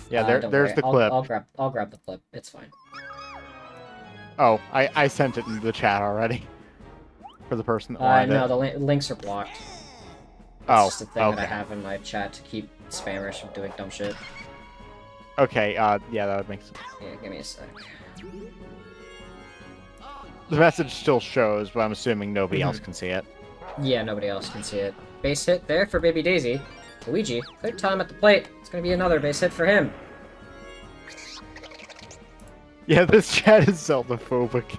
Yeah, Don't there's worry, the clip. I'll grab the clip. It's fine. Oh, I sent it into the chat already. For the person that wanted No, it. the links are blocked. It's just a thing that I have in my chat to keep spammers from doing dumb shit. Okay, yeah, that would make sense. Yeah, give me a sec. The message still shows, but I'm assuming nobody Mm-hmm. else can see it. Yeah, nobody else can see it. Base hit there for Baby Daisy. Luigi, third time at the plate. It's gonna be another base hit for him. Yeah, this chat is Zelda-phobic.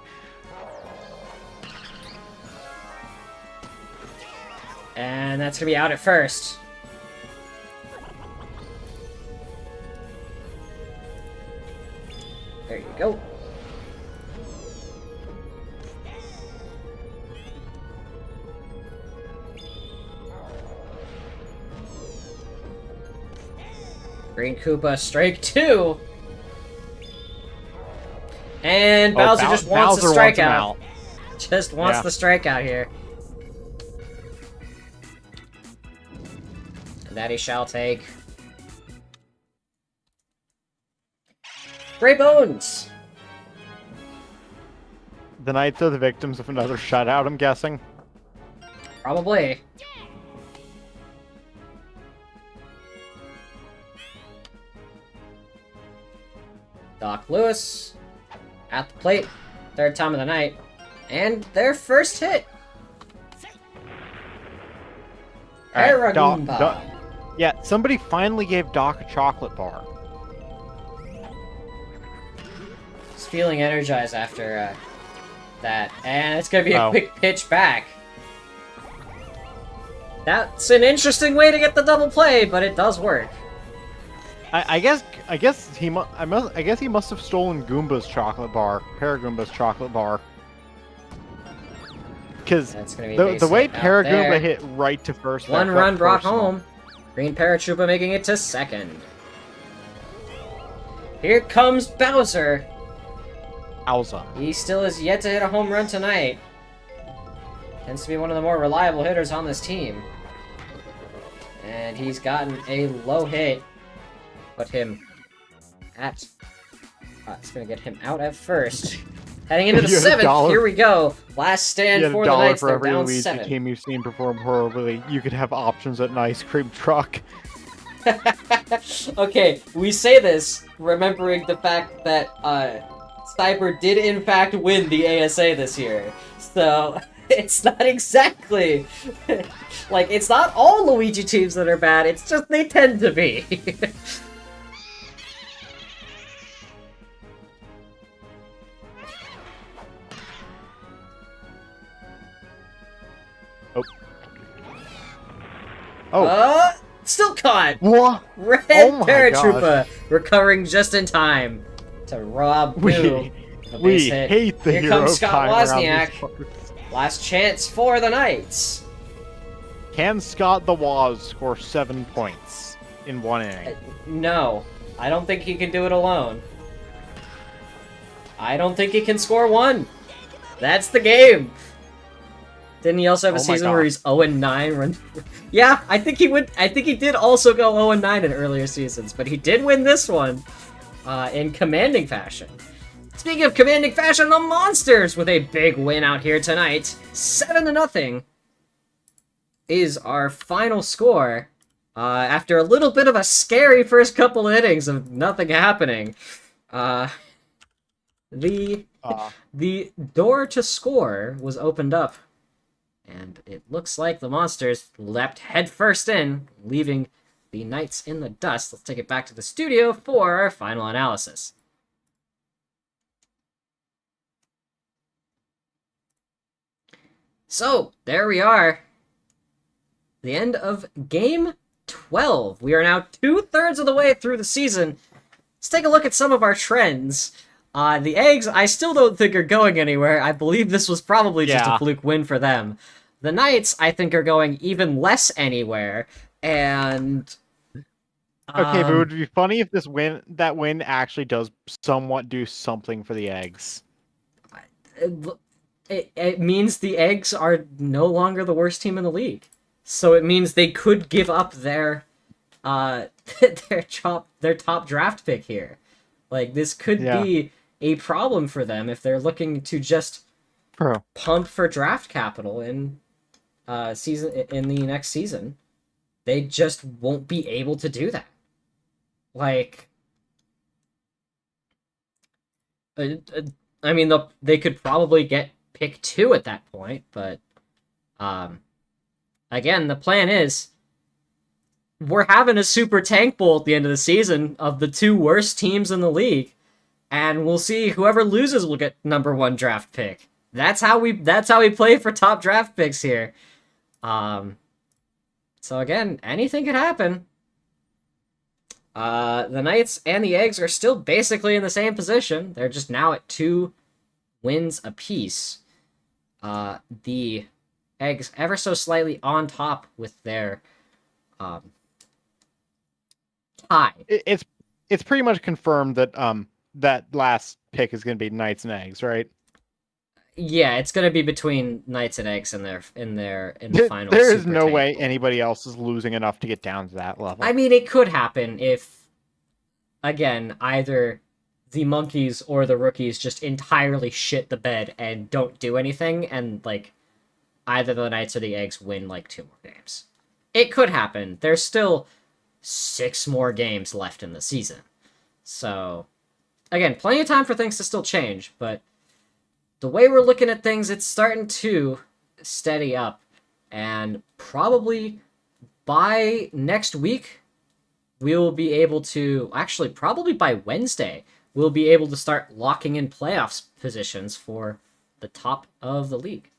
And that's gonna be out at first. There you go. Green Koopa, strike 2! And Bowser just wants a strikeout. Just wants the strikeout here. And that he shall take. Gray Bones! The Knights are the victims of another shutout, I'm guessing. Probably. Doc Lewis at the plate, third time of the night, and their first hit. Alright, Paragoomba. Yeah, somebody finally gave Doc a chocolate bar. He's feeling energized after that, and it's gonna be a Oh. quick pitch back. That's an interesting way to get the double play, but it does work. I guess he must have stolen Goomba's chocolate bar, Paragoomba's chocolate bar. Because That's gonna be the way base hit out there. Paragoomba hit right to first, One that run felt brought personal. home. Green Paratroopa making it to second. Here comes Bowser. Alza. He still is yet to hit a home run tonight. Tends to be one of the more reliable hitters on this team. And he's gotten a low hit. Put him at... it's gonna get him out at first. Heading into the You had a seventh, dollar. here we go. Last stand You had for a the dollar Knights, for they're every down Luigi 7. team you've seen perform horribly. You could have options at an ice cream truck. Okay, we say this remembering the fact that Cyber did in fact win the ASA this year. So it's not exactly like it's not all Luigi teams that are bad, it's just they tend to be. Oh. Still caught! What? Red Oh my Paratroopa recovering just in time to rob Boo. The We base hit. hate the Here hero comes Scott time around Wozniak. these fuckers. Last chance for the Knights. Can Scott the Woz score 7 points in one inning? No, I don't think he can do it alone. I don't think he can score 1. That's the game. Didn't he also have a Oh my season where God. he's 0-9? Yeah, I think he would. I think he did also go 0-9 in earlier seasons, but he did win this one in commanding fashion. Speaking of commanding fashion, the Monsters with a big win out here tonight, 7-0 is our final score. After a little bit of a scary first couple innings of nothing happening, the door to score was opened up. And it looks like the Monsters leapt headfirst in, leaving the Knights in the dust. Let's take it back to the studio for our final analysis. So, there we are. The end of Game 12. We are now 2/3 of the way through the season. Let's take a look at some of our trends. The Eggs, I still don't think are going anywhere. I believe this was probably just a fluke win for them. The Knights, I think, are going even less anywhere, and... Okay, but it would be funny if that win actually does somewhat do something for the Eggs. It means the Eggs are no longer the worst team in the league. So it means they could give up their their top draft pick here. Like, this could Yeah. be a problem for them if they're looking to just Bro. pump for draft capital in the next season. They just won't be able to do that. Like, I mean, they could probably get pick 2 at that point, but again, the plan is we're having a super tank bowl at the end of the season of the 2 worst teams in the league, and we'll see whoever loses will get number 1 draft pick. That's how we play for top draft picks here. So again, anything could happen. The Knights and the Eggs are still basically in the same position. They're just now at 2 wins apiece. The Eggs ever so slightly on top with their tie. It's pretty much confirmed that that last pick is going to be Knights and Eggs, right? Yeah, it's going to be between Knights and Eggs in the final. There is Super no Tank way Bowl. anybody else is losing enough to get down to that level. I mean, it could happen if, again, either the Monkeys or the Rookies just entirely shit the bed and don't do anything, and, like, either the Knights or the Eggs win, like, 2 more games. It could happen. There's still 6 more games left in the season. So, again, plenty of time for things to still change, but the way we're looking at things, it's starting to steady up, and probably by next week, we'll be able to, actually, probably by Wednesday, we'll be able to start locking in playoffs positions for the top of the league.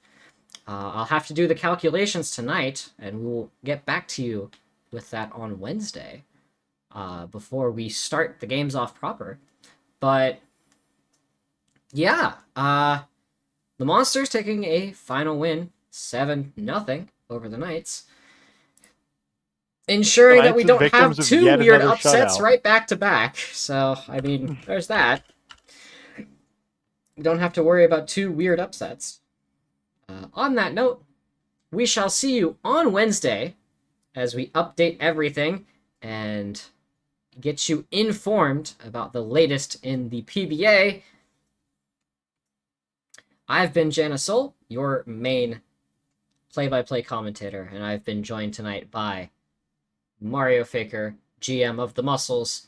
I'll have to do the calculations tonight, and we'll get back to you with that on Wednesday, before we start the games off proper. But yeah, the Monsters taking a final win, 7-0 over the Knights, ensuring that we Knights are don't have victims of 2 yet weird another upsets shutout. right back to back. So, I mean, there's that. We don't have to worry about 2 weird upsets. On that note, we shall see you on Wednesday as we update everything and get you informed about the latest in the PBA. I've been Jana Soul, your main play-by-play commentator, and I've been joined tonight by Mario Faker, GM of the Muscles,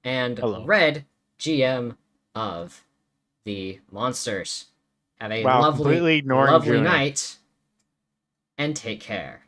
and Hello. Red, GM of the Monsters. Have a Wow, completely ignoring lovely Junior. night, and take care.